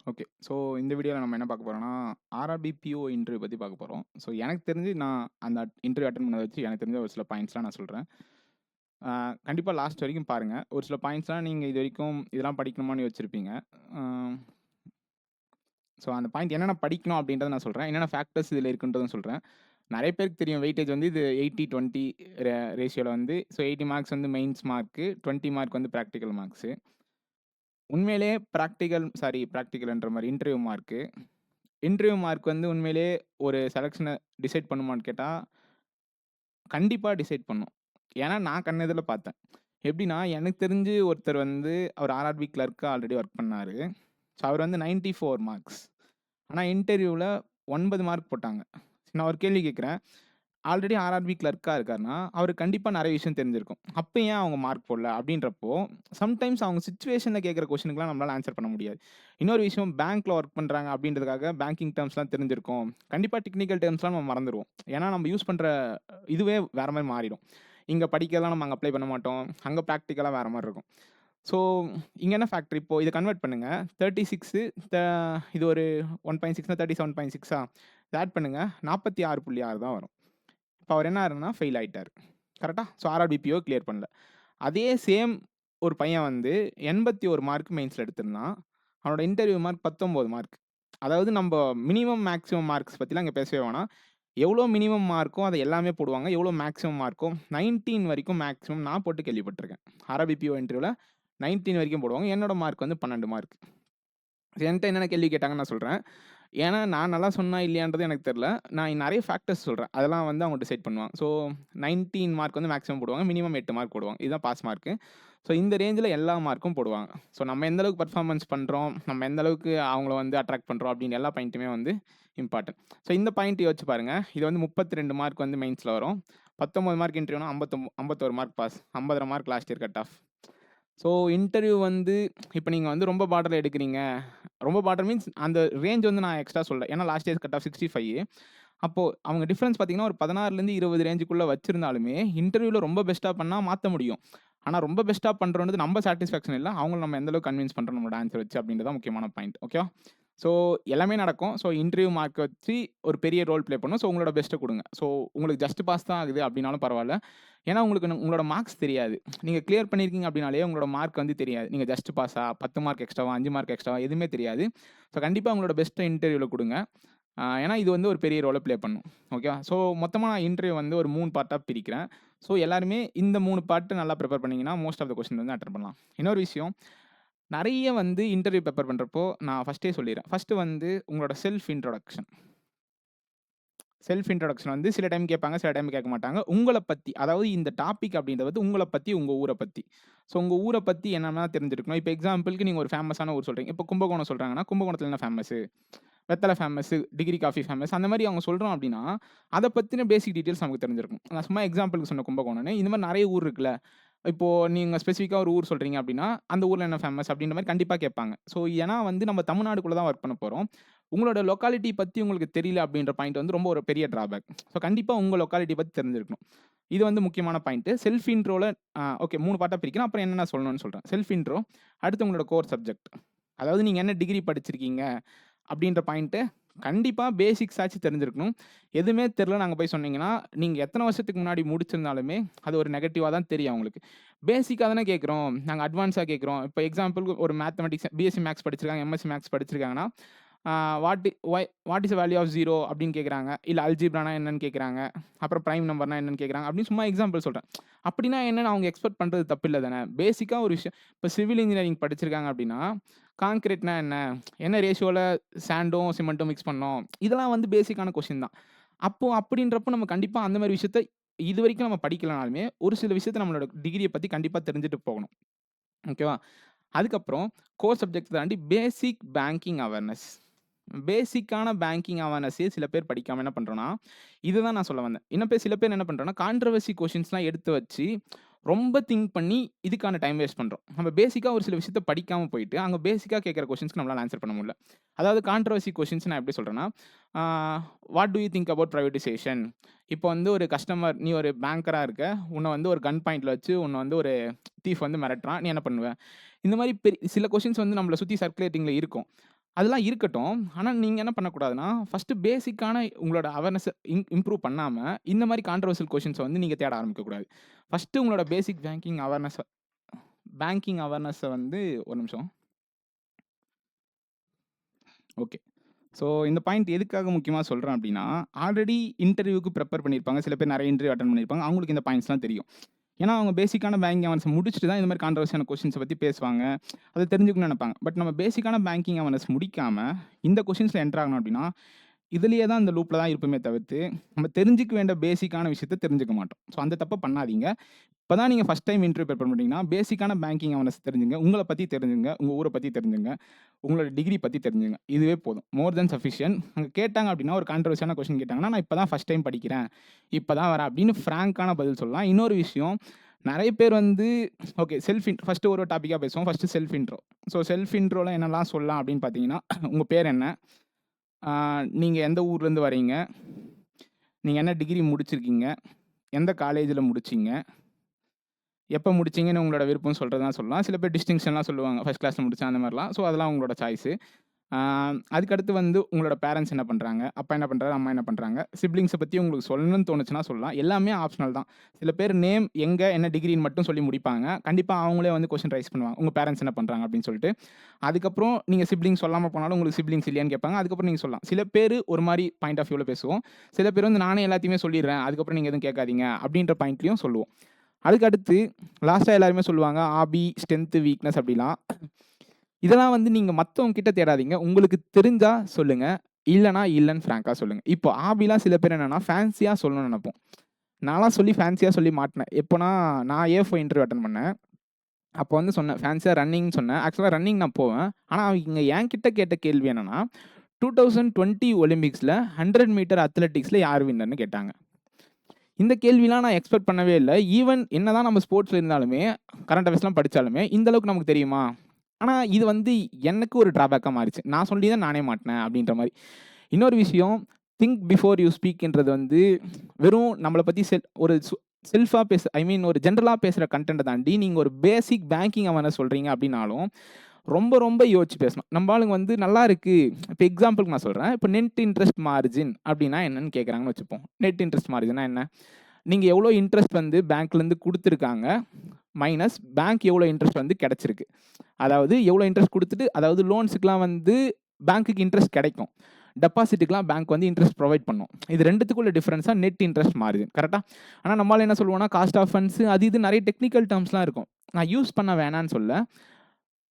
Okay. So இந்த வீடியோல நம்ம என்ன பார்க்க போறோம்னா, ஆர்ஆர்பி பிஓ இன்டர்வியூ பத்தி பார்க்க போறோம். ஸோ எனக்கு தெரிஞ்சு நான் அந்த இன்டர்வியூ அட்டெண்ட் பண்ணத வச்சு எனக்கு தெரிஞ்ச ஒரு சில பாயிண்ட்ஸ்லாம் நான் சொல்றேன். கண்டிப்பா லாஸ்ட் வரைக்கும் பாருங்க. ஒரு சில பாயிண்ட்ஸ்லாம் நீங்க இதுவரைக்கும் இதெல்லாம் படிக்கணுமான்னு யோசிச்சிருப்பீங்க. அ ஸோ அந்த பாயிண்ட் என்னென்ன படிக்கணும் அப்படின்றத நான் சொல்றேன். என்னென்ன ஃபேக்டர்ஸ் இதில இருக்குன்றதும் சொல்றேன். நெறைய பேருக்கு தெரியும் வெயிட்டேஜ் வந்து இது 80-20 ரேஷியோல வந்து ஸோ 80 மார்க்ஸ் வந்து மெயின்ஸ் மார்க்கு, 20 மார்க் வந்து பிராக்டிகல் மார்க்ஸு. உண்மையிலேயே பிராக்டிகல்ன்ற மாரி இன்டர்வியூ மார்க்கு. இன்டர்வியூ மார்க் வந்து உண்மையிலேயே ஒரு செலக்ஷன டிசைட் பண்ணுமான்னு கேட்டா, கண்டிப்பா டிசைட் பண்ணும். ஏன்னா, நான் கண்ணெதிர்ல பார்த்தேன். எப்படின்னா, எனக்கு தெரிஞ்சு ஒருத்தர் வந்து அவர் ஆர்ஆர்பி கிளர்க்கா ஆல்ரெடி ஒர்க் பண்ணாரு. ஸோ, அவர் வந்து 94 மார்க்ஸ். ஆனா, இன்டர்வியூல 9 மார்க் போட்டாங்க. நான் ஒரு கேள்வி கேட்கிறேன். ஆல்ரெடி ஆர்ஆர்பி கிளர்க்கா இருக்காருன்னா, அவருக்கு கண்டிப்பா நெறைய விஷயம் தெரிஞ்சிருக்கும். அப்ப ஏன் அவங்க மார்க் போடல? அப்படின்றப்போ, சம்டைம்ஸ் அவங்க சிச்சுவேஷன்ல கேட்கிற கொஸ்டினுக்குலாம் நம்மளால ஆன்ஸர் பண்ண முடியாது. இன்னொரு விஷயம் பேங்க்ல ஒர்க் பண்றாங்க அப்படின்றதுக்காக பேங்கிங் டெர்ம்ஸ்லாம் தெரிஞ்சிருக்கும். கண்டிப்பா டெக்னிக்கல் டெர்ம்ஸ்லாம் நம்ம மறந்துருவோம். ஏன்னா, நம்ம யூஸ் பண்ற இதுவே வேற மாரி மாறிடும். இங்க படிக்கிறதெல்லாம் நம்ம அங்க அப்ளை பண்ண மாட்டோம். அங்க பிராக்டிகலா வேற மாரி இருக்கும். ஸோ, இங்க என்ன ஃபேக்டர் இப்போ இத கன்வெர்ட் பண்ணுங்க. 36 த இது ஒரு 1.6னா 37.6ஆ? இத ஆட் பண்ணுங்க. 46.6 தான் வரும். இப்ப அவர் என்ன ஆகுறாருன்னா, ஃபெயில் ஆயிட்டாரு. கரெக்ட்டா? ஸோ, ஆர்ஆர்பிபிஓ கிளியர் பண்ணல. அதே சேம் ஒரு பையன் வந்து 81 மார்க் மெயின்ஸ்ல எடுத்திருந்தான். அவனோட இன்டர்வியூ மார்க் 19 மார்க். அதாவது நம்ப மினிமம், மேக்ஸிமம் மார்க்ஸ் பத்திலாம் இங்க பேசவே வேணாம். எவ்வளோ மினிமம் மார்க்கோ அத எல்லாமே போடுவாங்க. எவ்வளோ மேக்ஸிமம் மார்க்கோ 19 வரைக்கும் மேக்ஸிமம் நான் போட்டு கேள்விப்பட்டுருக்கேன். ஆர்ஆர்பிபிஓ இன்டர்வியூல 19 வரைக்கும் போடுவாங்க. என்னோட மார்க் வந்து 12 மார்க். என்ட்ட என்னென்ன கேள்வி கேட்டாங்கன்னு நான் சொல்றேன். ஏன்னா, நான் நல்லா சொன்னா இல்லையான்றது எனக்கு தெரியல. நான் நெறைய ஃபேக்டர்ஸ் சொல்றேன். அதெல்லாம் வந்து அவங்க டிசைட் பண்ணுவாங்க. ஸோ 19 மார்க் வந்து மேக்ஸிமம் போடுவாங்க. மினிமம் 8 மார்க் போடுவாங்க. இதுதான் பாஸ் மார்க்கு. ஸோ இந்த ரேஞ்சில எல்லா மார்க்கும் போடுவாங்க. ஸோ நம்ம எந்த அளவுக்கு பெர்ஃபார்மன்ஸ் பண்றோம், நம்ம எந்த அளவுக்கு அவங்கள வந்து அட்ராக்ட் பண்றோம் அப்படின்னு எல்லா பாயிண்ட்டுமே வந்து இம்பார்ட்டன்ட். ஸோ இந்த பாயிண்ட் யோசிச்சு பாருங்க. இது வந்து 32 மார்க் வந்து மெயின்ஸ்ல வரும். 19 மார்க் இன்டர்வியூனா 51 mark pass. 50 mark last year cut off. So interview வந்து இப்ப நீங்க வந்து ரொம்ப பார்டர்ல எடுக்கிறீங்க. ரொம்ப பார்டர் மீன்ஸ் அந்த ரேஞ்ச் வந்து நான் எக்ஸ்ட்ரா சொல்லல. ஏன்னா லாஸ்ட் இயர் கட் ஆஃப் 65. அப்போ அவங்க டிஃபரன்ஸ் பார்த்தீங்கன்னா, ஒரு 16லேருந்து 20 ரேஞ்சுக்குள்ள வச்சிருந்தாலுமே, இன்டர்வியூல ரொம்ப பெஸ்ட்டா பண்ணா மாத்த முடியும். ஆனா ரொம்ப பெஸ்ட்டா பண்றோம்ன்றது நம்ம சாட்டிஸ்ஃபேக்ஷன் இல்ல. அவங்கள நம்ம எந்த அளவுக்கு கன்வின்ஸ் பண்றோம் நம்மளோட ஆன்ஸர் வச்சு அப்படின்றது தான் முக்கியமான பாயிண்ட். ஓகேவா? ஸோ எல்லாமே நடக்கும். ஸோ இன்டர்வியூ மார்க் வச்சு ஒரு பெரிய ரோல் ப்ளே பண்ணும். ஸோ உங்களோட பெஸ்ட்ட குடுங்க. ஸோ உங்களுக்கு ஜஸ்ட் பாஸ் தான் ஆகுது அப்படின்னாலும் பரவால்ல. ஏன்னா உங்களுக்கு உங்களோட மார்க்ஸ் தெரியாது. நீங்க கிளியர் பண்ணியிருக்கீங்க அப்படின்னாலே உங்களோட மார்க் வந்து தெரியாது. நீங்க ஜஸ்ட் பாஸா, 10 மார்க் எக்ஸ்ட்ராவா, 5 மார்க் எக்ஸ்ட்ராவா எதுவுமே தெரியாது. ஸோ கண்டிப்பா உங்களோட பெஸ்ட்ட இன்டர்வியூல குடுங்க. ஏன்னா இது வந்து ஒரு பெரிய ரோல ப்ளே பண்ணும். ஓகேவா? ஸோ மொத்தமா நான் இன்டர்வியூ வந்து ஒரு 3 பார்ட்டா பிரிக்கிறேன். ஸோ எல்லாருமே இந்த 3 பார்ட் நல்லா ப்ரிப்பேர் பண்ணீங்கன்னா, மோஸ்ட் ஆஃப் த கொஸ்டின் வந்து அட்டெண்ட் பண்ணலாம். இன்னொரு விஷயம், நெறைய வந்து இன்டர்வியூ ப்ரிப்பேர் பண்றப்போ நான் ஃபர்ஸ்ட்டே சொல்லிர்றேன். ஃபர்ஸ்ட்டு வந்து உங்களோட செல்ஃப் இன்ட்ரோடக்ஷன். செல்ஃப் இன்ட்ரோடக்ஷன் வந்து சில டைம் கேட்பாங்க, சில டைம் கேட்க மாட்டாங்க. உங்கள பத்தி, அதாவது இந்த டாபிக் அப்படின்றது வந்து உங்கள பத்தி, உங்க ஊர பத்தி. ஸோ உங்க ஊர பத்தி என்னலாம் தெரிஞ்சிருக்கணும். இப்ப எக்ஸாம்பிள்க்கு நீங்க ஒரு ஃபேமஸான ஊர் சொல்றீங்க. இப்ப கும்பகோணம் சொல்றாங்கன்னா, கும்பகோணத்துல என்ன ஃபேமஸு? வெத்தல ஃபேமஸு, டிகிரி காஃபி ஃபேமஸ் அந்த மாரி அவங்க சொல்றோம் அப்டின்னா, அத பத்தின பேசிக் டீட்டெயில்ஸ் நமக்கு தெரிஞ்சிருக்கும். நான் சும்மா எக்ஸாம்பிளுக்கு சொன்னேன் கும்பகோணம்னு. இந்த மாரி நெறைய ஊர் இருக்குல்ல. இப்போ நீங்க ஸ்பெசிஃபிக்கா ஒரு ஊர் சொல்றீங்க அப்டின்னா, அந்த ஊர்ல என்ன ஃபேமஸ் அப்டின்ற மாரி கண்டிப்பா கேட்பாங்க. ஸோ ஏன்னா வந்து நம்ம தமிழ்நாடுக்குள்ள தான் வொர்க் பண்ண போறோம். உங்களோட லொக்காலிட்டி பத்தி உங்களுக்கு தெரியல அப்டின்ற பாயிண்ட் வந்து ரொம்ப ஒரு பெரிய டிராபேக். ஸோ கண்டிப்பா உங்க லொக்காலிட்டி பத்தி தெரிஞ்சிருக்கணும். இது வந்து முக்கியமான பாயிண்ட். செல்ஃப் இன்ட்ரோல ஓகே 3 பார்ட்டா பிரிக்கிறேன். அப்புறம் என்னென்ன சொல்லணும்னு சொல்றேன். செல்ஃப் இன்ட்ரோ, அடுத்து உங்களோட கோர் சப்ஜெக்ட். அதாவது நீங்க என்ன டிகிரி படிச்சிருக்கீங்க அப்டின்ற பாயிண்ட்ட கண்டிப்பா பேசிக்ஸ் ஆச்சும் தெரிஞ்சிருக்கணும். எதுவுமே தெரியலன்னு அங்க போய் சொன்னீங்கன்னா, நீங்க எத்தன வருஷத்துக்கு முன்னாடி முடிச்சிருந்தாலுமே, அது ஒரு நெகட்டிவா தான் தெரியும் அவங்களுக்கு. பேசிக்கா தானே கேட்கிறோம். நாங்க அட்வான்ஸா கேட்கிறோம். இப்ப எக்ஸாம்பிள்க்கு ஒரு மேத்தமேட்டிக்ஸ் பிஎஸ்சி மேத்ஸ் படிச்சிருக்காங்க, எம்எஸ்சி மேத்ஸ் படிச்சிருக்காங்கன்னா, uh what is the value of 0 அப்படின்னு கேட்குறாங்க. இல்ல அல்ஜீப்ரானா என்னன்னு கேட்குறாங்க. அப்புறம் பிரைம் நம்பர்னா என்னன்னு கேட்குறாங்க. அப்படின்னு சும்மா எக்ஸாம்பிள் சொல்றேன். அப்படின்னா என்னன்னு அவங்க எக்ஸ்பெக்ட் பண்றது தப்பில்ல தானே. பேசிக்கா ஒரு விஷயம் இப்ப சிவில் இன்ஜினியரிங் படிச்சிருக்காங்க அப்படின்னா, கான்கிரீட்னா என்ன? என்ன ரேஷியோல சாண்டும், சிமெண்ட்டும் மிக்ஸ் பண்ணோம். இதெல்லாம் வந்து பேசிக்கான கொஸ்டின் தான். அப்போ அப்படின்றப்போ நம்ம கண்டிப்பா அந்த மாரி விஷயத்த இதுவரைக்கும் நம்ம படிக்கலனாலுமே, ஒரு சில விஷயத்த நம்மளோட டிகிரிய பத்தி கண்டிப்பா தெரிஞ்சுட்டு போகணும். ஓகேவா? அதுக்கப்புறம் கோர் சப்ஜெக்ட் தாண்டி பேசிக் பேங்கிங் அவேர்னஸ். பேசிக்கான பேங்கிங் அவேர்னஸே சில பேர் படிக்காம என்ன பண்றோம்னா, இதுதான் நான் சொல்ல வந்தேன். சில பேர் என்ன பண்றோம்னா, கான்ட்ரோவர்சி கொஸ்டின்ஸ்லாம் எடுத்து வச்சு, ரொம்ப திங்க் பண்ணி இதுக்கான டைம் வேஸ்ட் பண்றோம். நம்ம பேசிக்கா ஒரு சில விஷயத்த படிக்காம போயிட்டு, அங்க பேசிக்கா கேட்கிற கொஸ்டின்ஸ்க்கு நம்மளால ஆன்ஸர் பண்ண முடியல. அதாவது கான்ட்ரோவர்சி கொஸ்டின்ஸ் நான் எப்படி சொல்றேன்னா, uh what do you think about privatisation? இப்போ வந்து ஒரு கஸ்டமர் நீ ஒரு பேங்கரா இருக்க. உன்ன வந்து ஒரு கன் பாயிண்ட்ல வச்சு உன்ன வந்து ஒரு தீஃப் வந்து மிரட்டுறான். நீ என்ன பண்ணுவ? இந்த மாரி சில கொஸ்டின்ஸ் வந்து நம்மள சுத்தி சர்க்குலேட்டிங்ல இருக்கும். அதெல்லாம் இருக்கட்டும். ஆனா, நீங்க என்ன பண்ணக்கூடாதுன்னா, ஃபர்ஸ்ட்டு பேசிக்கான உங்களோட அவேர்னஸ இம்ப்ரூவ் பண்ணாம, இந்த மாரி கான்ட்ரோவர்ஷியல் கொஸ்டின்ஸ வந்து நீங்க தேட ஆரம்பிக்கக்கூடாது. ஃபர்ஸ்ட்டு உங்களோட பேசிக் பேங்கிங் அவேர்னஸ வந்து ஒரு நிமிஷம். ஓகே. ஸோ இந்த பாயிண்ட் எதுக்காக முக்கியமா சொல்றேன் அப்டின்னா, ஆல்ரெடி இன்டர்வியூக்கு ப்ரிப்பேர் பண்ணியிருப்பாங்க. சில பேர் நெறைய இன்டர்வியூ அட்டெண்ட் பண்ணியிருப்பாங்க. அவங்களுக்கு இந்த பாயிண்ட்ஸ்லாம் தெரியும். ஏன்னா, அவங்க பேசிக்கான பேங்கிங் அவேர்னஸ் முடிச்சுட்டு தான் இந்த மாரி கான்ட்ரோவர்ஷியலான கொஸ்டின்ஸ பத்தி பேசுவாங்க. அத தெரிஞ்சுக்கணும்னு நெனைப்பாங்க. பட் நம்ம பேசிக்கான பேங்கிங் அவேர்னஸ் முடிக்காம, இந்த கொஸ்டின்ஸ்ல என்டர் ஆகணும் அப்டின்னா, இதுலயே தான் இந்த லூப்ல தான் இருப்போமே தவிர்த்து, நம்ம தெரிஞ்சுக்க வேண்டிய பேசிக்கான விஷயத்த தெரிஞ்சுக்க மாட்டோம். ஸோ அந்த தப்ப பண்ணாதீங்க. இப்பதான் நீங்க ஃபர்ஸ்ட் டைம் இன்டர்வியூ ப்ரிப்பேர் பண்றீங்கன்னா, பேசிக்கான பேங்கிங் அவேர்னஸ் தெரிஞ்சுங்க. உங்கள பத்தி தெரிஞ்சுங்க. உங்க ஊர பத்தி தெரிஞ்சுங்க. உங்களோட டிகிரி பத்தி தெரிஞ்சுங்க. இதுவே போதும். மோர் தென் சஃபிஷியன்ட். அங்க கேட்டாங்க அப்டின்னா, ஒரு கான்ட்ரோவர்ஷியலான கொஸ்டின் கேட்டாங்கன்னா, நான் இப்ப தான் ஃபர்ஸ்ட் டைம் படிக்கிறேன். இப்ப தான் வரேன் அப்டின்னு ஃபிராங்கான பதில் சொல்லலாம். இன்னொரு விஷயம், நெறைய பேர் வந்து ஓகே ஃபர்ஸ்ட்டு ஒரு டாபிக்கா பேசுவோம். First self intro. So self இன்ட்ரோல என்னலாம் சொல்லலாம் அப்டின்னு பார்த்தீங்கன்னா, உங்க பேர் என்ன? நீங்க எந்த ஊர்லேருந்து வரீங்க? நீங்க என்ன டிகிரி முடிச்சிருக்கீங்க? எந்த காலேஜ்ல முடிச்சீங்க? எப்ப முடிச்சீங்கன்னு உங்களோட விருப்பம் சொல்றதுனா சொல்லலாம். சில பேர் டிஸ்டிங்ஷன்லாம் சொல்லுவாங்க. ஃபர்ஸ்ட் கிளாஸ்ல முடிச்சேன் அந்த மாரிலாம். ஸோ அதெல்லாம் உங்களோட சாய்ஸு. அதுக்கடுத்து வந்து உங்களோட பேரண்ட்ஸ் என்ன பண்றாங்க? அப்பா என்ன பண்றாரு? அம்மா என்ன பண்றாங்க? சிப்லிங்ஸ பத்தி உங்களுக்கு சொல்லணும்னு தோணுச்சுன்னா சொல்லலாம். எல்லாமே ஆப்ஷனல் தான். சில பேர் நேம், எங்க, என்ன டிகிரின்னு மட்டும் சொல்லி முடிப்பாங்க. கண்டிப்பா அவங்களே வந்து கொஸ்டின் ரைஸ் பண்ணுவாங்க. உங்க பேரண்ட்ஸ் என்ன பண்றாங்க? அப்படின்னு சொல்லிட்டு. அதுக்கப்புறம் நீங்க சிப்லிங்ஸ் சொல்லாம போனாலும் உங்களுக்கு சிப்லிங்ஸ் இல்லையான்னு கேட்பாங்க. அதுக்கப்புறம் நீங்க சொல்லலாம். சில பேரு ஒரு மாரி பாயிண்ட் ஆஃப் வியூல பேசுவோம். சில பேர் வந்து நானே எல்லாத்தையுமே சொல்லிடுறேன். அதுக்கப்புறம் நீங்க எதுவும் கேட்காதீங்க. அப்படின்ற பாயிண்ட்லயும் சொல்லுவோம். அதுக்கு அடுத்து லாஸ்ட்டா எல்லாருமே சொல்லுவாங்க ஹாபி, ஸ்ட்ரென்த், வீக்னஸ் அப்படிலாம். இதெல்லாம் வந்து நீங்க மத்தவங்க கிட்ட தேடாதீங்க. உங்களுக்கு தெரிஞ்சா சொல்லுங்க. இல்லன்னா இல்லன்னு ஃபிராங்கா சொல்லுங்க. இப்போ ஹாபிலாம் சில பேர் என்னன்னா ஃபேன்சியா சொல்லணும்னு நெனைப்போம். நான்லாம் சொல்லி ஃபேன்சியா சொல்லி மாட்டுனேன். எப்போனா நான் A4 இன்டர்வியூ அட்டெண்ட் பண்ணேன். அப்போ வந்து சொன்னேன் ஃபேன்சியா ரன்னிங்ன்னு சொன்னேன். ஆக்சுவலா ரன்னிங் நான் போவேன். ஆனா அவங்க என்கிட்ட கேட்ட கேள்வி என்னன்னா, 2020 ஒலிம்பிக்ஸ்ல 100 மீட்டர் அத்லெட்டிக்ஸ்ல யார் வின்னர்ன்னு கேட்டாங்க. இந்த கேள்விலாம் நான் எக்ஸ்பெக்ட் பண்ணவே இல்ல. ஈவன் என்னதான் நம்ம ஸ்போர்ட்ஸ்ல இருந்தாலுமே, கரண்ட் அஃபேர்ஸ்லாம் படிச்சாலுமே, இந்த அளவுக்கு நமக்கு தெரியுமா? ஆனா, இது வந்து எனக்கு ஒரு டிராபேக்கா மாறிச்சு. நான் சொல்லி தான் நானே மாட்டுனேன் அப்படின்ற மாரி. இன்னொரு விஷயம், திங்க் பிஃபோர் யூ ஸ்பீக்ன்றது வந்து வெறும் நம்மள பத்தி ஒரு செல்ஃபா ஐ மீன் ஒரு ஜெனரலா பேசுற கன்டென்ட்ட தாண்டி, நீங்க ஒரு பேசிக் பேங்கிங் அவேர்னஸ் சொல்றீங்க அப்படின்னாலும், ரொம்ப ரொம்ப யோசிச்சு பேசணும். நம்ம ஆளுங்க வந்து நல்லா இருக்கு. இப்ப எக்ஸாம்பிள்க்கு நான் சொல்றேன். இப்ப நெட் இன்ட்ரெஸ்ட் மார்ஜின் அப்படின்னா என்னன்னு கேட்கறாங்கன்னு வச்சுப்போம். நெட் இன்ட்ரெஸ்ட் மார்ஜின்னா என்ன? நீங்க எவ்வளோ இன்ட்ரெஸ்ட் வந்து பேங்க்லேருந்து குடுத்துருக்காங்க, மைனஸ் பேங்க் எவ்வளோ இன்ட்ரெஸ்ட் வந்து கிடைச்சிருக்கு. அதாவது எவ்வளோ இன்ட்ரெஸ்ட் குடுத்துட்டு அதாவது லோன்ஸுக்குலாம் வந்து பேங்க்குக்கு இன்ட்ரெஸ்ட் கிடைக்கும். டெபாசிட்டுக்குலாம் பேங்க் வந்து இன்ட்ரெஸ்ட் ப்ரொவைட் பண்ணும். இது 2த்துக்குள்ள டிஃபரன்ஸ் தான் நெட் இன்ட்ரெஸ்ட் மார்ஜின். கரெக்ட்டா? ஆனா நம்மாள் என்ன சொல்லுவோம்னா, காஸ்ட் ஆஃப் ஃபண்ட்ஸ் அது இது நெறைய டெக்னிக்கல் டெர்ம்ஸ்லாம் இருக்கும். நான் யூஸ் பண்ண வேணான்னு சொல்லல.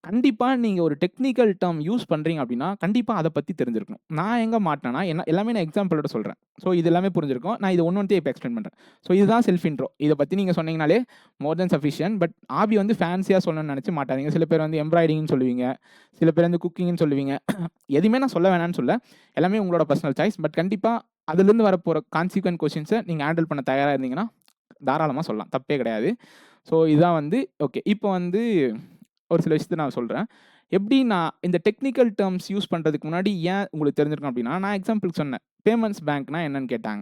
கண்டிப்பா நீங்க ஒரு டெக்னிக்கல் டெர்ம் யூஸ் பண்றீங்க அப்படின்னா, கண்டிப்பா அத பத்தி தெரிஞ்சிருக்கணும். நான் எங்க மாட்னேன்னா, எல்லாமே நான் எக்ஸாம்பிளோட சொல்றேன். ஸோ இது எல்லாமே புரிஞ்சிருக்கும். நான் இத ஒண்ணொண்ணுத்தையும் இப்ப எக்ஸ்பிளைன் பண்றேன். ஸோ இதுதான் செல்ஃப் இன்ட்ரோ. இத பத்தி நீங்க சொன்னீங்கனாலே மோர் தென் சஃபிஷியன்ட். பட் ஹாபி வந்து ஃபேன்சியா சொல்லணும்னு நெனச்சு மாட்டாதீங்க. சில பேர் வந்து எம்ப்ராய்டிங்ன்னு சொல்லுவீங்க. சில பேர் வந்து குக்கிங்ன்னு சொல்லுவீங்க. எதுவுமே நான் சொல்ல வேணான்னு சொல்லல. எல்லாமே உங்களோட பர்சனல் சாய்ஸ். பட் கண்டிப்பா அதிலிருந்து வரப்போற கான்சிக்வென்ட் கொஸ்டின்ஸ நீங்க ஹேண்டில் பண்ண தயாரா இருந்தீங்கன்னா, தாராளமா சொல்லலாம். தப்பே கிடையாது. ஸோ இதுதான் வந்து ஓகே. இப்போ வந்து ஒரு சில விஷயத்த நான் சொல்றேன். எப்படி நான் இந்த டெக்னிக்கல் டெர்ம்ஸ் யூஸ் பண்றதுக்கு முன்னாடி ஏன் உங்களுக்கு தெரிஞ்சிருக்கும் அப்படின்னா, நான் எக்ஸாம்பிளுக்கு சொன்னேன். பேமெண்ட்ஸ் பேங்க்னா என்னன்னு கேட்டாங்க.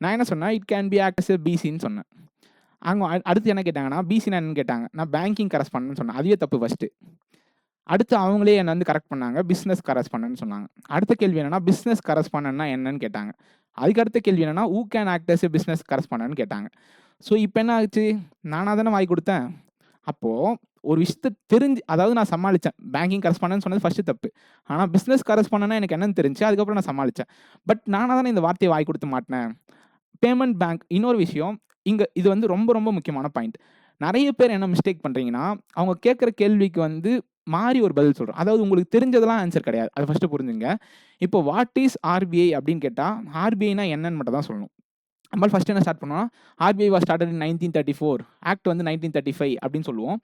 நான் என்ன சொன்னேன், it can be act as a பிசின்னு சொன்னேன். அவங்க அடுத்து என்ன கேட்டாங்கன்னா, பிசினா என்னன்னு கேட்டாங்க. நான் பேங்கிங் கரஸ்பாண்டன்ட்னு சொன்னேன். அதுவே தப்பு ஃபர்ஸ்ட்டு. அடுத்து அவங்களே என்ன வந்து கரெக்ட் பண்ணாங்க. பிசினஸ் கரஸ்பாண்டன்ட்னு சொன்னாங்க. அடுத்த கேள்வி என்னன்னா, பிசினஸ் கரஸ்பாண்டன்ட்னா என்னன்னு கேட்டாங்க. அதுக்கு அடுத்த கேள்வி என்னன்னா, who can act as a business கரஸ்பாண்டன்ட்னு கேட்டாங்க. ஸோ இப்போ என்ன ஆச்சு? நானா தானே வாங்கி குடுத்தேன். அப்போ ஒரு விஷயத்த அதாவது நான் சமாளிச்சேன். பேங்கிங் கரஸ்பாண்டன்ட்னு சொன்னது ஃபர்ஸ்ட்டு தப்பு. ஆனா பிசினஸ் கரஸ்பாண்டன்ட்னா எனக்கு என்னன்னு தெரிஞ்சுச்சு. அதுக்கப்புறம் நான் சமாளிச்சேன். பட் நானா தானே இந்த வார்த்தைய வாய் குடுத்து மாட்டுனேன். பேமெண்ட் பேங்க் இன்னொரு விஷயம், இது வந்து ரொம்ப ரொம்ப முக்கியமான பாயிண்ட். நெறைய பேர் என்ன மிஸ்டேக் பண்றீங்கன்னா, அவங்க கேட்கிற கேள்விக்கு வந்து மாறி ஒரு பதில் சொல்றோம். அதாவது உங்களுக்கு தெரிஞ்சதெல்லாம் ஆன்சர் கிடையாது. அத ஃபர்ஸ்ட்டு புரிஞ்சுங்க. இப்போ வாட் இஸ் ஆர்பிஐ அப்படின்னு கேட்டா, ஆர்பிஐனா என்னன்னு மட்டும் தான் சொல்லணும். நம்மால் ஃபர்ஸ்ட் என்ன ஸ்டார்ட் பண்ணுவோம்னா, RBI was started in 1934 act வந்து 1935 அப்படின்னு சொல்லுவோம்.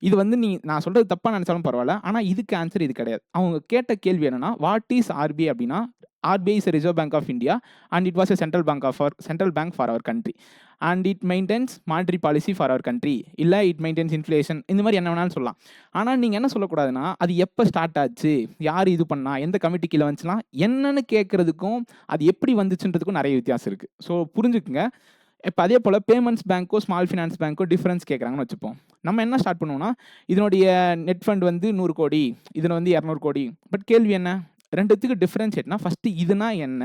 இது வந்து நான் சொல்றது தப்பா நினைச்சாலும் பரவாயில்ல. ஆனா இதுக்கு ஆன்சர் இது கிடையாது. அவங்க கேட்ட கேள்வி என்னன்னா, வாட் இஸ் ஆர்பிஐ அப்படின்னா, RBI is reserve bank of India and it was a central bank for our country and it maintains monetary policy for our country. இல்ல இட் மெயின்டெயின்ஸ் இன்ஃப்ளேஷன் இந்த மாதிரி என்ன வேணாலும் சொல்லலாம். ஆனா நீங்க என்ன சொல்லக்கூடாதுன்னா, அது எப்ப ஸ்டார்ட் ஆச்சு? யார் இது பண்ணா? எந்த கமிட்டி கீழ வந்துச்சுன்னா, என்னன்னு கேட்கறதுக்கும், அது எப்படி வந்துச்சுன்றதுக்கும் நெறைய வித்தியாசம் இருக்கு. ஸோ புரிஞ்சுக்கங்க. இப்போ அதே போல் பேமெண்ட்ஸ் பேங்க்கோ ஸ்மால் ஃபினான்ஸ் பேங்க்கோ டிஃபரன்ஸ் கேட்குறாங்கன்னு வச்சுப்போம். நம்ம என்ன ஸ்டார்ட் பண்ணுவோம்னா, இதனுடைய நெட் ஃபண்ட் வந்து 100 கோடி, இதில் வந்து 200 கோடி. பட் கேள்வி என்ன? ரெண்டுத்துக்கு டிஃபரன்ஷியேட்னா ஃபஸ்ட்டு இதுனா என்ன,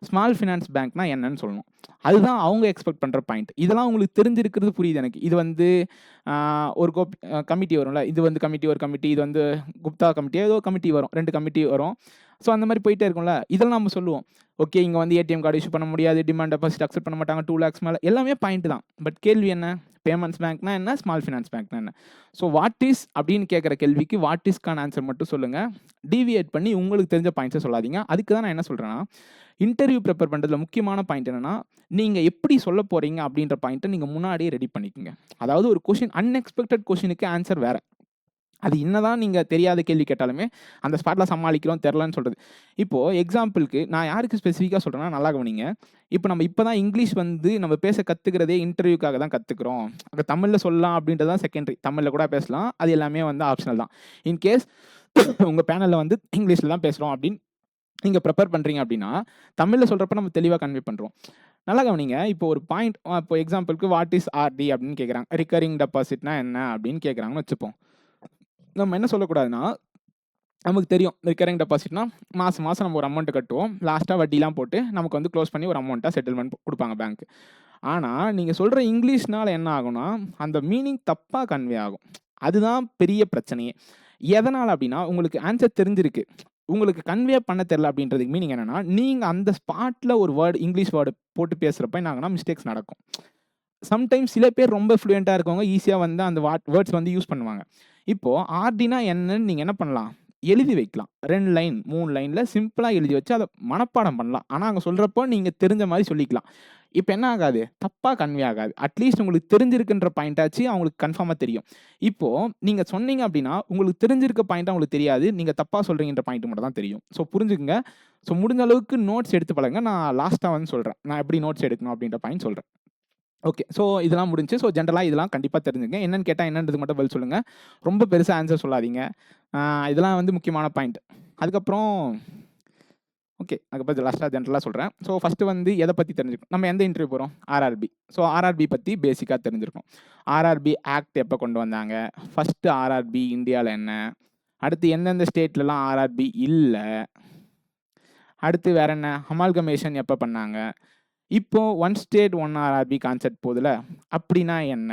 ஸ்மால் ஃபினான்ஸ் பேங்க்னா என்னன்னு சொல்லணும். அதுதான் அவங்க எக்ஸ்பெக்ட் பண்ணுற பாயிண்ட். இதெல்லாம் உங்களுக்கு தெரிஞ்சிருக்கிறது புரியுது எனக்கு. இது வந்து ஒரு கமிட்டி வரும்ல, இது வந்து கமிட்டி, ஒரு கமிட்டி, இது வந்து குப்தா கமிட்டியோ ஏதோ கமிட்டி வரும், 2 கமிட்டி வரும். ஸோ அந்த மாதிரி போயிட்டே இருக்கும்ல. இதெல்லாம் நம்ம சொல்லுவோம், ஓகே இங்கே வந்து ஏடிஎம் கார்டு இஷ்யூ பண்ண முடியாது, டிமாண்ட் டெபாசிட் அக்செப்ட் பண்ண மாட்டாங்க, 2 lakhs மேலே, எல்லாமே பாயிண்ட் தான். பட் கேள்வி என்ன? பேமெண்ட்ஸ் பேங்க்னா என்ன, ஸ்மால் ஃபினான்ஸ் பேங்க்னா என்ன? ஸோ வாட் இஸ் அப்படின்னு கேட்குற கேள்விக்கு வாட் இஸ்க்கான ஆன்சர் மட்டும் சொல்லுங்கள். டீவியேட் பண்ணி உங்களுக்கு தெரிஞ்ச பாயிண்ட்ஸை சொல்லாதீங்க. அதுக்கு தான் நான் என்ன சொல்கிறேன்னா, இன்டர்வியூ ப்ரிப்பேர் பண்ணுறதுல முக்கியமான பாயிண்ட் என்னென்னா, நீங்கள் எப்படி சொல்ல போகிறீங்க அப்படின்ற பாயிண்ட்டை நீங்கள் முன்னாடியே ரெடி பண்ணிக்கோங்க. அதாவது ஒரு கொஷின், அன்எக்ஸ்பெக்டட் கொஷினுக்கு ஆன்சர் வேறு. அது என்னதான் நீங்கள் தெரியாத கேள்வி கேட்டாலுமே அந்த ஸ்பாட்டில் சமாளிக்கிறோம், தெரிலன்னு சொல்கிறது. இப்போது எக்ஸாம்பிளுக்கு நான் யாருக்கு ஸ்பெசிஃபிக்காக சொல்கிறேன்னா, நல்லா கவனிங்க. இப்போ தான் இங்கிலீஷ் வந்து நம்ம பேச கற்றுக்கிறதே இன்டர்வியூக்காக தான் கற்றுக்குறோம். அங்கே தமிழில் சொல்லலாம் அப்படின்றது தான் செகண்டரி. தமிழில் கூட பேசலாம், அது எல்லாமே வந்து ஆப்ஷனல் தான். இன்கேஸ் உங்கள் பேனலில் வந்து இங்கிலீஷில் தான் பேசுகிறோம் அப்படின்னு நீங்கள் ப்ரிப்பேர் பண்ணுறீங்க அப்படின்னா, தமிழில் சொல்கிறப்ப நம்ம தெளிவாக கன்வே பண்ணுறோம். நல்லா கவனிங்க. இப்போ ஒரு பாயிண்ட், இப்போ எக்ஸாம்பிளுக்கு வாட் இஸ் ஆர்டி அப்படின்னு கேட்குறாங்க, ரிக்கரிங் டெபாசிட்னா என்ன அப்படின்னு கேட்குறாங்கன்னு வச்சுப்போம். நம்ம என்ன சொல்லக்கூடாதுன்னா, நமக்கு தெரியும் ரிக்கரிங் டெபாசிட்னா மாதம் மாதம் நம்ம ஒரு அமௌண்ட் கட்டுவோம், லாஸ்ட்டாக வட்டிலாம் போட்டு நமக்கு வந்து க்ளோஸ் பண்ணி ஒரு அமௌண்ட்டாக செட்டில்மெண்ட் கொடுப்பாங்க பேங்க். ஆனால் நீங்கள் சொல்கிற இங்கிலீஷ்னால் என்ன ஆகும்னா, அந்த மீனிங் தப்பாக கன்வே ஆகும். அதுதான் பெரிய பிரச்சனையே. எதனால் அப்படின்னா, உங்களுக்கு ஆன்சர் தெரிஞ்சிருக்கு, உங்களுக்கு கன்வே பண்ண தெரில அப்படின்றதுக்கு மீனிங் என்னென்னா, நீங்கள் அந்த ஸ்பாட்டில் ஒரு வேர்டு, இங்கிலீஷ் வேர்டு போட்டு பேசுகிறப்ப என்ன ஆகுனா மிஸ்டேக்ஸ் நடக்கும். சம்டைம்ஸ் சில பேர் ரொம்ப ஃப்ளூயண்ட்டாக இருக்கவங்க ஈஸியாக வந்து அந்த வேர்ட்ஸ் வந்து யூஸ் பண்ணுவாங்க. இப்போது ஆர்டினா என்னன்னு நீங்கள் என்ன பண்ணலாம், எழுதி வைக்கலாம். 2 லைன் 3 லைனில் சிம்பிளாக எழுதி வச்சு அதை மனப்பாடம் பண்ணலாம். ஆனால் அங்கே சொல்கிறப்போ நீங்கள் தெரிஞ்ச மாதிரி சொல்லிக்கலாம். இப்போ என்ன ஆகாது, தப்பாக கன்வே ஆகாது. அட்லீஸ்ட் உங்களுக்கு தெரிஞ்சிருக்குன்ற பாயிண்டாச்சு அவங்களுக்கு கன்ஃபார்மாக தெரியும். இப்போது நீங்கள் சொன்னீங்க அப்படின்னா, உங்களுக்கு தெரிஞ்சிருக்க பாயிண்ட் அவங்களுக்கு தெரியாது, நீங்கள் தப்பாக சொல்கிறீங்கன்ற பாயிண்ட் மட்டும் தான் தெரியும். ஸோ புரிஞ்சுக்குங்க. ஸோ முடிஞ்ச அளவுக்கு நோட்ஸ் எடுத்து பழங்க. நான் லாஸ்ட்டாக வந்து சொல்கிறேன், நான் எப்படி நோட்ஸ் எடுக்கணும் அப்படின்ற பாயிண்ட் சொல்கிறேன். ஓகே, ஸோ இதெல்லாம் முடிஞ்சு. ஸோ ஜென்ரலாக இதெல்லாம் கண்டிப்பாக தெரிஞ்சுங்க. என்னென்னு கேட்டால் என்னன்றது மட்டும் பதில் சொல்லுங்கள். ரொம்ப பெருசாக ஆன்சர் சொல்லாதீங்க. இதெல்லாம் வந்து முக்கியமான பாயிண்ட். அதுக்கப்புறம் ஓகே, அதுக்கப்புறம் லாஸ்ட்டாக ஜென்ரலாக சொல்கிறேன். ஸோ ஃபஸ்ட்டு வந்து எதை பற்றி தெரிஞ்சுக்கணும், நம்ம எந்த இன்டர்வியூ போகிறோம், ஆர்ஆர்பி. ஸோ ஆர்ஆர்பி பற்றி பேசிக்காக தெரிஞ்சிருக்கணும். ஆர்ஆர்பி ஆக்ட் எப்போ கொண்டு வந்தாங்க, ஃபஸ்ட்டு ஆர்ஆர்பி இந்தியாவில் என்ன, அடுத்து எந்தெந்த ஸ்டேட்லலாம் ஆர்ஆர்பி இல்லை, அடுத்து வேற என்ன, அமால்கமேஷன் எப்போ பண்ணாங்க, இப்போ one state one RRB concept போதில் அப்படின்னா என்ன,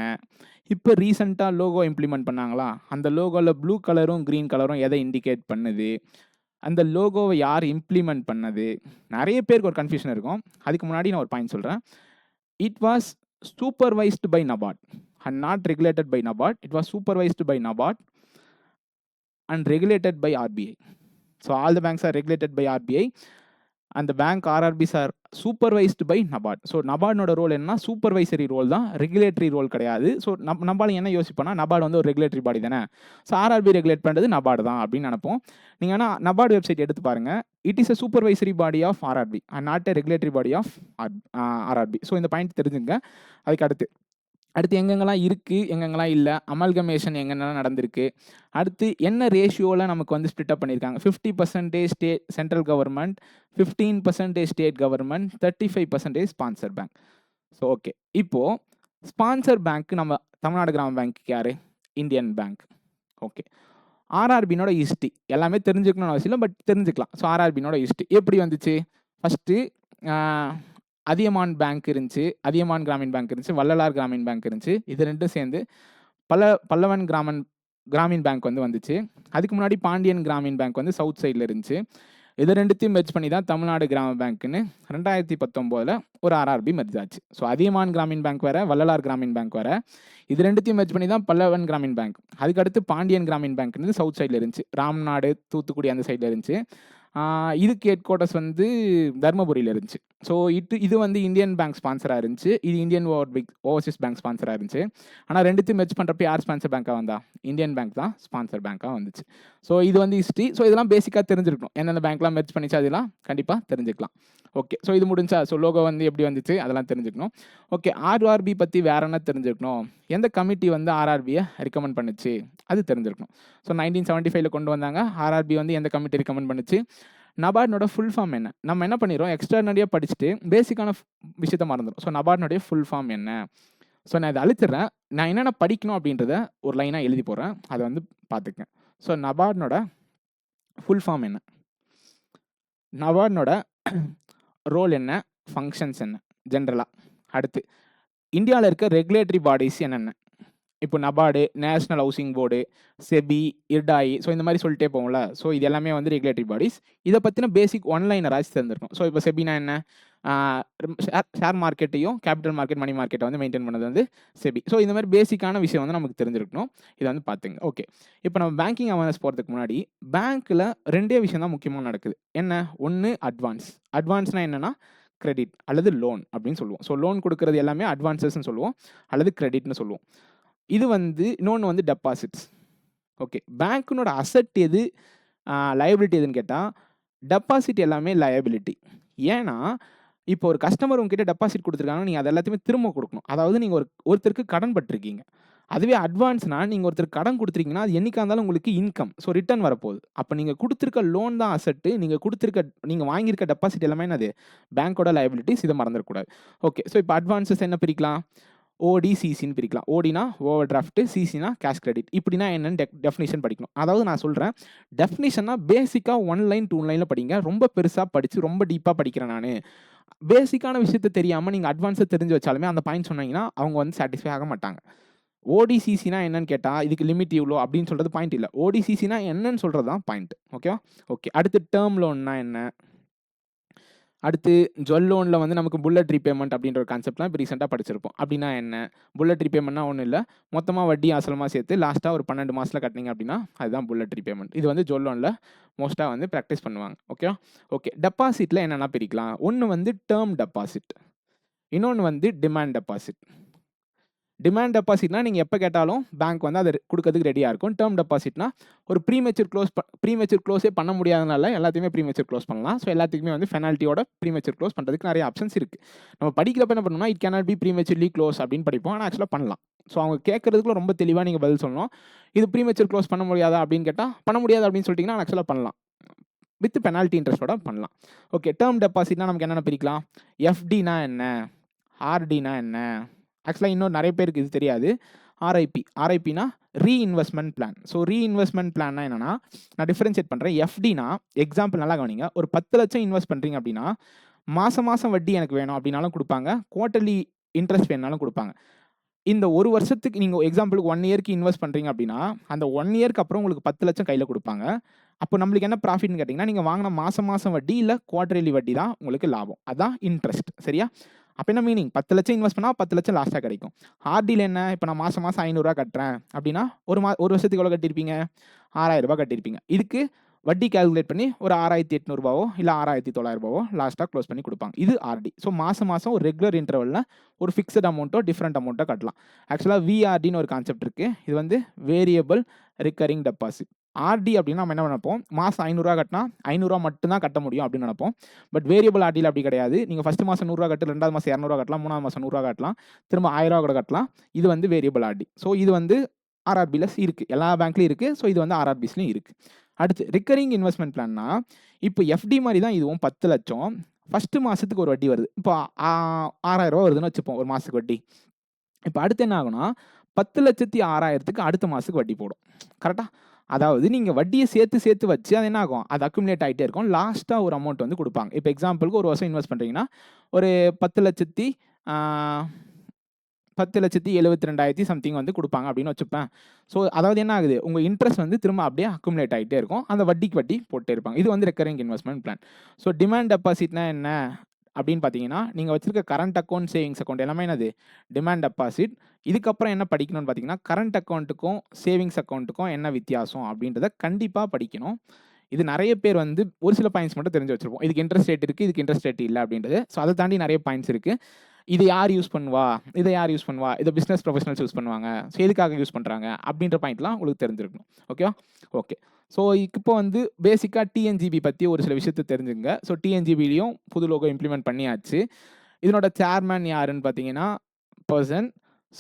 இப்போ ரீசெண்டாக லோகோ இம்ப்ளிமெண்ட் பண்ணாங்களா, அந்த லோகோவில் ப்ளூ கலரும் க்ரீன் கலரும் எதை இண்டிகேட் பண்ணுது, அந்த லோகோவை யார் இம்ப்ளிமெண்ட் பண்ணது, நிறைய பேருக்கு ஒரு கன்ஃபியூஷன் இருக்கும். அதுக்கு முன்னாடி நான் ஒரு பாயிண்ட் சொல்கிறேன். It was supervised by NABARD and not regulated by NABARD. It was supervised by NABARD and regulated by RBI. So all the banks are regulated by RBI and the bank RRBs are supervised by NABARD. ஸோ நபார்டோட role என்ன, supervisory role தான், regulatory role கிடையாது. So நம்மளால என்ன யோசிப்போம்னா, நபார்டு வந்து ஒரு regulatory பாடி தானே, ஸோ ஆர்ஆர்பி ரெகுலேட் பண்ணுறது நபார்டு தான் அப்படின்னு நினைப்போம். நீங்கள் வேணால் நபார்டு வெப்சைட் எடுத்து பாருங்கள். It is a supervisory body of RRB and not a regulatory body of RRB. So இந்த பாயிண்ட் தெரிஞ்சுங்க. அதுக்கு அடுத்து எங்கெங்கெல்லாம் இருக்குது, எங்கெங்கெல்லாம் இல்லை, அமல்கமேஷன் எங்கெங்கெல்லாம் நடந்திருக்கு, அடுத்து என்ன ரேஷியோவில் நமக்கு வந்து ஸ்ப்ளிட் அப் பண்ணியிருக்காங்க, 50% state central government, 15% state government, 35% sponsor bank. So okay, இப்போது ஸ்பான்சர் பேங்க்கு நம்ம தமிழ்நாடு கிராம பேங்க்கு யார், இந்தியன் பேங்க். ஓகே, ஆர்ஆர்பினோட ஹிஸ்ட்ரி எல்லாமே தெரிஞ்சுக்கணும்னு அவசியம் இல்லை, பட் தெரிஞ்சுக்கலாம். ஸோ ஆர்ஆர்பினோட ஹிஸ்ட்ரி எப்படி வந்துச்சு, ஃபஸ்ட்டு அதியமான் பேங்க் இருந்துச்சு, அதியமான் கிராமின் பேங்க் இருந்துச்சு, வள்ளலார் கிராமின் பேங்க் இருந்துச்சு. இது ரெண்டும் சேர்ந்து பல்லவன் கிராமின் பேங்க் வந்து வந்துச்சு. அதுக்கு முன்னாடி பாண்டியன் கிராமின் பேங்க் வந்து சவுத் சைடில் இருந்துச்சு. இது ரெண்டுத்தையும் மெர்ஜ் பண்ணி தான் தமிழ்நாடு கிராம பேங்க்குன்னு 2019 ஒரு ஆர்ஆர்பி மெர்ஜ் ஆச்சு. ஸோ அதியமான் கிராமின் பேங்க் வேறு, வள்ளலார் கிராமின் பேங்க் வேறு. இது ரெண்டுத்தையும் மெர்ஜ் பண்ணி தான் பல்லவன் கிராமின் பேங்க். அதுக்கடுத்து பாண்டியன் கிராமின் பேங்க்னு சவுத் சைடில் இருந்துச்சு, ராம்நாடு தூத்துக்குடி அந்த சைடில் இருந்துச்சு. இதுக்கு ஹெட் குவார்ட்டர்ஸ் வந்து தர்மபுரியில் இருந்துச்சு. ஸோ இது வந்து இந்தியன் பேங்க் ஸ்பான்சராக இருந்துச்சு, இது இந்தியன் ஓவர்சீஸ் பேங்க் ஸ்பான்சராக இருந்துச்சு. ஆனால் ரெண்டுத்தையும் மெர்ஜ் பண்ணுறப்ப யார் ஸ்பான்சர் பேங்காக வந்தா, இந்தியன் பேங்க் தான் ஸ்பான்சர் பேங்காக வந்துச்சு. ஸோ இது வந்து ஹிஸ்ட்ரி. ஸோ இதெல்லாம் பேசிக்காக தெரிஞ்சிருக்கணும், எந்தெந்த பேங்க்லாம் மெர்ஜ் பண்ணிச்சு அதெல்லாம் கண்டிப்பாக தெரிஞ்சுக்கலாம். ஓகே, ஸோ இது முடிஞ்சா. ஸோ லோகோ வந்து எப்படி வந்துச்சு அதெல்லாம் தெரிஞ்சுக்கணும். ஓகே, ஆர்ஆர்பி பற்றி வேற என்ன தெரிஞ்சுக்கணும், எந்த கமிட்டி வந்து ஆர்ஆர்பியை ரெக்கமெண்ட் பண்ணுச்சு அது தெரிஞ்சிருக்கணும். ஸோ 1975 கொண்டு வந்தாங்க. ஆர்ஆர்பி வந்து எந்த கமிட்டி ரெக்கமெண்ட் பண்ணுச்சு, நபார்ட்னோட ஃபுல் ஃபார்ம் என்ன? நம்ம என்ன பண்ணிடுறோம், எக்ஸ்டர்னலியா படிச்சுட்டு பேசிக்கான விஷயத்த மறந்துடும். ஸோ நபார்ட்னுடைய ஃபுல் ஃபார்ம் என்ன? ஸோ நான் இதை அழிச்சிடுறேன். நான் என்னென்ன படிக்கணும் அப்படின்றத ஒரு லைனாக எழுதி போடுறேன். அதை வந்து பார்த்துக்கங்க. ஸோ நபார்ட்னோட ஃபுல் ஃபார்ம் என்ன? நபார்ட்னோட ரோல் என்ன? ஃபங்க்ஷன்ஸ் என்ன ஜென்ரலாக? அடுத்து இந்தியாவில் இருக்க ரெகுலேட்டரி பாடிஸ் என்னென்ன? இப்போ NABARD, national housing board, SEBI, IRDAI, so இந்த மாதிரி சொல்லிட்டே போவோம்ல. ஸோ இது எல்லாமே வந்து ரெகுலேட்டரி பாடிஸ். இதை பற்றின பேசிக் ஒன்லைனராக தெரிஞ்சிருக்கும். ஸோ இப்போ செபினா என்ன? ஷேர் மார்க்கெட்டையும் கேபிட்டல் மார்க்கெட், மணி மார்க்கெட்டை வந்து மெயின்டைன் பண்ணது வந்து செபி. ஸோ இந்த மாதிரி பேசிக்கான விஷயம் வந்து நமக்கு தெரிஞ்சிருக்கணும். இதை வந்து பார்த்துங்க. ஓகே, இப்போ நம்ம பேங்கிங் அவேர்னஸ் போகிறதுக்கு முன்னாடி பேங்க்கில் 2 விஷயம் தான் முக்கியமாக நடக்குது. என்ன? ஒன்று அட்வான்ஸ். அட்வான்ஸ்னால் என்னென்னா கிரெடிட் அல்லது லோன் அப்படின்னு சொல்லுவோம். ஸோ லோன் கொடுக்குறது எல்லாமே அட்வான்ஸஸ்ன்னு சொல்லுவோம் அல்லது கிரெடிட்னு சொல்லுவோம். இது வந்து இன்னொன்று வந்து டெபாசிட்ஸ். ஓகே, பேங்க்கினோட அசட் எது, லயபிலிட்டி எதுன்னு கேட்டால் டெபாசிட் எல்லாமே லயபிலிட்டி. ஏன்னா இப்போ ஒரு கஸ்டமர் உங்ககிட்ட டெபாசிட் கொடுத்துருக்காங்க, நீங்கள் அது எல்லாத்தையுமே திரும்ப கொடுக்கணும். அதாவது நீங்கள் ஒருத்தருக்கு கடன் பட்டிருக்கீங்க. அதுவே அட்வான்ஸ்னால் நீங்கள் ஒருத்தருக்கு கடன் கொடுத்துருக்கீங்கன்னா அது என்னைக்கா இருந்தாலும் உங்களுக்கு இன்கம், ஸோ ரிட்டர்ன் வரப்போகுது. அப்போ நீங்கள் கொடுத்துருக்க லோன் தான் அசட்டு, நீங்கள் வாங்கியிருக்க டெபாசிட் எல்லாமே என்னது? பேங்க்கோட லயபிலிட்டிஸ். இதை மறந்துடக்கூடாது. ஓகே, ஸோ இப்போ அட்வான்ஸஸ் என்ன பிரிக்கலாம்? ஓடிசிசின்னு பிரிக்கலாம். ஓடினா ஓவர் டிராஃப்ட், சிசினா கேஷ் கிரெடிட். இப்படின்னா என்னன்னு டெஃபினிஷன் படிக்கணும். அதாவது நான் சொல்கிறேன், டெஃபினிஷன்னா பேசிக்காக 1 லைன் 2 லைனில் படிங்க. ரொம்ப பெருசாக படித்து ரொம்ப டீப்பாக படிக்கிறேன் நான். பேசிக்கான விஷயத்தை தெரியாமல் நீங்கள் அட்வான்ஸை தெரிஞ்சு வச்சாலுமே அந்த பாயிண்ட் சொன்னீங்கன்னா அவங்க வந்து சாட்டிஸ்ஃபை ஆக மாட்டாங்க. ஓடிசிசினா என்னன்னு கேட்டால் இதுக்கு லிமிட் இவ்வளோ அப்படின்னு சொல்கிறது பாயிண்ட் இல்லை. ஓடிசிசினா என்னன்னு சொல்கிறது தான் பாயிண்ட். ஓகேவா? ஓகே, அடுத்து டேர்ம் லோன்னா என்ன? அடுத்து ஜுவல் லோனில் வந்து நமக்கு புல்லட் ரீபேமெண்ட் அப்படின்ற ஒரு கான்செப்ட்லாம் இப்போ ரீசெண்டாக படிச்சிருப்போம். அப்படின்னா என்ன? புல்லட் ரீபேமெண்ட்னா ஒன்றும் இல்லை, மொத்தமாக வட்டி அசலமாக சேர்த்து லாஸ்ட்டாக ஒரு 12 மாதத்தில் கட்டினீங்க அப்படின்னா அதுதான் புல்லட் ரீபேமெண்ட். இது வந்து ஜுவல் லோனில் மோஸ்ட்டாக வந்து ப்ராக்டிஸ் பண்ணுவாங்க. ஓகேவா? ஓகே, டெபாசிட்டில் என்னென்ன பிரிக்கலாம்? ஒன்று வந்து டேர்ம் டெபாசிட், இன்னொன்று வந்து டிமாண்ட் டெபாசிட். டிமாண்ட் டெபாசிட்னா நீங்கள் எப்போ கேட்டாலும் பேங்க் வந்து அதை கொடுக்கறதுக்கு ரெடியாக இருக்கும். டேர்ம் டெபாசிட்னா ஒரு ப்ரீமெச்சூர் க்ளோஸே பண்ண முடியாதனால எல்லாத்தையுமே ப்ரீமெச்சூர் க்ளோஸ் பண்ணலாம். ஸோ எல்லாத்துக்குமே வந்து பெனால்ட்டியோட ப்ரீமெச்சூர் க்ளோஸ் பண்ணுறதுக்கு நிறைய ஆப்ஷன்ஸ் இருக்குது. நம்ம படிக்கிறப்ப என்ன பண்ணணும்னா it cannot be prematurely close அப்படின்னு படிப்போம். ஆனால் ஆக்சுவலாக பண்ணலாம். ஸோ அவங்க கேட்கறதுக்குள்ள ரொம்ப தெளிவாக நீங்கள் பதில் சொல்லணும். இது ப்ரீமெச்சூர் க்ளோஸ் பண்ண முடியாதா அப்படின்னு கேட்டால் பண்ண முடியாது அப்படின்னு சொல்லிட்டீங்கன்னா ஆக்சுவலாக பண்ணலாம், வித் பெனால்ட்டி இன்ட்ரெஸ்ட்டோட பண்ணலாம். ஓகே, டேர்ம் டெபாசிட்னா நமக்கு என்னென்ன பிரிக்கலாம்? எஃப்டினா என்ன? ஆர்டினா என்ன? ஆக்சுவலாக இன்னும் நிறைய பேருக்கு இது தெரியாது. ஆர்ஐபினா ரீஇன்வெஸ்ட்மெண்ட் பிளான். ஸோ ரீஇன்வெஸ்ட்மெண்ட் பிளான்னா என்னன்னா, நான் டிஃபரன்ஷியேட் பண்ணுறேன். எஃப்டினா எக்ஸாம்பிள் நல்லா கவனிங்க. ஒரு 10 லட்சம் இன்வெஸ்ட் பண்ணுறீங்க அப்படின்னா மாதம் வட்டி எனக்கு வேணும் அப்படின்னாலும் கொடுப்பாங்க, குவார்ட்டர்லி இன்ட்ரெஸ்ட் வேணுனாலும் கொடுப்பாங்க. இந்த ஒரு வருஷத்துக்கு நீங்கள் எக்ஸாம்பிளுக்கு 1 இயர்க்கு இன்வெஸ்ட் பண்ணுறீங்க அப்படின்னா அந்த 1 இயர்க்கு அப்புறம் உங்களுக்கு 10 லட்சம் கையில் கொடுப்பாங்க. அப்போ நம்மளுக்கு என்ன ப்ராஃபிட்னு கேட்டிங்கன்னா நீங்கள் வாங்கின மாதம் வட்டி இல்லை குவார்ட்டர்லி வட்டி தான் உங்களுக்கு லாபம். அதுதான் இன்ட்ரெஸ்ட். சரியா? அப்போ என்ன மீனிங்? 10 லட்சம் இன்வெஸ்ட் பண்ணால் 10 லட்சம் லாஸ்ட்டாக கிடைக்கும். ஆர்டியில் என்ன? இப்போ நான் மாதம் 500 கட்டுறேன் அப்படின்னா ஒரு வருஷத்துக்கு எவ்வளோ கட்டியிருப்பீங்க? 6000 கட்டியிருப்பீங்க. இதுக்கு வட்டி கால்குலேட் பண்ணி ஒரு 6800 இல்லை 6900 லாஸ்ட்டாக க்ளோஸ் பண்ணி கொடுப்பாங்க. இது ஆர்டி. ஸோ மாதம் ஒரு ரெகுலர் இன்டர்வலில் ஒரு ஃபிக்ஸட் அமௌண்ட்டோ டிஃப்ரெண்ட் அமௌண்ட்டோ கட்டலாம். ஆக்சுவலாக விஆர்டின்னு ஒரு கான்செப்ட் இருக்குது. இது வந்து வேரியபிள் ரிக்கரிங் டெபாசிட். ஆர்டி அப்படின்னா நம்ம என்ன நினைப்போம்? மாதம் 500 கட்டினா 500 மட்டும்தான் கட்ட முடியும் அப்படின்னு நினைப்போம். பட் வேரியபிள் ஆர்டியில் அப்படி கிடையாது. நீங்கள் ஃபஸ்ட்டு மாதம் 100 கட்டு, 2வது மாதம் 200 கட்டலாம், 3வது மாதம் 100 கட்டலாம், திரும்ப 1000 கூட கட்டலாம். இது வந்து வேரியபிள் ஆர்டி. ஸோ இது வந்து ஆர்ஆர்பியில் இருக்குது, எல்லா பேங்க்லையும் இருக்குது. ஸோ இது வந்து ஆர்ஆர்பிஸ்லையும் இருக்குது. அடுத்து ரிக்கரிங் இன்வெஸ்ட்மெண்ட் பிளான்னா இப்போ எஃப்டி மாதிரி தான் இதுவும். 10 லட்சம் ஃபஸ்ட்டு மாதத்துக்கு ஒரு வட்டி வருது. இப்போ 6000 வருதுன்னு வச்சுப்போம் ஒரு மாதத்துக்கு வட்டி. இப்போ அடுத்து என்ன ஆகுனா 10,06,000க்கு அடுத்த மாதத்துக்கு வட்டி போடும். கரெக்டாக? அதாவது நீங்கள் வட்டியை சேர்த்து வச்சு அது என்ன ஆகும்? அது அக்குமுலேட் ஆகிட்டே இருக்கும். லாஸ்ட்டாக ஒரு அமௌண்ட் வந்து கொடுப்பாங்க. இப்போ எக்ஸாம்பிளுக்கு ஒரு வருஷம் இன்வெஸ்ட் பண்ணுறீங்கன்னா ஒரு 10,72,000 சம்திங் வந்து கொடுப்பாங்க அப்படின்னு வச்சுப்பேன். ஸோ அதாவது என்ன ஆகுது? உங்கள் இன்ட்ரெஸ்ட் வந்து திரும்ப அப்படியே அக்குமுலேட் ஆகிட்டே இருக்கும். அந்த வட்டிக்கு வட்டி போட்டே இருப்பாங்க. இது வந்து recurring investment plan. So demand டெபாசிட்னா என்ன அப்படின்னு பார்த்தீங்கன்னா, நீங்கள் வச்சிருக்க கரண்ட் அக்கௌண்ட், சேவிங்ஸ் அக்கௌண்ட் எல்லாமே என்னது? Demand deposit. இதுக்கப்புறம் என்ன படிக்கணும்னு பார்த்தீங்கன்னா, கரண்ட் அக்கௌண்ட்டுக்கும் சேவிங்ஸ் அக்கௌண்ட்டுக்கும் என்ன வித்தியாசம் அப்படின்றத கண்டிப்பாக படிக்கணும். இது நிறைய பேர் வந்து ஒரு சில பாயிண்ட்ஸ் மட்டும் தெரிஞ்சு வச்சிருப்போம். இதுக்கு இன்ட்ரெஸ்ட் ரேட் இருக்குது, இதுக்கு இன்ட்ரெஸ்ட் ரேட் இல்லை அப்படின்றது. ஸோ அதை தாண்டி நிறைய பாயிண்ட்ஸ் இருக்குது. இதை யார் யூஸ் பண்ணுவா? இதை பிஸ்னஸ் ப்ரொஃபஷனல்ஸ் யூஸ் பண்ணுவாங்க. ஸோ எதுக்காக யூஸ் பண்ணுறாங்க அப்படின்ற பாயிண்ட்லாம் உங்களுக்கு தெரிஞ்சிருக்கணும். ஓகேவா? ஓகே. ஸோ இப்போ வந்து பேசிக்காக டிஎன்ஜிபி பற்றி ஒரு சில விஷயத்தை தெரிஞ்சுங்க. ஸோ டிஎன்ஜிபிலையும் புது லோகோ இம்ப்ளிமெண்ட் பண்ணியாச்சு. இதனோட சேர்மேன் யாருன்னு பார்த்தீங்கன்னா பர்சன்.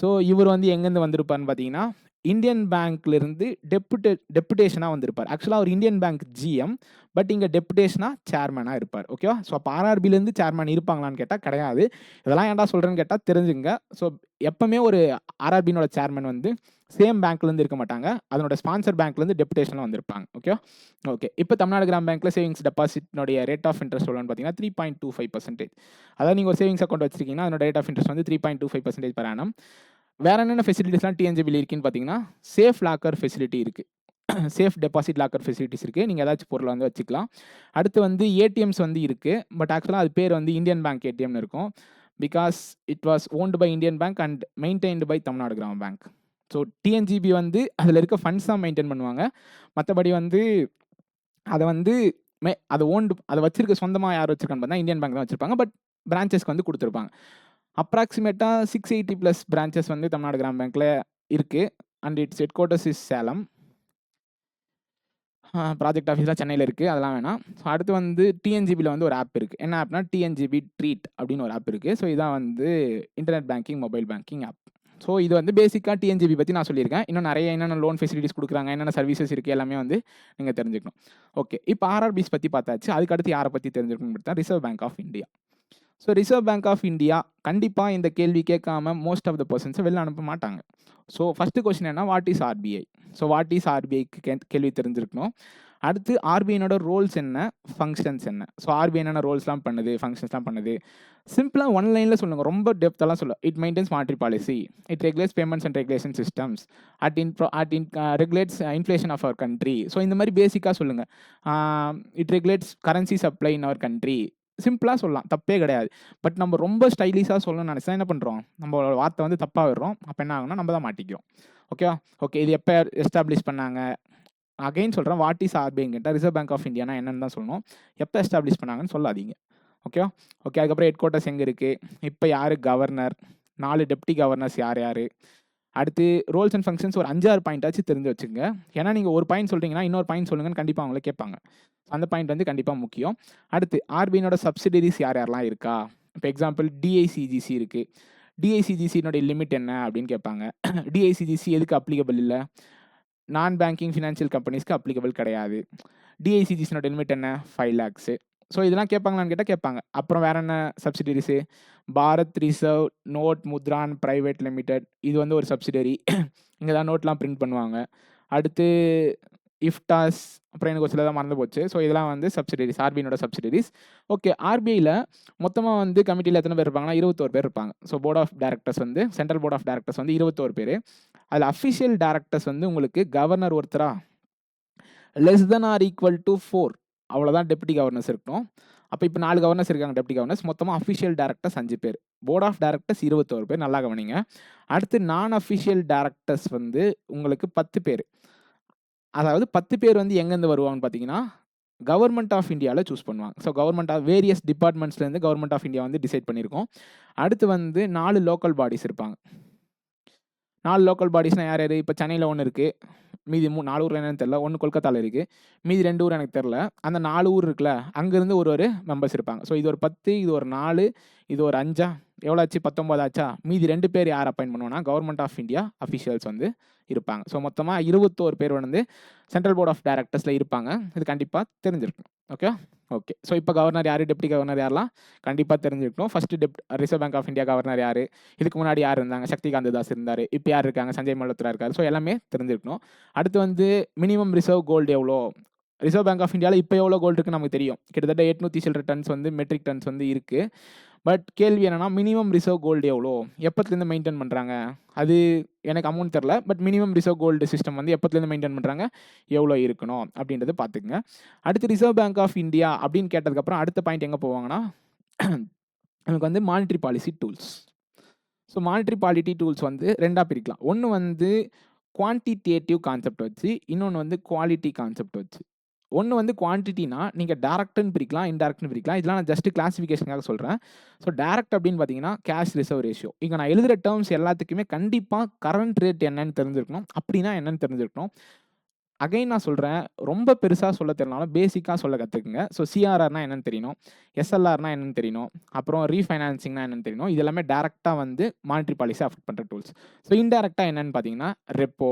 ஸோ இவர் வந்து எங்கேருந்து வந்திருப்பாருன்னு பார்த்தீங்கன்னா இந்தியன் பேங்க்லேருந்து டெப்புடேஷனா வந்திருப்பார். ஆக்சுவலா அவர் இந்தியன் பேங்க் ஜிஎம். பட் இங்க டெப்புடேஷனா சேர்மனா இருப்பார். ஓகேவா? ஸோ அப்ப ஆர்ஆர்பிலேருந்து சேர்மன் இருப்பாங்களான்னு கேட்டா கிடையாது. இதெல்லாம் ஏன்டா சொல்றேன்னு கேட்டா தெரிஞ்சுக்கங்க. ஸோ எப்பவுமே ஒரு ஆர்ஆர்பியினோட சேர்மன் வந்து சேம் பேங்க்லேருந்து இருக்க மாட்டாங்க. அதனோட ஸ்பான்சர் பேங்க்லேருந்து டெப்புடேஷன்ல வந்திருப்பாங்க. ஓகே. இப்போ தமிழ்நாடு கிராம பேங்க்ல சேவிங்ஸ் டெபாசிட்னுடைய ரேட் ஆஃப் இன்ட்ரெஸ்ட் எவ்வளோன்னு பார்த்தீங்கன்னா 3.25%. அதாவது நீங்க ஒரு சேவிங்ஸ் அக்கௌண்ட் வச்சிருக்கீங்கன்னா அதனோட ரேட் ஆஃப் இன்ட்ரெஸ்ட் வந்து 3.25% பெர் ஆனம். வேற என்னென்ன ஃபெசிலிட்டிஸ்லாம் டிஎன்ஜிபியில் இருக்குன்னு பார்த்தீங்கன்னா, சேஃப் லாக்கர் ஃபெசிலிட்டி இருக்கு. சேஃப் டெபாசிட் லாக்கர் ஃபெசிலிட்டிஸ் இருக்கு. நீங்க ஏதாச்சும் பொருள வந்து வச்சுக்கலாம். அடுத்து வந்து ஏடிஎம்ஸ் வந்து இருக்கு. பட் ஆக்சுவலா அது பேர் வந்து இந்தியன் பேங்க் ஏடிஎம்னு இருக்கும். Because it was owned by Indian bank and maintained by Tamil Nadu Grama bank. So டிஎன்ஜிபி வந்து அதில் இருக்க ஃபண்ட்ஸ் தான் மெயின்டைன் பண்ணுவாங்க. மற்றபடி வந்து அதை வந்து அதை வச்சிருக்க சொந்தமாக யார் வச்சிருக்கான்னு பார்த்தா இந்தியன் பேங்க் தான் வச்சிருப்பாங்க. பட் பிரான்ச்சஸ்க்கு வந்து கொடுத்துருப்பாங்க. அப்ராக்சிமேட்டா 680+ பிரான்ச்சஸ் வந்து தமிழ்நாடு கிராம பேங்க்ல இருக்கு. And its headquarters is Salem. Project ஆஃபீஸ்லாம் சென்னையில் இருக்குது. அதெல்லாம் வேணாம். ஸோ அடுத்து வந்து டிஎன்ஜிபியில் வந்து ஒரு ஆப் இருக்குது. என்ன ஆப்னா டிஎன்ஜிபி ட்ரீட் அப்படின்னு ஒரு ஆப் இருக்குது. ஸோ இதான் வந்து internet banking, mobile banking app. So இது வந்து பேசிக்காக டிஎன்ஜிபி பற்றி நான் சொல்லியிருக்கேன். இன்னும் நிறைய என்னென்ன லோன் ஃபெசிலிட்டிஸ் கொடுக்குறாங்க, என்னென்ன சர்வீசஸ் இருக்குது எல்லாமே வந்து நீங்கள் தெரிஞ்சுக்கணும். ஓகே. இப்போ ஆர்ஆர்பிஸ் பற்றி பார்த்தாச்சு. அதுக்கடுத்து யாரை பற்றி தெரிஞ்சுக்கணும்னு பார்த்தா reserve bank of India. So reserve bank of India கண்டிப்பாக இந்த கேள்வி கேட்காம மோஸ்ட் ஆஃப் த பர்சன்ஸை வெளில அனுப்ப மாட்டாங்க. ஸோ ஃபஸ்ட்டு கொஸ்டின் என்ன, what is RBI? So what is ஆர்பிஐக்கு கேள்வி தெரிஞ்சிருக்கணும். அடுத்து ஆர்பிஐனோட ரோல்ஸ் என்ன, ஃபங்க்ஷன்ஸ் என்ன? ஸோ ஆர்பிஐ என்னென்ன ரோல்ஸ்லாம் பண்ணுது, ஃபங்க்ஷன்ஸ்லாம் பண்ணுது. சிம்பிளாக ஒன் லைனில் சொல்லுங்கள், ரொம்ப டெப்த்தெல்லாம் சொல்ல. It maintains monetary policy, it regulates payments and regulation systems, regulates inflation of our country. So இந்த மாதிரி பேசிக்காக சொல்லுங்கள். It regulates currency supply in our country. சிம்பிளாக சொல்லலாம், தப்பே கிடையாது. பட் நம்ம ரொம்ப ஸ்டைலிஷாக சொல்லணும்னு நினச்சா என்ன பண்ணுறோம், நம்மளோட வார்த்தை வந்து தப்பாக விடுறோம். அப்போ என்ன ஆகும்னா நம்ம தான் மாட்டிக்கிறோம். ஓகேவா? ஓகே. இது எப்போ எஸ்டாப்ளிஷ் பண்ணாங்க? அகைன் சொல்கிறேன், வாட் இஸ் ஆர்பிஐன்னு கேட்டால் ரிசர்வ் பேங்க் ஆஃப் இந்தியானா என்னன்னு தான் சொல்லணும். எப்போ எஸ்டாப்ளிஷ் பண்ணாங்கன்னு சொல்லாதீங்க. ஓகேவா? ஓகே. அதுக்கப்புறம் ஹெட் குவார்ட்டர்ஸ் எங்கே இருக்குது, இப்போ யார் கவர்னர், 4 டெப்டி கவர்னர்ஸ் யார் யார், அடுத்து ரோல்ஸ் அண்ட் ஃபங்க்ஷன்ஸ் ஒரு 5-6 பாயிண்டாச்சும் தெரிஞ்சு வச்சுங்க. ஏன்னா நீங்கள் ஒரு பாயிண்ட் சொல்கிறீங்கன்னா இன்னொரு பாயிண்ட் சொல்லுங்கன்னு கண்டிப்பாக அவங்களே கேட்பாங்க. அந்த பாயிண்ட் வந்து கண்டிப்பாக முக்கியம். அடுத்து ஆர்பிஐனோட சப்சிடரிஸ் யார் யாரெல்லாம் இருக்கா. இப்போ எக்ஸாம்பிள் டிஐசிஜிசி இருக்குது. டிஐசிஜிசியினுடைய லிமிட் என்ன அப்படின்னு கேட்பாங்க. டிஐசிஜிசி எதுக்கு அப்ளிகபிள் இல்லை? நான் பேங்கிங் ஃபினான்ஷியல் கம்பெனிஸ்க்கு அப்ளிகபிள் கிடையாது. டிஐசிஜிசினோட லிமிட் என்ன? 5 lakhs. ஸோ இதெல்லாம் கேட்பாங்களான்னு கேட்டால் கேட்பாங்க. அப்புறம் வேறு என்ன subsidiaries? Bharat reserve note Mudran private limited, இது வந்து ஒரு சப்சிடரி. இங்கே தான் நோட்லாம் பிரிண்ட் பண்ணுவாங்க. அடுத்து இஃப்டாஸ், அப்புறம் எனக்கு ஒரு சில தான் மறந்து போச்சு. ஸோ இதெல்லாம் வந்து சப்சிடரிஸ், ஆர்பிஐனோட சப்சிடரிஸ். ஓகே. ஆர்பிஐயில் மொத்தமாக வந்து கமிட்டியில் எத்தனை பேர் இருப்பாங்கன்னா 21 பேர் இருப்பாங்க. ஸோ போர்ட் ஆஃப் டைரக்டர்ஸ் வந்து சென்ட்ரல் போர்ட் ஆஃப் டைரக்டர்ஸ் வந்து 21 பேர். அதில் அஃபிஷியல் டைரக்டர்ஸ் வந்து உங்களுக்கு கவர்னர் ஒருத்தரா, less then or equal to 4, அவ்வளோதான் டெப்டி கவர்னர்ஸ் இருக்கணும். அப்போ இப்போ 4 கவர்னர்ஸ் இருக்காங்க டெப்டி கவர்னர்ஸ். மொத்தமாக அஃபிஷியல் டைரக்டர்ஸ் 5 பேர். போர்ட் ஆஃப் டைரக்டர்ஸ் 21 பேர். நல்லா கவனிங்க. அடுத்து நான் அஃபிஷியல் டைரக்டர்ஸ் வந்து உங்களுக்கு 10 பேர். அதாவது 10 பேர் வந்து எங்கேருந்து வருவாங்கன்னு பார்த்தீங்கன்னா கவர்மெண்ட் ஆஃப் இந்தியாவில் சூஸ் பண்ணுவாங்க. ஸோ கவர்மெண்ட் ஆஃப் வேரியஸ் டிபார்ட்மெண்ட்ஸ்லேருந்து கவர்மெண்ட் ஆஃப் இந்தியா வந்து டிசைட் பண்ணியிருக்கோம். அடுத்து வந்து 4 லோக்கல் பாடிஸ் இருப்பாங்க. 4 லோக்கல் பாடிஸ்னால் யார் யார்? இப்போ சென்னையில் ஒன்று இருக்குது, மீதி 4 ஊர் என்னன்னு தெரில. ஒன்று கொல்கத்தாவில் இருக்குது, மீதி 2 ஊர் எனக்கு தெரில. அந்த 4 ஊர் இருக்குல்ல, அங்கேருந்து ஒரு மெம்பர்ஸ் இருப்பாங்க. ஸோ இது ஒரு 10, இது ஒரு 4, இது ஒரு 5, எவ்வளோ ஆச்சு? 19 ஆச்சா? மீதி 2 பேர் யார் அப்பாயின்ட் பண்ணுவோன்னா கவர்மெண்ட் ஆஃப் இந்தியா அஃபிஷியல்ஸ் வந்து இருப்பாங்க. ஸோ மொத்தமாக 21 பேர் வந்து சென்ட்ரல் போர்ட் ஆஃப் டைரக்டர்ஸில் இருப்பாங்க. இது கண்டிப்பாக தெரிஞ்சிருக்கும். ஓகே. ஸோ இப்போ கவர்னர் யார், டெப்டி கவர்னர் யாரெல்லாம் கண்டிப்பாக தெரிஞ்சிருக்கணும். First reserve bank of India governor யார், இதுக்கு முன்னாடி யார் இருந்தாங்க? சக்திகாந்த தாஸ் இருந்தார். இப்போ யார் இருக்காங்க? சஞ்சய் மல்ஹோத்ரா இருக்கார். ஸோ எல்லாமே தெரிஞ்சிருக்கணும். அடுத்து வந்து மினிமம் ரிசர்வ் கோல்டு எவ்வளோ? ரிசர்வ் பேங்க் ஆஃப் இந்தியாவில் இப்போ எவ்வளோ கோல்டு இருக்குன்னு நமக்கு தெரியும். கிட்டத்தட்ட 800 சில்லற டன்ஸ் வந்து மெட்ரிக் டன்ஸ் வந்து இருக்குது. பட் கேள்வி என்னன்னா, மினிமம் ரிசர்வ் கோல்டு எவ்வளோ, எப்பத்துலேருந்து மெயின்டைன் பண்ணுறாங்க? அது எனக்கு அமௌண்ட் தெரில. But minimum reserve gold system வந்து எப்பத்துலேருந்து மெயின்டைன் பண்ணுறாங்க, எவ்வளோ இருக்கணும் அப்படின்றத பார்த்துக்குங்க. அடுத்து ரிசர்வ் பேங்க் ஆஃப் இந்தியா அப்படின்னு கேட்டதுக்கப்புறம் அடுத்த பாயிண்ட் எங்கே போவாங்கன்னா, நமக்கு வந்து monetary policy tools. So monetary policy tools வந்து 2ஆக பிரிக்கலாம். ஒன்று வந்து குவான்டிடேட்டிவ் கான்செப்ட் வச்சு, இன்னொன்று வந்து குவாலிட்டி கான்செப்ட் வச்சு. ஒன்று வந்து குவான்டிட்டினா நீங்கள் டேரக்ட்னு பிரிக்கலாம், இன்டேரக்ட்னு பிரிக்கலாம். இதெல்லாம் நான் ஜஸ்ட் கிளாசிஃபிகேஷனுக்காக சொல்கிறேன். ஸோ டேரக்ட் அப்படின்னு பார்த்தீங்கன்னா கேஷ் ரிசர்வ் ரேஷியோ. இங்கே நான் எழுதுகிற டேர்ம்ஸ் எல்லாத்துக்குமே கண்டிப்பாக கரண்ட் ரேட் என்னன்னு தெரிஞ்சிருக்கணும். அப்படின்னா என்னன்னு தெரிஞ்சிருக்கணும். அகைன் நான் சொல்றேன், ரொம்ப பெருசா சொல்ல தெரியலனாலும் பேசிக்கா சொல்ல கத்துக்கங்க. ஸோ சிஆர்ஆர்னா என்னன்னு தெரியணும். எஸ்எல்ஆர்னா என்னன்னு தெரியணும். அப்புறம் ரீஃபைனான்சிங்னா என்னன்னு தெரியணும். இது எல்லாமே டைரக்ட்டா வந்து மானிட்டரி பாலிசிய அஃபெக்ட் பண்ற டூல்ஸ். ஸோ இன்டைரக்ட்டா என்னன்னு பார்த்தீங்கன்னா, ரெப்போ,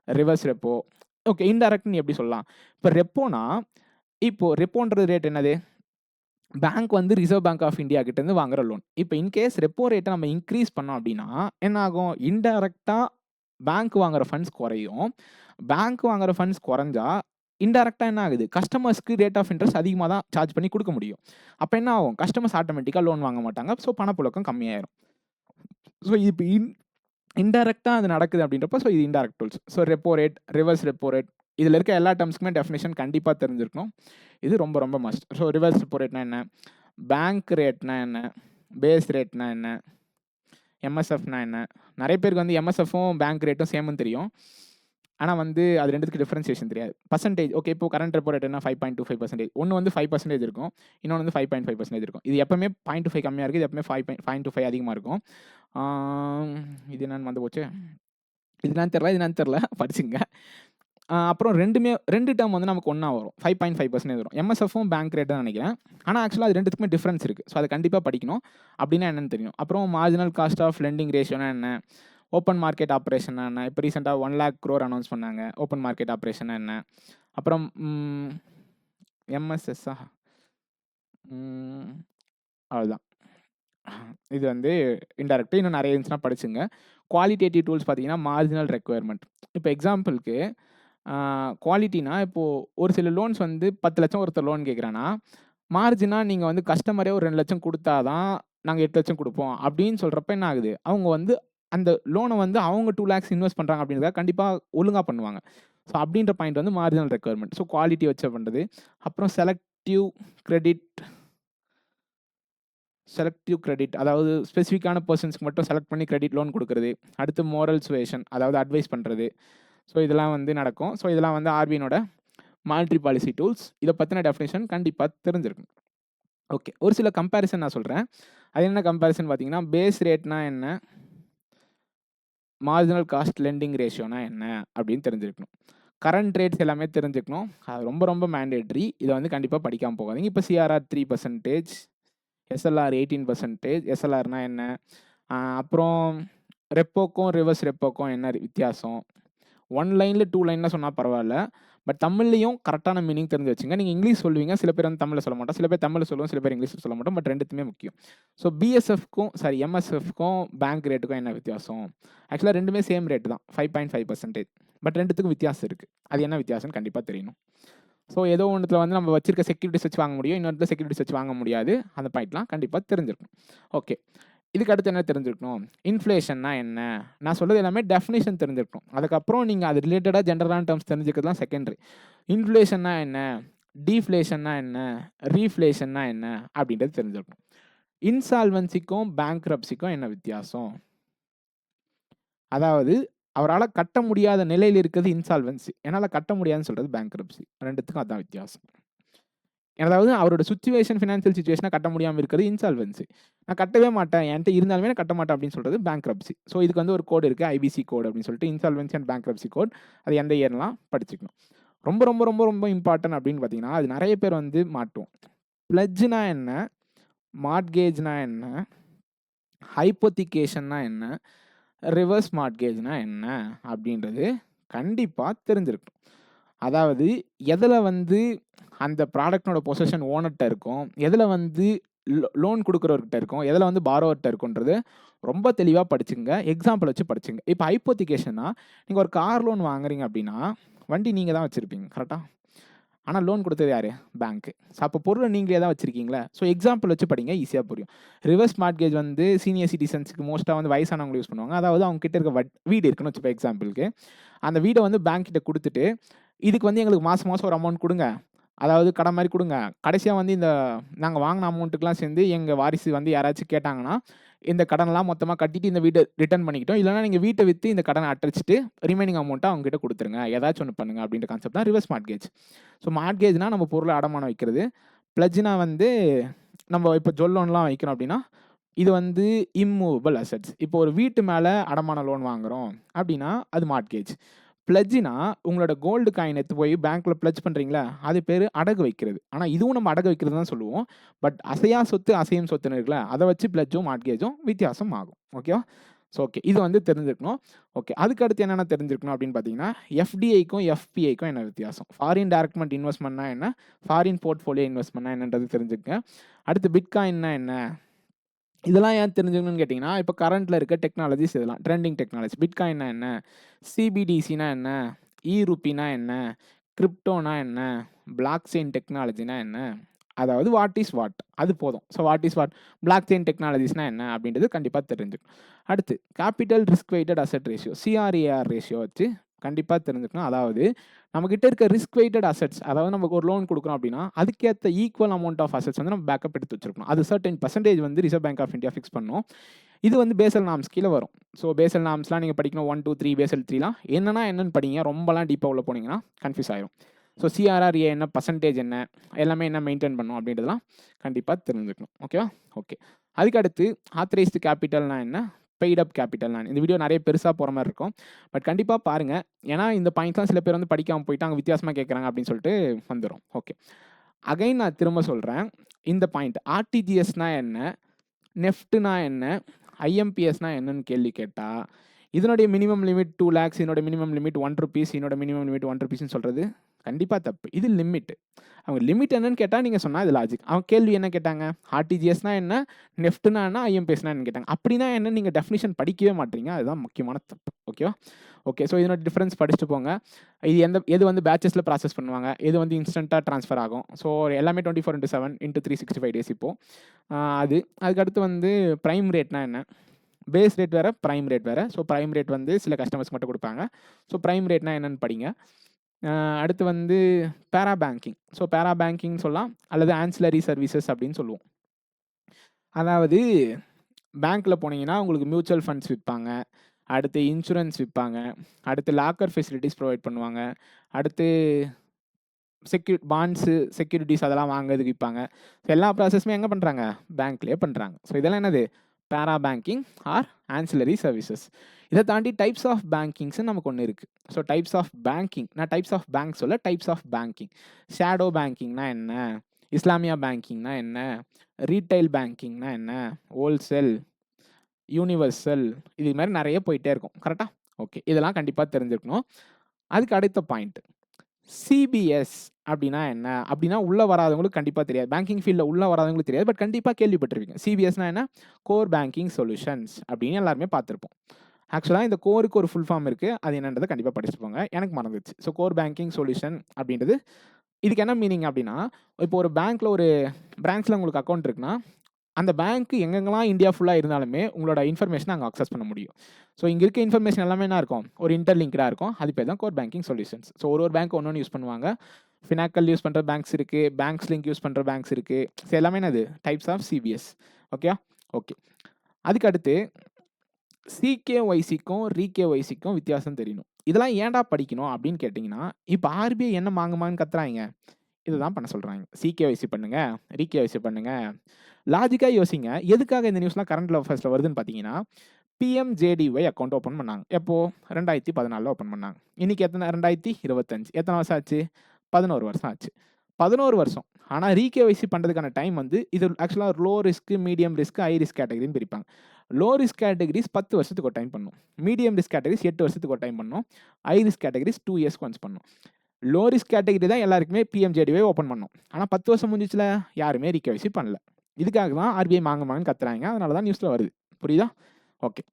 ரிவர்ஸ் ரெப்போ. ஓகே, இன்டைரக்ட்ன்னு எப்படி சொல்லலாம்? இப்போ ரெப்போனா, இப்போ ரெப்போன்றது ரேட் என்னது? பேங்க் வந்து ரிசர்வ் பேங்க் ஆஃப் இந்தியா கிட்டேருந்து வாங்குற லோன். இப்போ இன்கேஸ் ரெப்போ ரேட்ட நம்ம இன்க்ரீஸ் பண்ணோம் அப்படின்னா, என்ன ஆகும்? இன்டைரக்ட்டா பேங்க் வாங்குற ஃபண்ட்ஸ் குறையும். பேங்க் வாங்குற ஃபண்ட்ஸ் குறைஞ்சா, இன்டைரக்ட்டா என்ன ஆகுது? கஸ்டமர்ஸ்க்கு ரேட் ஆஃப் இன்ட்ரெஸ்ட் அதிகமா தான் சார்ஜ் பண்ணி குடுக்க முடியும். அப்ப என்ன ஆகும்? கஸ்டமர்ஸ் ஆட்டோமேட்டிக்கா லோன் வாங்க மாட்டாங்க. ஸோ பணப்புழக்கம் கம்மியாயிரும். ஸோ இப்ப இன்டைரக்ட்டா அது நடக்குது அப்படின்றப்ப, ஸோ இது indirect tools. So repo rate, reverse repo rate, இதில இருக்க எல்லா டெர்ம்ஸ்க்குமே டெஃபினிஷன் கண்டிப்பா தெரிஞ்சிருக்கணும். இது ரொம்ப ரொம்ப மஸ்ட். ஸோ ரிவர்ஸ் ரெப்போ ரேட்னா என்ன? பேங்க் ரேட்னா என்ன? பேஸ் ரேட்னா என்ன? எம்எஸ்எஃப்னா என்ன? நெறைய பேருக்கு வந்து எம்எஸ்எஃப்பும் பேங்க் ரேட்டும் சேம்ன்னு தெரியும். ஆனா வந்து அது 2த்துக்கு டிஃபரன்சியேஷன் தெரியாது. பெர்சன்டேஜ் ஓகே, இப்போ கரண்ட் ரெப்போ ரேட் என்ன 5.25%. ஒண்ணு வந்து 5% இருக்கும். இன்னொன்னு வந்து 5.5% இருக்கும். இது எப்பவுமே 0.25 கம்மியா இருக்கு. இது எப்பவுமே 5.25 அதிகமா இருக்கும். இது என்னன்னு மறந்து போச்சே. இது என்னன்னு தெரியல. படிச்சுக்கங்க. அப்புறம் 2 டேர்ம் வந்து நமக்கு ஒண்ணா வரும். 5.5% வரும். எம்எஸ்எஃப்பும் பேங்க் ரேட் தான் நினைக்கிறேன். ஆனா ஆக்சுவலா அது 2த்துக்குமே டிஃபரன்ஸ் இருக்கு. ஸோ அத கண்டிப்பா படிக்கணும். அப்படின்னா என்னன்னு தெரியும். அப்புறம் மார்ஜினல் காஸ்ட் ஆஃப் லெண்டிங் ரேஷியோனா என்ன? ஓப்பன் மார்க்கெட் ஆப்பரேஷன்னா என்ன? இப்போ ரீசென்ட்டா 1,00,000 crore அனௌன்ஸ் பண்ணாங்க. ஓப்பன் மார்க்கெட் ஆப்பரேஷன்னா என்ன? அப்புறம் எம்எஸ்எஸ்ஸா? அவ்வளோதான். இது வந்து இன்டைரக்ட். இன்னும் நிறைய இருந்துச்சுன்னா படிச்சுங்க. குவாலிட்டேட்டிவ் டூல்ஸ் பார்த்தீங்கன்னா, மார்ஜினல் ரெக்யர்மென்ட். இப்போ எக்ஸாம்பிளுக்கு குவாலிட்டினா, இப்போ ஒரு சில லோன்ஸ் வந்து 10,00,000 ஒருத்தர் லோன் கேட்குறான்னா, மார்ஜினா நீங்க வந்து கஸ்டமரே ஒரு 2,00,000 குடுத்தா தான், நாங்க 8,00,000 குடுப்போம். அப்படின்னு சொல்றப்ப என்ன ஆகுது? அவங்க வந்து அந்த லோன வந்து அவங்க 2,00,000 இன்வெஸ்ட் பண்றாங்க அப்படின்றத கண்டிப்பா ஒழுங்கா பண்ணுவாங்க. ஸோ அப்படின்ற பாயிண்ட் வந்து மார்ஜினல் ரெக்யர்மென்ட். ஸோ குவாலிட்டி வச்சு பண்றது. அப்புறம் செலக்டிவ் கிரெடிட் அதாவது ஸ்பெசிஃபிக்கான பெர்சன்ஸ்க்கு மட்டும் செலக்ட் பண்ணி கிரெடிட் லோன் குடுக்குறது. அடுத்து மோரல் சுயேஷன் அதாவது அட்வைஸ் பண்றது. ஸோ இதெல்லாம் வந்து நடக்கும். ஸோ இதெல்லாம் வந்து ஆர்பிஐனோட மானிட்டரி பாலிசி டூல்ஸ். இத பத்தின டெஃபினிஷன் கண்டிப்பா தெரிஞ்சிருக்கணும். ஓகே. ஒரு சில கம்பேரிசன் நான் சொல்றேன். அது என்ன கம்பேரிசன் பார்த்தீங்கன்னா, பேஸ் ரேட்னா என்ன? மார்ஜினல் காஸ்ட் லெண்டிங் ரேஷியோனா என்ன? அப்படின்னு தெரிஞ்சிருக்கணும். கரண்ட் ரேட்ஸ் எல்லாமே தெரிஞ்சுக்கணும். அது ரொம்ப ரொம்ப மேண்டேட்டரி. இத வந்து கண்டிப்பா படிக்காம போகாதீங்க. இப்போ சிஆர்ஆர் 3%, எஸ்எல்ஆர் 18%. எஸ்எல்ஆர்னா என்ன? அப்புறம் ரெப்போக்கும் ரிவர்ஸ் ரெப்போக்கும் என்ன வித்தியாசம்? 1 லைன்ல 2 லைன்ல சொன்னா பரவால்ல. பட் தமிழ்லயும் கரெக்ட்டான மீனிங் தெரிஞ்சு வச்சுங்க. நீங்க இங்கிலீஷ் சொல்லுவீங்க. சில பேர் வந்து தமிழ்ல சொல்ல மாட்டோம். சில பேர் தமிழ்ல சொல்லுவோம். சில பேர் இங்கிலீஷ்ல சொல்ல மாட்டோம். பட் 2த்துமே முக்கியம். ஸோ எம்எஸ்எஃப்க்கும் பேங்க் ரேட்டுக்கும் என்ன வித்தியாசம்? ஆக்சுவலா 2மே சேம் ரேட் தான். 5.5%. பட் 2த்துக்கும் வித்தியாசம் இருக்கு. அது என்ன வித்தியாசம்னு கண்டிப்பா தெரியணும். ஸோ ஏதோ ஒண்ணுத்துல வந்து நம்ம வச்சிருக்க செக்யூரிட்டீஸ் வச்சு வாங்க முடியும். இன்னொருத்துல செக்யூரிட்டீஸ் வச்சு வாங்க முடியாது. அந்த பாயிண்ட்லாம் கண்டிப்பா தெரிஞ்சிருக்கணும். ஓகே. இதுக்கு அடுத்து என்ன தெரிஞ்சிருக்கணும்? இன்ஃப்ளேஷன்னா என்ன? நான் சொல்றது எல்லாமே டெஃபினிஷன் தெரிஞ்சிருக்கணும். அதுக்கப்புறம் நீங்க அது ரிலேட்டடா ஜெனரலான டெர்ம்ஸ் தெரிஞ்சுக்கிறதுலாம் செகண்டரி. இன்ஃப்ளேஷன்னா என்ன? டீஃப்ளேஷன்னா என்ன? ரீஃப்ளேஷன்னா என்ன? அப்படின்றது தெரிஞ்சிருக்கணும். இன்சால்வன்சிக்கும் பேங்க்ரப்சிக்கும் என்ன வித்தியாசம்? அதாவது அவரால கட்ட முடியாத நிலையில இருக்கிறது இன்சால்வன்சி. என்னால கட்ட முடியாதுன்னு சொல்றது பேங்க்ரப்சி. 2த்துக்கும் அதான் வித்தியாசம். அதாவது அவரோட ஃபினான்ஷியல் சிச்சுவேஷன கட்ட முடியாம இருக்கிறது இன்சால்வன்சி. நான் கட்டவே மாட்டேன். என்ட்ட இருந்தாலுமே நான் கட்ட மாட்டேன் அப்படின்னு சொல்றது பேங்க்ரப்சி. ஸோ இதுக்கு வந்து ஒரு கோட் இருக்கு. ஐபிசி கோட் அப்படின்னு சொல்லிட்டு இன்சால்வன்சி அண்ட் பேங்க்ரப்சி கோட். அது எந்த இயர்லாம் படிச்சுக்கணும். ரொம்ப ரொம்ப ரொம்ப ரொம்ப இம்பார்ட்டன்ட் அப்படின்னு பார்த்தீங்கன்னா, அது நெறைய பேர் வந்து மாட்டுவோம். பிளட்ஜ்னா என்ன? மார்ட்கேஜ்னா என்ன? ஹைப்போதிகேஷன்னா என்ன? ரிவர்ஸ் மார்ட்கேஜ்னா என்ன? அப்படின்றது கண்டிப்பா தெரிஞ்சிருக்கணும். அதாவது எதுல வந்து அந்த ப்ராடக்ட்னோட பொசஷன் ஓனர்ட்ட இருக்கும். எதுல வந்து லோன் குடுக்குறவர்கிட்ட இருக்கும். எதுல வந்து பாரோவர்ட்ட இருக்கும்ன்றது ரொம்ப தெளிவா படிச்சுங்க. எக்ஸாம்பிள் வச்சு படிச்சுங்க. இப்ப ஹைப்போதிகேஷன்னா, நீங்க ஒரு கார் லோன் வாங்குறீங்க அப்படின்னா, வண்டி நீங்க தான் வச்சிருப்பீங்க. கரெக்ட்டா? ஆனா லோன் குடுத்தது யாரு? பேங்க். அப்ப பொருள நீங்களே தான் வச்சிருக்கீங்களா? ஸோ எக்ஸாம்பிள் வச்சு படிங்க. ஈஸியா புரியும். ரிவர்ஸ் மார்ட்கேஜ் வந்து சீனியர் சிட்டிசன்ஸ்க்கு மோஸ்ட்டா வந்து வயசானவங்க யூஸ் பண்ணுவாங்க. அதாவது அவங்க கிட்ட இருக்க வீடு இருக்குன்னு வச்சுப்போம் எக்ஸாம்பிளுக்கு. அந்த வீட வந்து பேங்க் கிட்ட குடுத்துட்டு, இதுக்கு வந்து எங்களுக்கு மாசம் மாசம் ஒரு அமௌண்ட் குடுங்க. அதாவது கடன் மாரி குடுங்க. கடைசியா வந்து இந்த நாங்க வாங்குன அமௌண்ட்டுக்குலாம் சேர்ந்து எங்க வாரிசு வந்து யாராச்சும் கேட்டாங்கன்னா, இந்த கடன்லாம் மொத்தமா கட்டிட்டு இந்த வீட்ட ரிட்டர்ன் பண்ணிக்கிட்டோம். இல்லன்னா நீங்க வீட்ட வித்து இந்த கடன அடைச்சுட்டு ரிமைனிங் அமௌண்ட்ட அவங்க கிட்ட குடுத்துருங்க. ஏதாச்சும் ஒண்ணு பண்ணுங்க அப்படின்ற கான்செப்ட் தான் ரிவர்ஸ் மார்ட்கேஜ். ஸோ மார்ட்கேஜ்னா நம்ம பொருள அடமானம் வைக்கிறது. பிளட்ஜ்னா வந்து நம்ம இப்ப ஜுவல் லோன்லாம் வைக்கிறோம் அப்படின்னா, இது வந்து இம்மூவபிள் அசெட்ஸ். இப்போ ஒரு வீட்டு மேல அடமான லோன் வாங்குறோம் அப்படின்னா, அது மார்ட்கேஜ். பிளட்ஜ்னா உங்களோட கோல்டு காயின் எடுத்து போய் பேங்க்ல பிளட்ஜ் பண்றீங்களா, அது பேரு அடகு வைக்கிறது. ஆனா இதுவும் நம்ம அடகு வைக்கிறது தான் சொல்லுவோம். பட் அசையா சொத்து, அசையும் சொத்துன்னு இருக்குல்ல, அத வச்சு பிளட்ஜும் மார்ட்கேஜும் வித்தியாசம் ஆகும். ஓகேவா? So okay. இது வந்து தெரிஞ்சிருக்கணும். ஓகே. அதுக்கு அடுத்து என்னென்ன தெரிஞ்சிருக்கணும் அப்படின்னு பார்த்தீங்கன்னா, எஃப்டிஐக்கும் எஃபிஐக்கும் என்ன வித்தியாசம்? ஃபாரின் டைரக்ட் இன்வெஸ்ட்மெண்ட்னா என்ன? ஃபாரின் போர்ட்ஃபோலியோ இன்வெஸ்ட்மெண்ட்னா என்னன்றது தெரிஞ்சுக்கங்க. அடுத்து பிட்காயின்னா என்ன? இதெல்லாம் ஏன் தெரிஞ்சுக்கணும்னு கேட்டிங்கன்னா, இப்போ கரண்ட்ல இருக்க டெக்னாலஜிஸ் இதெல்லாம். Trending technology. பிட்காயின்னா என்ன? சிபிடிசினா என்ன? இ-ரூபினா என்ன? கிரிப்டோனா என்ன? பிளாக் செயின் டெக்னாலஜினா என்ன? அதாவது வாட் இஸ் வாட்? அது போதும். So what is what? Blockchain டெக்னாலஜிஸ்னா என்ன? அப்படின்றது கண்டிப்பா தெரிஞ்சுக்கணும். அடுத்து capital risk weighted asset ratio, CRAR ratio வச்சு கண்டிப்பா தெரிஞ்சுக்கணும். அதாவது நம்மகிட்ட இருக்க ரிஸ்க் வெய்ட்டட் அசெட்ஸ், அதாவது நமக்கு ஒரு லோன் குடுக்குறோம் அப்படின்னா, அதுக்கேத்த ஈக்குவல் அமௌண்ட் ஆஃப் அசெட்ஸ் வந்து நம்ம பேக்கப் எடுத்து வச்சிருக்கணும். அது சர்டைன் பெர்சன்டேஜ் வந்து reserve bank of India fix பண்ணும். இது வந்து பேசல் நார்ம்ஸ் கீழ வரும். ஸோ பேசல் நார்ம்ஸ்லாம் நீங்க படிக்கணும். 1, 2, 3 பேசல் 3லாம் என்னன்னு படிங்க. ரொம்பலாம் டீப்பா உள்ள போனீங்கன்னா கன்ஃப்யூஸ் ஆயிரும். ஸோ சிஆர்ஆர்ஏ என்ன, பெர்சன்டேஜ் என்ன, எல்லாமே என்ன மெயின்டெயின் பண்ணும் அப்படின்றதெல்லாம் கண்டிப்பா தெரிஞ்சுக்கணும். ஓகேவா? ஓகே. அதுக்கு அடுத்து ஆத்தரைஸ்டு கேபிட்டல்னா என்ன? பெய்ட் அப் கேபிட்டல்னா என்ன? இந்த வீடியோ நிறைய பெருசா போற மாரி இருக்கும். பட் கண்டிப்பா பாருங்க. ஏன்னா இந்த பாயிண்ட்ஸ்லாம் சில பேர் வந்து படிக்காம போயிட்டு அங்க வித்தியாசமா கேட்கறாங்க அப்படின்னு சொல்லிட்டு வந்துரும். ஓகே. அகைன் நான் திரும்ப சொல்றேன். இந்த பாயிண்ட் ஆர்டிஜிஎஸ்னா என்ன? நெஃப்ட்னா என்ன? ஐஎம்பிஎஸ்னா என்னன்னு கேள்வி கேட்டா, இதனுடைய மினிமம் லிமிட் 2 லாக்ஸ், இதனோட மினிமம் லிமிட் 1 ரூபீஸ், இதனோட மினிமம் லிமிட் 1 ரூபீஸ்ன்னு சொல்றது கண்டிப்பா தப்பு. இது லிமிட். அவங்க லிமிட் என்னன்னு கேட்டா நீங்க சொன்னா இது லாஜிக். அவங்க கேள்வி என்ன கேட்டாங்க? ஆர்டிஜிஎஸ்னா என்ன? நெஃப்ட்னா என்ன? ஐஎம்பிஎஸ்னா என்னன்னு கேட்டாங்க. அப்படின்னா என்ன நீங்க டெஃபினிஷன் படிக்கவே மாட்டீங்க. அதுதான் முக்கியமான தப்பு. ஓகேவா? ஓகே. ஸோ இதனோட டிஃபரன்ஸ் படிச்சுட்டு போங்க. எது வந்து பேட்சஸ்ல ப்ராசஸ் பண்ணுவாங்க, எது வந்து இன்ஸ்டன்ட்டா ட்ரான்ஸ்ஃபர் ஆகும். ஸோ எல்லாமே 24/7 இன்டூ 365 டேஸ் இப்போ. அதுக்கடுத்து வந்து பிரைம் ரேட்னா என்ன? பேஸ் ரேட் வேற, பிரைம் ரேட் வேற. ஸோ பிரைம் ரேட் வந்து சில கஸ்டமர்ஸ்க்கு மட்டும் குடுப்பாங்க. ஸோ பிரைம் ரேட்னா என்னன்னு படிங்க. அடுத்து வந்து பேரா பேங்கிங். ஸோ பேரா பேங்கிங்னு சொல்லலாம், அல்லது ஆன்சிலரி சர்வீசஸ் அப்படின்னு சொல்லுவோம். அதாவது பேங்க்ல போனீங்கன்னா உங்களுக்கு மியூச்சுவல் ஃபண்ட்ஸ் விப்பாங்க. அடுத்து இன்சூரன்ஸ் விப்பாங்க. அடுத்து லாக்கர் ஃபெசிலிட்டிஸ் ப்ரொவைட் பண்ணுவாங்க. அடுத்து பாண்ட்ஸு, செக்யூரிட்டீஸ் அதெல்லாம் வாங்குறதுக்கு விப்பாங்க. ஸோ எல்லா ப்ராசஸுமே எங்க பண்றாங்க? பேங்க்லயே பண்றாங்க. ஸோ இதெல்லாம் என்னது? பேரா பேங்கிங் ஆர் ஆன்சிலரி சர்வீசஸ். இதை தாண்டி டைப்ஸ் ஆஃப் பேங்கிங்ஸ்னு நமக்கு ஒன்று இருக்கு. ஸோ டைப்ஸ் ஆஃப் பேங்கிங், நான் டைப்ஸ் ஆஃப் பேங்க் சொல்ல, டைப்ஸ் ஆஃப் பேங்கிங். ஷேடோ பேங்கிங்னா என்ன? இஸ்லாமியா பேங்கிங்னா என்ன? ரீட்டைல் பேங்கிங்னா என்ன? ஹோல்சேல், யூனிவர்சல், இது மாதிரி நிறைய போயிட்டே இருக்கும். கரெக்டா? ஓகே. இதெல்லாம் கண்டிப்பா தெரிஞ்சிருக்கணும். அதுக்கு அடுத்த பாயிண்ட் சிபிஎஸ் அப்படின்னா என்ன? அப்படின்னா உள்ள வராதவங்களுக்கு கண்டிப்பா தெரியாது. பேங்கிங் ஃபீல்ட்ல உள்ள வராதவங்களுக்கு தெரியாது. பட் கண்டிப்பா கேள்விப்பட்டிருப்பீங்க. சிபிஎஸ்னா என்ன? கோர் பேங்கிங் சொல்யூஷன்ஸ் அப்படின்னு எல்லாருமே பார்த்துருப்போம். ஆக்சுவலா இந்த கோருக்கு ஒரு ஃபுல் ஃபார்ம் இருக்கு. அது என்னன்றதை கண்டிப்பா படிச்சுட்டு போங்க. எனக்கு மறந்துச்சு. ஸோ கோர் பேங்கிங் சொல்யூஷன் அப்படின்றது இதுக்கு என்ன மீனிங் அப்படின்னா, இப்போ ஒரு பேங்க்ல ஒரு பிரான்ச்ல உங்களுக்கு அக்கௌண்ட் இருக்குன்னா, அந்த பேங்க் எங்கெங்கெல்லாம் இந்தியா ஃபுல்லா இருந்தாலுமே உங்களோட இன்ஃபர்மேஷனை அங்கே அக்சஸ் பண்ண முடியும். ஸோ இங்கே இருக்க இன்ஃபர்மேஷன் எல்லாமே என்ன இருக்கும்? ஒரு இன்டர்லிங்க்டா இருக்கும். அது பேர் தான் கோர் பேங்கிங் சொல்யூஷன்ஸ். ஸோ ஒரு பேங்க் ஒன்று யூஸ் பண்ணுவாங்க. ஃபினாக்கல் யூஸ் பண்ணுற பேங்க்ஸ் இருக்கு, பேங்க்ஸ் லிங்க் யூஸ் பண்ணுற பேங்க்ஸ் இருக்கு. ஸோ எல்லாமே என்னது? Types of CBS. Okay. Okay. அதுக்கு அடுத்து சிகேஒய்சிக்கும் ரீகேஒய்சிக்கும் வித்தியாசம் தெரியணும். இதெல்லாம் ஏன்டா படிக்கணும் அப்படின்னு கேட்டிங்கன்னா, இப்போ ஆர்பிஐ என்ன மாங்குமான்னு கத்துறாங்க? இதுதான் பண்ண சொல்றாங்க. சிகேஒய்சி பண்ணுங்க, ரீகேஒய்சி பண்ணுங்க. லாஜிக்கா யோசிங்க. எதுக்காக இந்த நியூஸ்லாம் கரண்ட் அஃபேர்ஸ்ல வருதுன்னு பார்த்தீங்கன்னா, பிஎம்ஜேடிஒய் அக்கவுண்ட் ஓப்பன் பண்ணாங்க. எப்போ? 2014 ஓப்பன் பண்ணாங்க. இன்னைக்கு எத்தனை? 2025. எத்தனை வருஷம் ஆச்சு? 11 வருஷம் ஆச்சு. 11 வருஷம். ஆனா ரீகேஒய்சி பண்றதுக்கான டைம் வந்து இது actually low risk, medium risk, high risk கேட்டகரின்னு பிரிப்பாங்க. லோ ரிஸ்க் கேட்டகரிஸ் 10 வருஷத்துக்கு ஒரு டைம் பண்ணும். மீடியம் ரிஸ்க் கேட்டகரிஸ் 8 வருஷத்துக்கு ஒரு டைம் பண்ணும். ஹை ரிஸ்க் கேட்டகரிஸ் 2 இயர்ஸ்க்கு ஒன்ஸ் பண்ணும். லோ ரிஸ்க் கேட்டகரி தான் எல்லாருக்குமே பிஎம்ஜேடிஒய் ஓப்பன் பண்ணும். ஆனா 10 வருஷம் முடிஞ்சிச்சுல, யாருமே ரீகேஒய்சி பண்ணல. இதுக்காக தான் ஆர்பிஐ மாங்கன்னு கத்துறாங்க. அதனால தான் நியூஸ்ல வருது. புரியுதா? Okay.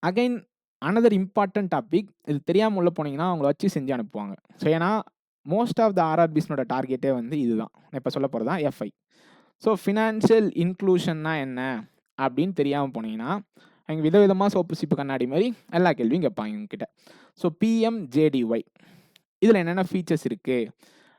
Again another important topic. இது தெரியாம உள்ள போனீங்கன்னா அவங்கள வச்சு செஞ்சு அனுப்புவாங்க. ஸோ ஏன்னா மோஸ்ட் ஆஃப் த ஆர்ஆர்பிஸ்னோட டார்கெட்டே வந்து இதுதான். நான் இப்போ சொல்ல போகிறது தான் எஃப்ஐ. ஸோ ஃபினான்ஷியல் இன்க்ளூஷன்னா என்ன அப்படின்னு தெரியாமல் போனீங்கன்னா அவங்க விதவிதமாக சோப்பு சிப்பு கண்ணாடி மாதிரி எல்லா கேள்வியும் கேட்பாங்க உங்ககிட்ட. ஸோ பிஎம்ஜேடிஒய் இதில் என்னென்ன ஃபீச்சர்ஸ் இருக்குது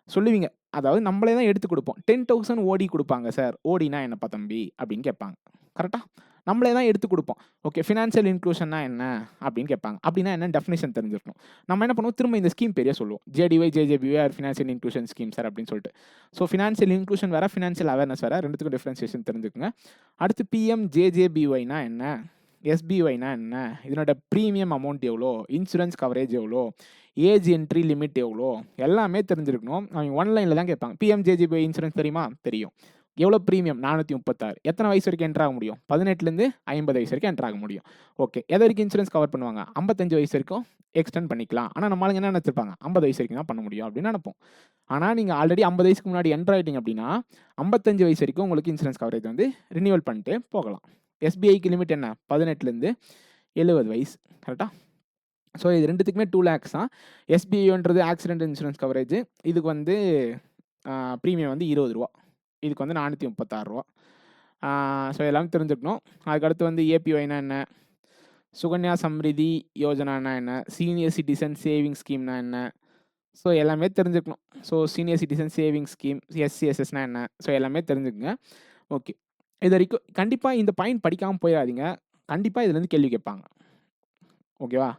சொல்லுவீங்க. அதாவது நம்மளே தான் எடுத்து கொடுப்போம். 10,000 ஓடி கொடுப்பாங்க சார். ஓடினா என்னப்பா தம்பி அப்படின்னு கேட்பாங்க. கரெக்டாக நம்மளே தான் எடுத்து கொடுப்போம். ஓகே. ஃபினான்ஷியல் இன்க்ளூஷன்னா என்ன அப்படின்னு கேட்பாங்க. அப்படின்னா என்ன டெஃபினேஷன் தெரிஞ்சிருக்கணும். நம்ம என்ன பண்ணுவோம்? திரும்ப இந்த ஸ்கீம் பேரே சொல்லுவோம். JDY, JJBY are financial inclusion scheme sir அப்படின்னு சொல்லிட்டு. ஸோ ஃபினான்ஷியல் இன்க்ளூஷன் வேறு, ஃபினான்ஷியல் அவேர்னஸ் வேறு. ரெண்டுத்துக்கும் டிஃபரன்சியேஷன் தெரிஞ்சுக்குங்க. அடுத்து பிஎம்ஜேஜேபிஒய்னா என்ன? எஸ்பிஒய்னா என்ன, இதனோட ப்ரீமியம் அமௌண்ட் எவ்வளோ, இன்சூரன்ஸ் கவரேஜ் எவ்வளோ, ஏஜ் என்ட்ரி லிமிட் எவ்வளோ, எல்லாமே தெரிஞ்சிருக்கணும். அவங்க ஒன்லைனில் தான் கேட்பாங்க. பிஎம்ஜேஜிபி இன்சூரன்ஸ் தெரியுமா? தெரியும். எவ்வளோ ப்ரீமியம்? 436. எத்தனை வயசு வரைக்கும் என்ட்ரு ஆக முடியும்? 18லேருந்து 50 வயசு வரைக்கும் என்ட்ரு ஆக முடியும். ஓகே, எது வரைக்கும் இன்சூரன்ஸ் கவர் பண்ணுவாங்க? 55 வயசு வரைக்கும் எக்ஸ்டெண்ட் பண்ணிக்கலாம். ஆனால் நம்மளுங்க என்ன நினச்சிருப்பாங்க? 50 வயசு வரைக்கும் தான் பண்ண முடியும் அப்படின்னு நினைப்போம். ஆனால் நீங்கள் ஆல்ரெடி 50 வயசுக்கு முன்னாடி என்ட்ரு ஆகிட்டீங்க அப்படின்னா 55 வயசு வரைக்கும் உங்களுக்கு இன்சூரன்ஸ் கவரேஜ் வந்து ரினியூவல் பண்ணிட்டு போகலாம். எஸ்பிஐக்கு லிமிட் என்ன? 18லேருந்து 70 வயசு. கரெக்டாக? ஸோ இது ரெண்டுத்துக்குமே 2 lakhs தான். எஸ்பிஐன்றது ஆக்சிடென்ட் இன்சூரன்ஸ் கவரேஜ். இதுக்கு வந்து ப்ரீமியம் வந்து 20 ரூபா. இதுக்கு வந்து 436 ரூபா. ஸோ எல்லாமே தெரிஞ்சுக்கணும். அதுக்கடுத்து வந்து ஏபிஒய்னா என்ன, சுகன்யா சம்ரிதி யோஜனானா என்ன, சீனியர் சிட்டிசன் சேவிங் ஸ்கீம்னா என்ன, ஸோ எல்லாமே தெரிஞ்சுக்கணும். So senior citizen saving scheme, எஸ்சிஎஸ்எஸ்னா என்ன, ஸோ எல்லாமே தெரிஞ்சுக்குங்க. ஓகே, இது வரைக்கும் கண்டிப்பாக இந்த பாயிண்ட் படிக்காமல் போயிடாதீங்க. கண்டிப்பாக இதுலேருந்து கேள்வி கேட்பாங்க. ஓகேவா?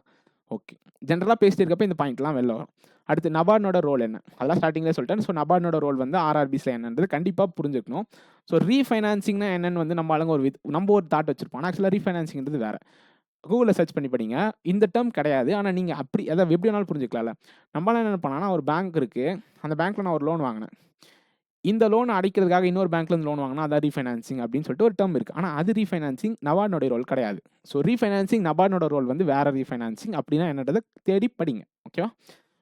ஓகே, ஜென்ரலாக பேசிட்டு இருக்கப்போ இந்த பாயிண்ட்லாம் வெளில வரும். அடுத்து நபார்டனோட ரோல் என்ன, அதெல்லாம் ஸ்டார்டிங்கில் சொல்லிட்டேன். ஸோ நபார்டனோட ரோல் வந்து ஆர்ஆர்பிஸில் என்னன்றது கண்டிப்பாக புரிஞ்சுக்கணும். ஸோ ரீஃபைனான்சிங்னா என்னன்னு வந்து நம்ம ஆளுங்க நம்ம ஒரு தாட் வச்சுருப்போம். ஆனால் ஆக்சுவலாக ரீஃபைனான்சிங்கிறது வேறு. கூகுளில் சர்ச் பண்ணி படிங்க. இந்த டேர்ம் கிடையாது. ஆனால் நீங்கள் அப்படி எதாவது எப்படி வேணாலும் புரிஞ்சுக்கலாம்ல. நம்மளாம் என்ன பண்ணாங்கன்னா, ஒரு பேங்க் இருக்குது, அந்த பேங்க்கில் நான் ஒரு லோன் வாங்கினேன். இந்த லோன் அடைக்கிறதுக்காக இன்னொரு பேங்க்லேருந்து லோன் வாங்கினா அதான் ரீஃபைனான்சிங் அப்படின்னு சொல்லிட்டு ஒரு டேர்ம் இருக்குது. ஆனால் அது ரீஃபைனான்சிங் நபார்டனோட ரோல் கிடையாது. ஸோ ரீஃபைனான்சிங் நபார்டனோட ரோல் வந்து வேறு ரீஃபைனான்சிங் அப்படின்னா என்னன்றதை தேடி படிங்க. ஓகேவா?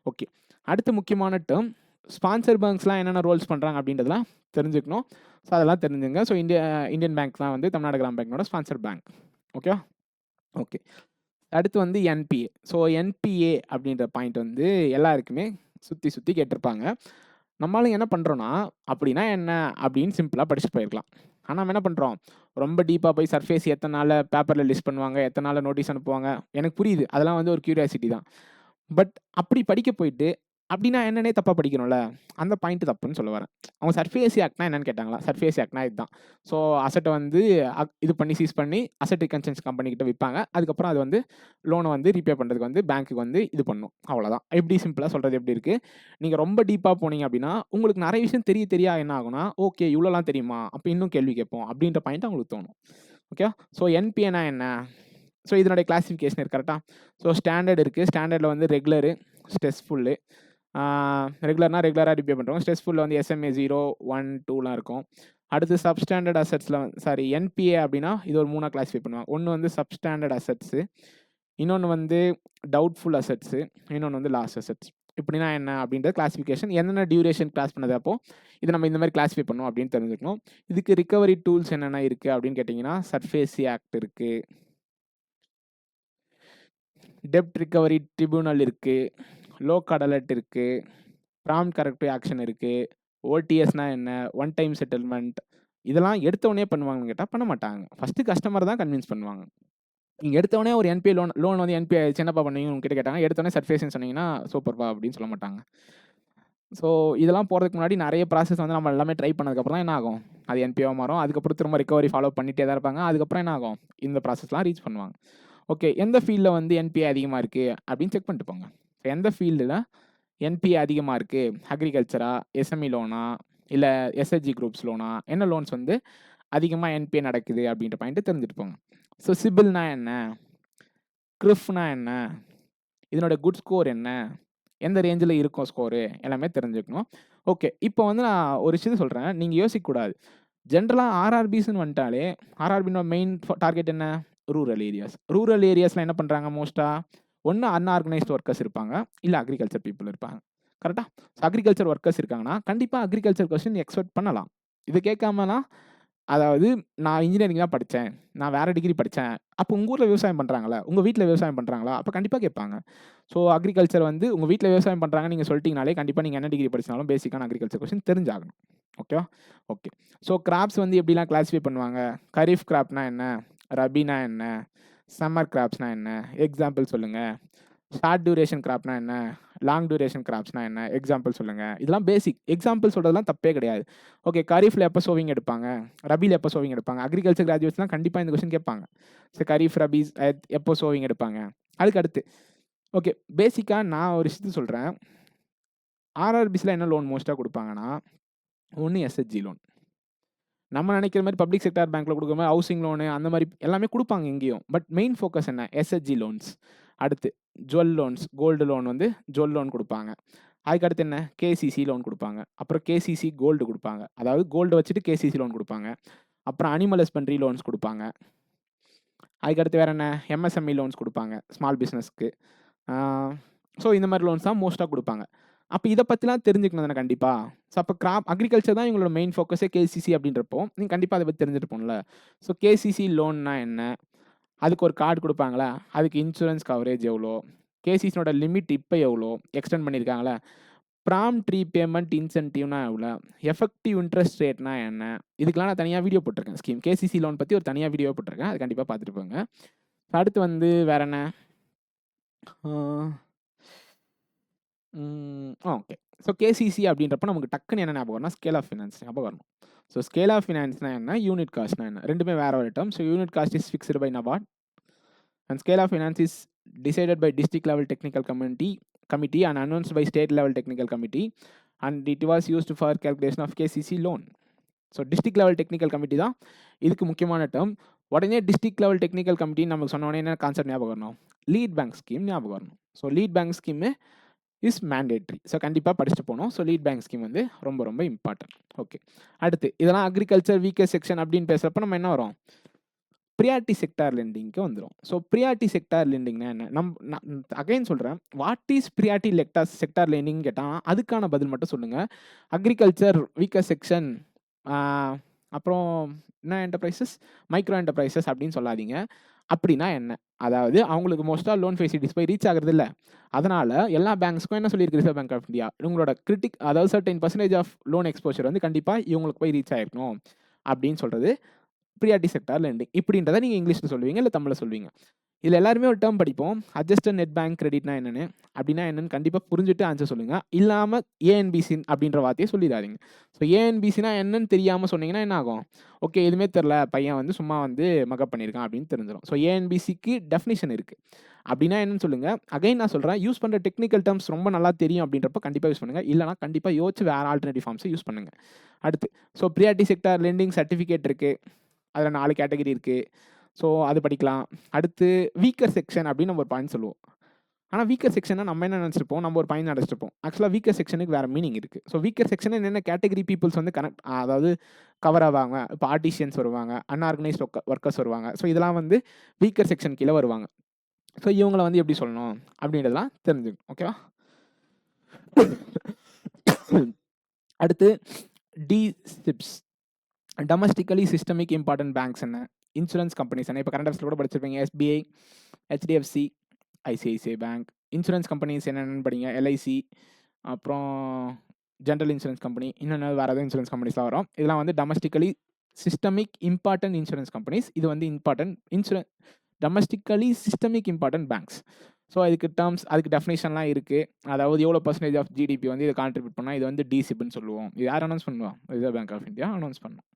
ஓகே, அடுத்த முக்கியமான டேர்ம் ஸ்பான்சர் பேங்க்ஸ்லாம் என்னென்ன ரோல்ஸ் பண்ணுறாங்க அப்படின்றதெல்லாம் தெரிஞ்சுக்கணும். ஸோ அதெல்லாம் தெரிஞ்சுங்க. ஸோ இந்தியன் பேங்க் தான் வந்து தமிழ்நாடு கிராம பேங்கோட ஸ்பான்சர் பேங்க். ஓகேவா? ஓகே, அடுத்து வந்து என்பிஏ. ஸோ என்பிஏ அப்படின்ற பாயிண்ட் வந்து எல்லாருக்குமே சுற்றி சுற்றி கேட்டிருப்பாங்க. நம்மளும் என்ன பண்ணுறோன்னா, அப்படின்னா என்ன அப்படின்னு சிம்பிளாக படிச்சுட்டு போயிருக்கலாம். ஆனால் நம்ம என்ன பண்ணுறோம், ரொம்ப டீப்பாக போய் சர்ஃபேஸ் எத்தனை நாளில் பேப்பரில் லிஸ்ட் பண்ணுவாங்க, எத்தனை நாளில் நோட்டீஸ் அனுப்புவாங்க, எனக்கு புரியுது. அதெல்லாம் வந்து ஒரு கியூரியாசிட்டி தான். பட் அப்படி படிக்க போயிட்டு அப்படின்னா என்னன்னே தப்பாக படிக்கணும்ல, அந்த பாயிண்ட் தப்புன்னு சொல்ல வரேன். அவங்க சர்ஃபேசி ஆக்ட்னா என்னன்னு கேட்டாங்களா? சர்ஃபேசி ஆக்ட்னா இதுதான். ஸோ அசட்டை வந்து இது பண்ணி சீஸ் பண்ணி அசட் ரிகன்சன்ஸ் கம்பெனிக்கிட்ட விற்பாங்க. அதுக்கப்புறம் அது வந்து லோனை வந்து ரீபே பண்ணுறதுக்கு வந்து பேங்க்குக்கு வந்து இது பண்ணும். அவ்வளோதான். எப்படி சிம்பிளாக சொல்கிறது எப்படி இருக்குது. நீங்கள் ரொம்ப டீப்பாக போனீங்க அப்படின்னா உங்களுக்கு நிறைய விஷயம் தெரியா என்ன ஆகுனா, ஓகே இவ்வளோலாம் தெரியுமா, அப்போ இன்னும் கேள்வி கேட்போம் அப்படின்ற பாயிண்ட் அவங்களுக்கு தோணும். ஓகே, ஸோ என்பிஏனா என்ன, ஸோ இதனுடைய கிளாசிஃபிகேஷன் இருக்குது. கரெக்டாக? ஸோ ஸ்டாண்டர்ட் இருக்குது. ஸ்டாண்டர்டில் வந்து ரெகுலரு, ஸ்ட்ரெஸ்ஃபுல்லு. ரெகுலர்னா ரெகுலராக ரிப்பே பண்ணுறோம். ஸ்ட்ரெஸ்ஃபுல்லில் வந்து SMA 0, 1, 2லாம் இருக்கும். அடுத்து சப்ஸ்டாண்டர்ட் அசட்ஸில் என்பிஏ அப்படின்னா இது ஒரு 3ஆக கிளாஸிஃபை பண்ணுவாங்க. ஒன்று வந்து சப்ஸ்டாண்டர்ட் அசட்ஸு, இன்னொன்று வந்து டவுட்ஃபுல் அசட்ஸு, இன்னொன்று வந்து லாஸ் அசட்ஸ். இப்படின்னா என்ன அப்படின்ற கிளாஸிஃபிகேஷன், என்னென்ன டியூரேஷன் கிளாஸ் பண்ணது அப்போ இதை நம்ம இந்த மாதிரி கிளாஸிஃபை பண்ணோம் அப்படின்னு தெரிஞ்சுக்கணும். இதுக்கு ரிகவரி டூல்ஸ் என்னென்ன இருக்குது அப்படின்னு கேட்டிங்கன்னா, சர்ஃபேசி ஆக்ட் இருக்குது, டெப்ட் ரிகவரி ட்ரிபியூனல் இருக்குது, லோ கடலட் இருக்குது, ப்ராம்ப்ட் கரெக்டிவ் ஆக்ஷன் இருக்குது, ஓடிஎஸ்னால் என்ன, ஒன் டைம் செட்டில்மெண்ட். இதெல்லாம் எடுத்தவொடனே பண்ணுவாங்கன்னு கேட்டால் பண்ண மாட்டாங்க. ஃபஸ்ட்டு கஸ்டமர் தான் கன்வின்ஸ் பண்ணுவாங்க. நீங்கள் எடுத்தவொடனே ஒரு என்பிஏ லோன் வந்து என்பிஏ என்னப்பா பண்ணுவீங்க உங்ககிட்ட கேட்டாங்க, எடுத்தோடனே சர்ஃபேஸ்ன்னு சொன்னீங்கன்னா சூப்பர்ப்பா அப்படின்னு சொல்ல மாட்டாங்க. ஸோ இதெல்லாம் போகிறதுக்கு முன்னாடி நிறைய ப்ராசஸ் வந்து நம்ம எல்லாமே ட்ரை பண்ணதுக்கப்புறம் தான் என்ன ஆகும், அது என்பிஏவாக மாறும். அதுக்கப்புறம் திரும்ப ரிகவரி ஃபாலோ பண்ணிகிட்டே தான் இருப்பாங்க. அதுக்கப்புறம் என்ன ஆகும், இந்த ப்ராசஸ்லாம் ரீச் பண்ணுவாங்க. ஓகே, எந்த ஃபீல்டில் வந்து என்பிஏ அதிகமாக இருக்குது அப்படின்னு செக் பண்ணிட்டு போங்க. எந்த ஃபீல்டில் என்பிஏ அதிகமாக இருக்குது, அக்ரிகல்ச்சரா, எஸ்எம்இ லோனா, இல்லை எஸ்ஹெச்ஜி குரூப்ஸ் லோனா, என்ன லோன்ஸ் வந்து அதிகமாக என்பிஏ நடக்குது அப்படின்ற பாயிண்ட்டு தெரிஞ்சுட்டு போங்க. ஸோ சிபில்னா என்ன, கிரிஃப்னா என்ன, இதனோட குட் ஸ்கோர் என்ன, எந்த ரேஞ்சில் இருக்கும் ஸ்கோரு, எல்லாமே தெரிஞ்சுக்கணும். ஓகே, இப்போ வந்து நான் ஒரு விஷயத்தை சொல்கிறேன், நீங்கள் யோசிக்கக்கூடாது. ஜென்ரலாக ஆர்ஆர்பிஸ்ன்னு வந்துட்டாலே ஆர்ஆர்பினோட மெயின் டார்கெட் என்ன, ரூரல் ஏரியாஸ். ரூரல் ஏரியாஸில் என்ன பண்ணுறாங்க மோஸ்ட்டாக, ஒன்று அன்ஆர்கனைஸ்டு ஒர்க்கர்ஸ் இருப்பாங்க, இல்லை அக்ரிகல்ச்சர் பீப்புள் இருப்பாங்க. கரெக்டாக? ஸோ அக்ரிகல்ச்சர் ஒர்க்கர்ஸ் இருக்காங்கன்னா கண்டிப்பாக அக்ரிகல்ச்சர் கொஸ்டின் எக்ஸ்பெக்ட் பண்ணலாம். இது கேட்காமலாம், அதாவது நான் இன்ஜினியரிங் தான் படித்தேன், நான் வேறு டிகிரி படித்தேன், அப்போ உங்கள் ஊரில் விவசாயம் பண்ணுறாங்களா, உங்கள் வீட்டில் விவசாயம் பண்ணுறாங்களா, அப்போ கண்டிப்பாக கேட்பாங்க. ஸோ அக்ரிகல்ச்சர் வந்து உங்கள் வீட்டில் விவசாயம் பண்ணுறாங்க நீங்கள் சொல்லிட்டீங்கனாலே கண்டிப்பாக நீங்கள் என்ன டிகிரி படிச்சினாலும் பேசிக்கான அக்ரிகல்ச்சர் கொஸ்டின் தெரிஞ்சாகணும். ஓகேவா? ஓகே, ஸோ கிராப்ஸ் வந்து எப்படிலாம் கிளாஸிஃபை பண்ணுவாங்க, கரீஃப் கிராப்னா என்ன, ரபினா என்ன, சம்மர் கிராப்ஸ்னா என்ன, எக்ஸாம்பிள் சொல்லுங்கள். ஷார்ட் டியூரேஷன் கிராப்னா என்ன, லாங் டியூரேஷன் கிராப்ஸ்னா என்ன, எக்ஸாம்பிள் சொல்லுங்கள். இதெல்லாம் பேசிக். எக்ஸாம்பிள் சொல்கிறதுலாம் தப்பே கிடையாது. ஓகே, கரீஃபில் எப்போ சோவிங் எடுப்பாங்க, ரபியில் எப்போ சோவிங் எடுப்பாங்க, அக்ரிகல்ச்சர் கிராஜுவேட்ஸ்லாம் கண்டிப்பாக இந்த கொஸ்டின் கேட்பாங்க. ஸோ கரீஃப் ரபீஸ் எப்போ சோவிங் எடுப்பாங்க. அதுக்கு அடுத்து ஓகே, பேசிக்காக நான் ஒரு விஷயத்தை சொல்கிறேன். ஆர்ஆர்பிஸில் என்ன லோன் மோஸ்ட்டாக கொடுப்பாங்கன்னா, ஒன்று எஸ்ஹெச்ஜி லோன், நம்ம நினைக்கிற மாதிரி பப்ளிக் செக்டார் பேங்க்கில் கொடுக்குற மாதிரி ஹவுசிங் லோனு அந்த மாதிரி எல்லாமே கொடுப்பாங்க எங்கேயும். பட் மெயின் ஃபோக்கஸ் என்ன? SHG loans. அடுத்து ஜுவல் லோன்ஸ், கோல்டு லோன் வந்து ஜுவல் லோன் கொடுப்பாங்க. அதுக்கு அடுத்து என்ன? கேசிசி லோன் கொடுப்பாங்க. அப்புறம் கேசிசி கோல்டு கொடுப்பாங்க. அதாவது கோல்டு வச்சுட்டு கேசிசி லோன் கொடுப்பாங்க. அப்புறம் அனிமல் ஹஸ்பண்ட்ரி லோன்ஸ் கொடுப்பாங்க. அதுக்கடுத்து வேறு என்ன? எம்எஸ்எம்இ லோன்ஸ் கொடுப்பாங்க ஸ்மால் பிஸ்னஸ்க்கு. ஸோ இந்த மாதிரி லோன்ஸ் தான் மோஸ்ட்டாக கொடுப்பாங்க. அப்போ இதை பற்றிலாம் தெரிஞ்சுக்கணும் தானே கண்டிப்பாக. ஸோ அப்போ அக்ரிகல்ச்சர் தான் இவங்களோட மெயின் ஃபோக்கஸே கேசிசி அப்படின்றப்போ நீங்கள் கண்டிப்பாக அதை பற்றி தெரிஞ்சுட்டு போகணும்ல. ஸோ கேசிசி லோன்னா என்ன? அதுக்கு ஒரு கார்டு கொடுப்பாங்களா? அதுக்கு இன்சூரன்ஸ் கவரேஜ் எவ்வளோ? கேசிசினோட லிமிட் இப்போ எவ்வளோ எக்ஸ்டெண்ட் பண்ணியிருக்காங்களா? ப்ராம்ப்ட் ரீபேமெண்ட் இன்சென்டிவ்னா எவ்வளோ? எஃபெக்டிவ் இன்ட்ரெஸ்ட் ரேட்னா என்ன? இதுக்கெலாம் நான் தனியாக வீடியோ போட்டிருக்கேன். ஸ்கீம் கேசிசி லோன் பற்றி ஒரு தனியாக வீடியோ போட்டிருக்கேன். அது கண்டிப்பாக பார்த்துட்டு போங்க. அடுத்து வந்து வேற என்ன? ஓகே. ஸோ கேசிசி அப்படின்றப்ப நமக்கு டக்குன்னு என்ன ஞாபகம் வரும்னா ஸ்கேல் ஆஃப் ஃபினான்ஸ் ஞாபகம் வரணும். ஸோ ஸ்கேல் ஆஃப் ஃபினான்ஸ்னா என்ன? யூனிட் காஸ்ட்னா என்ன? ரெண்டுமே வேற ஒரு term. So unit cost is fixed by NABARD and scale of finance is decided by district level technical committee and announced by state level technical committee, and it was used for calculation of KCC loan. So district level technical committee தான் இதுக்கு முக்கியமான term. உடனே district level technical committee நமக்கு சொன்ன உடனே என்ன concept ஞாபகம் வரணும்? லீட் பேங்க் ஸ்கீம் ஞாபகம் வரணும். So lead bank scheme is mandatory. So கண்டிப்பாக படிச்சுட்டு போகணும். ஸோ லீட் பேங்க் ஸ்கீம் வந்து ரொம்ப ரொம்ப இம்பார்ட்டன்ட். ஓகே, அடுத்து இதெல்லாம் அக்ரிகல்ச்சர் வீக்கர் செக்ஷன் அப்படின்னு பேசுகிறப்ப நம்ம என்ன வரும்? ப்ரியாரிட்டி செக்டார் லெண்டிங்க்கு வந்துடும். ஸோ ப்ரியாரிட்டி செக்டார் லெண்டிங்னா என்ன? நான் அகைன் சொல்கிறேன், what is priority sector lending கேட்டால் அதுக்கான பதில் மட்டும் சொல்லுங்கள். அக்ரிகல்ச்சர் வீக்கர் செக்ஷன், அப்புறம் என்ன என்டர்பிரைசஸ், மைக்ரோ என்டர்பிரைசஸ் அப்படின்னு சொல்லாதீங்க. அப்படின்னா என்ன? அதாவது அவங்களுக்கு மோஸ்ட்டாக லோன் ஃபெசிலிட்டிஸ் போய் ரீச் ஆகிறது இல்லை. அதனால் எல்லா பேங்க்ஸ்க்கும் என்ன சொல்லியிருக்கு ரிசர்வ் பேங்க் ஆஃப் இந்தியா, இவங்களோட அதாவது certain% ஆஃப் லோன் எக்ஸ்போஷர் வந்து கண்டிப்பாக இவங்களுக்கு போய் ரீச் ஆகிருக்கணும் அப்படின்னு சொல்கிறது ப்ரியாரிட்டி செக்டார் லெண்டிங். இப்படின்றத நீங்கள் இங்கிலீஷில் சொல்லுவீங்க, இல்லை தமிழில் சொல்லுவீங்க. இதில் எல்லாருமே ஒரு டேர்ம் படிப்போம், அட்ஜஸ்டட் நெட் பேங்க் கிரெடிட்னா என்னென்னு. அப்படின்னா என்னென்னு கண்டிப்பாக புரிஞ்சுட்டு ஆன்சர் சொல்லுங்கள். இல்லாமல் ஏஎன்பிசி அப்படின்ற வார்த்தையை சொல்லிடாதீங்க. ஸோ ஏஎன்பிசினா என்னன்னு தெரியாமல் சொன்னீங்கன்னா என்ன ஆகும்? ஓகே, எதுவுமே தெரில, பையன் வந்து சும்மா வந்து மக்கப் பண்ணியிருக்கான் அப்படின்னு தெரிஞ்சிடும். ஸோ ஏஎன்பிசிக்கு டெஃபினிஷன் இருக்குது. அப்படின்னா என்னன்னு சொல்லுங்கள். அகைன் நான் சொல்கிறேன், யூஸ் பண்ணுற டெக்னிக்கல் டேர்ம்ஸ் ரொம்ப நல்லா தெரியும் அப்படின்றப்ப கண்டிப்பாக யூஸ் பண்ணுங்கள். இல்லைனா கண்டிப்பாக யோசிச்சு வேறு ஆல்டர்னேட்டிவ் ஃபார்ம்ஸை யூஸ் பண்ணுங்கள். அடுத்து so priority sector lending certificate இருக்குது. அதில் 4 கேட்டகரி இருக்குது. ஸோ அது படிக்கலாம். அடுத்து வீக்கர் செக்ஷன் அப்படின்னு நம்ம ஒரு பாயிண்ட் சொல்லுவோம். ஆனால் வீக்கர் செக்ஷனை நம்ம என்ன நினச்சிருப்போம்? நம்ம ஒரு பாயிண்ட் நினச்சிருப்போம். ஆக்சுவலாக வீக்கர் செக்ஷனுக்கு வேறு மீனிங் இருக்குது. ஸோ வீக்கர் செக்ஷன் என்னென்ன கேட்டகரி பீப்புள்ஸ் வந்து அதாவது கவர் ஆவாங்க. இப்போ ஆர்டிஷியன்ஸ் வருவாங்க, அன்ஆர்கனைஸ்ட் ஒர்க்கர்ஸ் வருவாங்க. ஸோ இதெல்லாம் வந்து வீக்கர் செக்ஷன் கீழே வருவாங்க. ஸோ இவங்களை வந்து எப்படி சொல்லணும் அப்படின்றதெல்லாம் தெரிஞ்சுக்கணும். ஓகேவா? அடுத்து DSIBs, domestically systemic important banks என்ன? இன்சூரன்ஸ் கம்பெனிஸ் என்ன? இப்போ கரண்ட் அஃபேர்ஸில் கூட படிச்சிருப்பீங்க. SBI, HDFC, ICICI bank. Insurance companies என்னென்னு படிங்க. LIC, அப்புறம் ஜென்ரல் இன்சூரன்ஸ் கம்பெனி, இன்னொன்று வேறு எதுவும் இன்சூரன்ஸ் கம்பெனிஸ்லாம் வரும். இதெல்லாம் வந்து domestically systemic important insurance companies. இது வந்து domestically systemic important banks. So அதுக்கு டேர்ம்ஸ், அதுக்கு டெஃபினேஷன்லாம் இருக்குது. அதாவது எவ்வளோ % ஆஃப் ஜிடிபி வந்து இதை கான்ட்ரிபியூட் பண்ணால் இது வந்து DSIBன்னு சொல்லுவோம். இது யார் அனௌன்ஸ் பண்ணுவோம்? Reserve bank of India announce பண்ணுவோம்.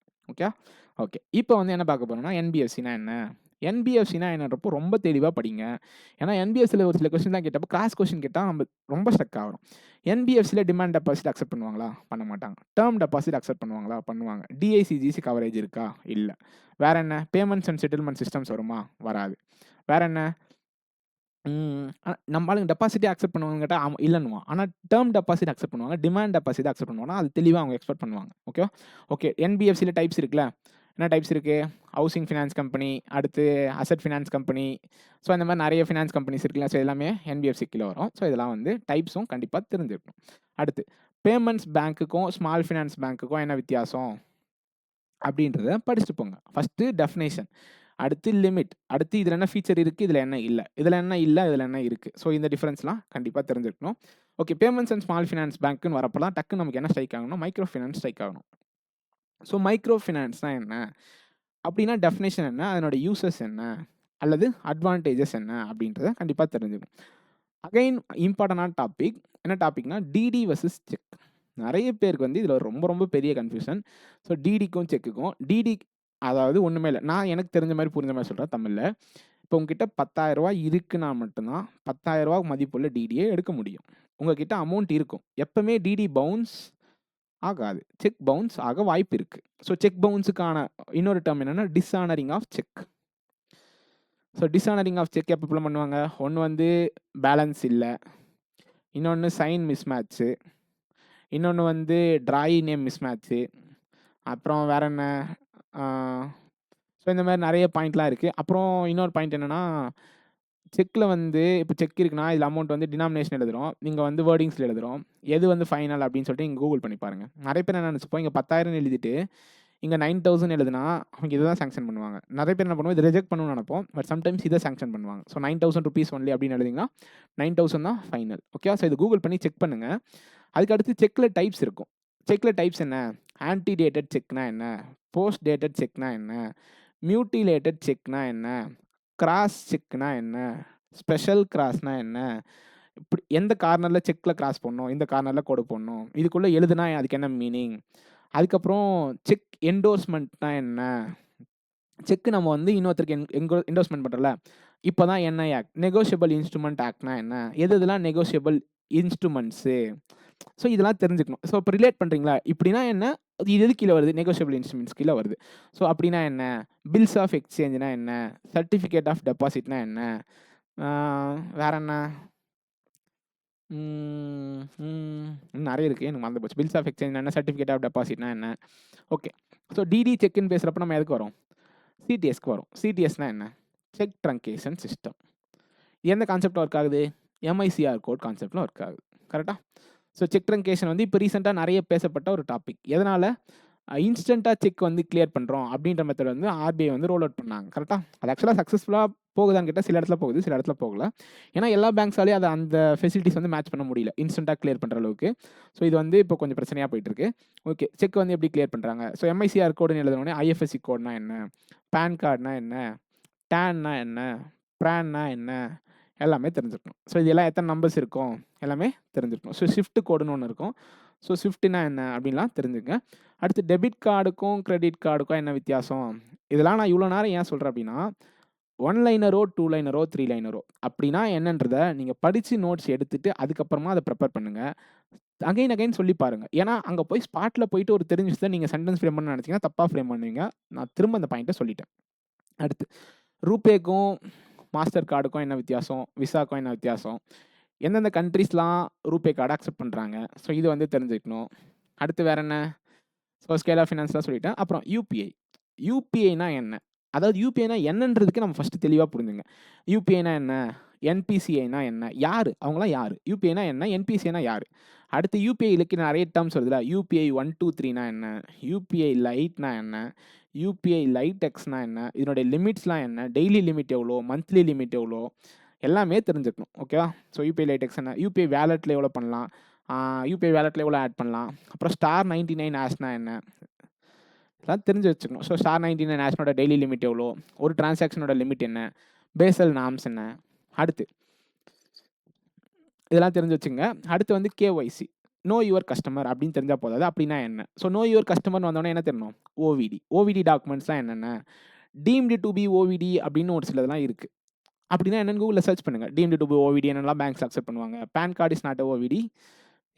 ஓகே. இப்போ வந்து என்ன பார்க்க போகிறோம்னா NBFCனா என்ன? NBFCனா என்னன்றப்போ ரொம்ப தெளிவாக படிங்க. ஏன்னா NBFCயில் ஒரு சில கொஸ்டின் தான் கேட்டப்போ கிராஸ் கொஸ்டின் கேட்டால் நம்ம ரொம்ப ஸ்டக் ஆகிறோம். NBFCயில் டிமாண்ட் டெபாசிட் அக்செப்ட் பண்ணுவாங்களா? பண்ண மாட்டாங்க. டேர்ம் டெபாசிட் அக்செப்ட் பண்ணுவாங்களா? பண்ணுவாங்க. DICGC கவரேஜ் இருக்கா? இல்லை. வேற என்ன? பேமெண்ட்ஸ் அண்ட் செட்டில்மெண்ட் சிஸ்டம்ஸ் வருமா? வராது. வேற என்ன? நம்மளுக்கு டெபாசிட்டே அக்செப்ட் பண்ணுவாங்க கேட்டால் இல்லைன்னுவான். ஆனால் டேர்ம் டெபாசிட் அக்செப்ட் பண்ணுவாங்க, டிமாண்ட் டெபாசிட் அக்செப்ட் பண்ணுவாங்கன்னா அது தெளிவாக அவங்க எக்ஸ்பெக்ட் பண்ணுவாங்க. ஓகே. NBFCயில் டைப்ஸ் இருக்குல்ல. என்ன டைப்ஸ் இருக்குது? ஹவுசிங் ஃபினான்ஸ் கம்பெனி, அடுத்து அசட் ஃபினான்ஸ் கம்பெனி. ஸோ இந்த மாதிரி நிறைய ஃபினான்ஸ் கம்பெனிஸ் இருக்குல்ல. ஸோ எல்லாமே NBFC கீழே வரும். ஸோ இதெல்லாம் வந்து டைப்ஸும் கண்டிப்பாக தெரிஞ்சிருக்கணும். அடுத்து பேமெண்ட்ஸ் பேங்க்குக்கும் ஸ்மால் ஃபினான்ஸ் பேங்க்குக்கும் என்ன வித்தியாசம் அப்படின்றத படிச்சுட்டு போங்க. ஃபஸ்ட்டு டெஃபினேஷன், அடுத்து லிமிட், அடுத்து இதில் என்ன ஃபீச்சர் இருக்குது, இதில் என்ன இல்லை, இதில் என்ன இல்லை, இதில் என்ன இருக்குது. ஸோ இந்த டிஃப்ரென்ஸ்லாம் கண்டிப்பாக தெரிஞ்சிருக்கணும். Okay. Payments and small finance பேங்க்குன்னு வரப்போலாம் டக்கு நமக்கு என்ன ஸ்ட்ரைக் ஆகணும்? மைக்ரோ ஃபினான்ஸ் ஸ்ட்ரைக் ஆகணும். ஸோ மைக்ரோ ஃபினான்ஸ்னால் என்ன அப்படின்னா டெஃபினேஷன் என்ன, அதனோட யூசஸ் என்ன, அல்லது அட்வான்டேஜஸ் என்ன அப்படின்றத கண்டிப்பாக தெரிஞ்சுக்கணும். அகைன் இம்பார்ட்டண்டான டாபிக். என்ன டாபிக்னா டிடி வர்சஸ் செக். நிறைய பேருக்கு வந்து இதில் ரொம்ப ரொம்ப பெரிய கன்ஃபியூஷன். ஸோ டிடிக்கும் செக்குக்கும், டிடி அதாவது ஒன்றுமே இல்லை, நான் எனக்கு தெரிஞ்ச மாதிரி புரிஞ்ச மாதிரி சொல்கிறேன் தமிழில். இப்போ உங்ககிட்ட 10,000 இருக்குன்னா மட்டும்தான் 10,000 மதிப்புள்ள டிடியை எடுக்க முடியும். உங்ககிட்ட அமௌண்ட் இருக்கும். எப்பவுமே டிடி பவுன்ஸ் ஆகாது. செக் பவுன்ஸ் ஆக வாய்ப்பு இருக்கு. ஸோ செக் பவுன்ஸுக்கான இன்னொரு டெர்ம் என்னன்னா dishonouring of cheque. So dishonouring of cheque எப்போ அப்ளை பண்ணுவாங்க? ஒன்று வந்து பேலன்ஸ் இல்லை, இன்னொன்று சைன் மிஸ்மேட்ச்சு, இன்னொன்று வந்து ட்ராயி நேம் மிஸ்மேட்ச்சு, அப்புறம் வேற என்ன? ஸோ இந்த மாதிரி நிறைய பாயிண்ட்லாம் இருக்குது. அப்புறம் இன்னொரு பாயிண்ட் என்னென்னா செக்கில் வந்து இப்போ செக் இருக்குன்னா இதில் அமௌண்ட் வந்து டினாமினேஷன் எழுதுகிறோம், நீங்கள் வந்து வேர்டிங்ஸில் எழுதுகிறோம். எது வந்து ஃபைனல் அப்படின்னு சொல்லிட்டு நீங்கள் கூகுள் பண்ணி பாருங்கள். நிறைய பேர் என்ன நினச்சிப்போம், இங்கே 10,000 எழுதிட்டு இங்கே 9,000 எழுதுனா அவங்க இதை தான் சாங்ஷன் பண்ணுவாங்க. நிறைய பேர் என்ன பண்ணுவோம், இதை ரிஜெக்ட் பண்ணணும்னு நினைப்போம். பட் சம்டைம்ஸ் இதை சாங்ஷன் பண்ணுவாங்க. ஸோ 9,000 ருபீஸ் ஒன்லி அப்படின்னு எழுதிங்கன்னா 9,000 தான் ஃபைனல். ஓகே, ஸோ இது கூகுள் பண்ணி செக் பண்ணுங்கள். அதுக்கு அடுத்து செக்கில் டைப்ஸ் இருக்கும். செக்கில் டைப்ஸ் என்ன? ஆன்டி டேட்டட் செக்னா என்ன, போஸ்ட் டேட்டட் செக்னா என்ன, மியூட்டிலேட்டட் செக்னா என்ன, கிராஸ் செக்னா என்ன, ஸ்பெஷல் கிராஸ்னா என்ன, இப்படி எந்த கார்னரில் செக்கில் கிராஸ் பண்ணணும், இந்த கார்னரில் கோடு போடணும், இதுக்குள்ளே எழுதுனா அதுக்கு என்ன மீனிங். அதுக்கப்புறம் செக் என்டோர்ஸ்மெண்ட்னா என்ன, செக் நம்ம வந்து இன்னொருத்தருக்கு என்டோர்ஸ்மெண்ட் பண்ணுறல, இப்போ தான் என்ன ஆக்ட், நெகோஷியபிள் இன்ஸ்ட்ருமெண்ட் ஆக்ட்னா என்ன, இதெல்லாம் நெகோஷியபிள் இன்ஸ்ட்ருமெண்ட்ஸு. ஸோ இதெல்லாம் தெரிஞ்சுக்கணும். ஸோ இப்போ ரிலேட் பண்ணுறீங்களா, இப்படின்னா என்ன, இது எது கீழே வருது, நெகோஷியபிள் இன்ஸ்ட்ருமெண்ட்ஸ் கீழே வருது. ஸோ அப்படின்னா என்ன, பில்ஸ் ஆஃப் எக்ஸ்சேஞ்சுனா என்ன, சர்டிஃபிகேட் ஆஃப் டெபாசிட்னா என்ன, வேற என்ன, நிறைய இருக்குது, எனக்கு மறந்து போச்சு. பில்ஸ் ஆஃப் எக்ஸ்சேஞ்ச் என்ன, சர்டிஃபிகேட் ஆஃப் டெபாசிட்னா என்ன. ஓகே, ஸோ டிடி செக்னு பேசுகிறப்ப நம்ம எதுக்கு வரும், சிடிஎஸ்க்கு வரும். சிடிஎஸ்னா என்ன, செக் ட்ரங்கேஷன் சிஸ்டம். எந்த கான்செப்ட் ஒர்க் ஆகுது, எம்ஐசிஆர் கோட் கான்செப்டில் ஒர்க் ஆகுது. கரெக்டாக? ஸோ செக் ட்ரங்கேஷன் வந்து இப்போ ரீசெண்டாக நிறைய பேசப்பட்ட ஒரு டாபிக். எதனால், இன்ஸ்டண்ட்டாக செக் வந்து கிளியர் பண்ணுறோம் அப்படின்ற மெத்தட் வந்து ஆர்பிஐ வந்து ரோல் அவுட் பண்ணாங்க. கரெக்டாக? அது ஆக்சுவலாக சக்ஸஸ்ஃபுல்லாக போகுதான்னு கேட்டால் சில இடத்துல போகுது, சில இடத்துல போகல. ஏன்னா எல்லா பேங்க்ஸாலேயும் அதை அந்த ஃபெசிலிட்டிஸ் வந்து மேட்ச் பண்ண முடியல இன்ஸ்டண்ட்டாக கிளியர் பண்ணுற அளவுக்கு. ஸோ இது வந்து இப்போ கொஞ்சம் பிரச்சனையாக போயிட்டுருக்கு. ஓகே, செக் வந்து எப்படி கிளியர் பண்ணுறாங்க. ஸோ எம்ஐசிஆர் கோடுன்னு எழுதுனோடனே ஐஎஃப்எஸ்சி கோட்னா என்ன, பேன் கார்டுனா என்ன, டேன்னா என்ன, ப்ரான்னா என்ன, எல்லாமே தெரிஞ்சுக்கணும். ஸோ இதெல்லாம் எத்தனை நம்பர்ஸ் இருக்கும் எல்லாமே தெரிஞ்சுக்கணும். ஸோ ஷிஃப்ட் கோடுன்னு ஒன்று இருக்கும். ஸோ ஷிஃப்ட்னா என்ன அப்படின்லாம் தெரிஞ்சுங்க. அடுத்து டெபிட் கார்டுக்கும் கிரெடிட் கார்டுக்கும் என்ன வித்தியாசம், இதெல்லாம் நான் இவ்வளோ நேரம் ஏன் சொல்கிறேன் அப்படின்னா, 1 லைனரோ 2 லைனரோ 3 லைனரோ அப்படின்னா என்னன்றதை நீங்கள் படித்து நோட்ஸ் எடுத்துகிட்டு அதுக்கப்புறமா அதை ப்ரிப்பேர் பண்ணுங்கள். அகைன் சொல்லி பாருங்கள். ஏன்னா அங்கே போய் ஸ்பாட்டில் போயிட்டு ஒரு தெரிஞ்ச விஷயத்தை நீங்கள் சென்டென்ஸ் ஃப்ரேம் பண்ண நினச்சிங்கன்னா தப்பாக ஃப்ரேம் பண்ணுவீங்க. நான் திரும்ப அந்த பாயிண்ட்டை சொல்லிட்டேன். அடுத்து ரூபேக்கும் மாஸ்டர் கார்டுக்கும் என்ன வித்தியாசம், விசாக்கும் என்ன வித்தியாசம், எந்தெந்த கண்ட்ரீஸ்லாம் ரூபே கார்டு அக்செப்ட் பண்ணுறாங்க. ஸோ இது வந்து தெரிஞ்சுக்கணும். அடுத்து வேறு என்ன, ஸோ ஸ்கேல் ஆஃப் ஃபினான்ஸ்லாம் சொல்லிட்டேன். அப்புறம் யூபிஐனா என்ன, அதாவது யூபிஐனா என்னன்றதுக்கு நம்ம ஃபஸ்ட்டு தெளிவாக புரிஞ்சுங்க. யூபிஐனா என்ன, என்பிசிஐனா என்ன, யார் அவங்களாம் யார், யூபிஐனா என்ன, என்பிசிஐனா யார். அடுத்து யூபிஐக்கு நிறைய டேர்ம்ஸ் வருதுல, யூபிஐ 1 2 3னா என்ன, யூபிஐ லைட்னா என்ன, யூபிஐ லைட் எக்ஸ்னா என்ன, இதனுடைய லிமிட்ஸ்லாம் என்ன, டெய்லி லிமிட் எவ்வளோ, மந்த்லி லிமிட் எவ்வளோ, எல்லாமே தெரிஞ்சுக்கணும். ஓகேவா? ஸோ யூபிஐ லைட் எக்ஸ் என்ன, யூபிஐ வேலெட்டில் எவ்வளோ பண்ணலாம், யூபிஐ வேலெட்டில் எவ்வளோ ஆட் பண்ணலாம், அப்புறம் $99 ஆஷ்னா என்ன, இதெல்லாம் தெரிஞ்சு வச்சுக்கணும். ஸோ $99 ஆஷ்னோட டெய்லி லிமிட் எவ்வளோ, ஒரு டிரான்சாக்ஷனோட லிமிட் என்ன, பேசல் நார்ம்ஸ் என்ன. அடுத்து இதெல்லாம் தெரிஞ்சு வச்சுங்க. அடுத்து வந்து கேஒய்சி, நோ யுவர் கஸ்டமர் அப்படின்னு தெரிஞ்சால் போதாது. அப்படின்னா என்ன, ஸோ நோ யுவர் கஸ்டமர் வந்தோடனே என்ன தெரியணும், ஓவிடி டாக்குமெண்ட்ஸ்லாம் என்னென்ன, டீம்டு டு பி ஓவிடி அப்படின்னு ஒரு சிலதெல்லாம் இருக்குது. அப்படின்னா என்னென்னு கூகுளில் சர்ச் பண்ணுங்கள். டீம்டு டு பி ஓவிடி என்னெல்லாம் பேங்க்ஸ் அக்செப்ட் பண்ணுவாங்க. பேன் கார்டு இஸ் நாட் ஓவிடி,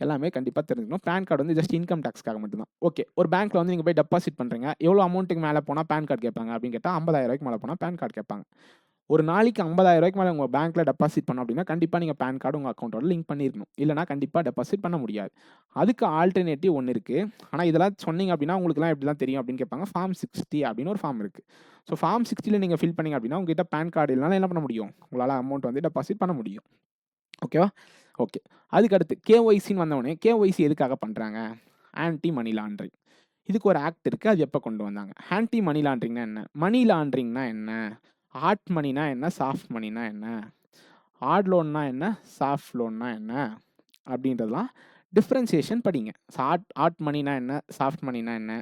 எல்லாமே கண்டிப்பாக தெரிஞ்சுக்கணும். பேன் கார்டு வந்து ஜஸ்ட் இன்கம் டேக்ஸ்க்காக மட்டும்தான். ஓகே, ஒரு பேங்க்கில் வந்து நீங்கள் போய் டெபாசிட் பண்ணுறீங்க, எவ்வளோ அமௌண்ட்டுக்கு மேலே போனால் பேன் கார்டு கேட்பாங்க அப்படின்னு கேட்டால் 50,000 மேலே போனால் பேன் கார்டு கேட்பாங்க. ஒரு நாளைக்கு 50,000 மேலே உங்கள் பேங்க்கில் டெபாசிட் பண்ணோம் அப்படின்னா கண்டிப்பாக நீங்கள் பேன் கார்டு உங்கள் அக்கௌண்ட்டோட லிங்க் பண்ணியிருக்கணும். இல்லைனா கண்டிப்பாக டெபாசிட் பண்ண முடியாது. அதுக்கு ஆல்டர்னேட்டிவ் ஒன்று இருக்குது. ஆனால் இதெல்லாம் சொன்னீங்க அப்படின்னா உங்களுக்குலாம் எப்படி தான் தெரியும் அப்படின்னு கேட்பாங்க. ஃபார்ம் 60 அப்படின்னு ஒரு ஃபார்ம் இருக்குது. ஸோ ஃபார்ம் 60 நீங்கள் ஃபில் பண்ணிங்க அப்படின்னா உங்ககிட்ட பேன் கார்டு இல்லைனாலும் என்ன பண்ண முடியும், உங்களால் அமௌண்ட் வந்து டெபாசிட் பண்ண முடியும். ஓகேவா? ஓகே, அதுக்கடுத்து கேஒய்சின்னு வந்தவொடனே கேஒய்சி எதுக்காக பண்ணுறாங்க, ஆன்டி மணி லாண்ட்ரிங். இதுக்கு ஒரு ஆக்ட் இருக்குது. அது எப்போ கொண்டு வந்தாங்க. ஆன்டி மணி லாண்ட்ரிங்னா என்ன, மணி லாண்ட்ரிங்னா என்ன, ஹார்ட் மணினா என்ன, சாஃப்ட் மணினா என்ன, ஹார்ட் லோன்னா என்ன, சாஃப்ட் லோன்னா என்ன அப்படின்றதுலாம் டிஃப்ரென்சியேஷன் படிங்க. ஹார்ட் மணினா என்ன, சாஃப்ட் மணினா என்ன,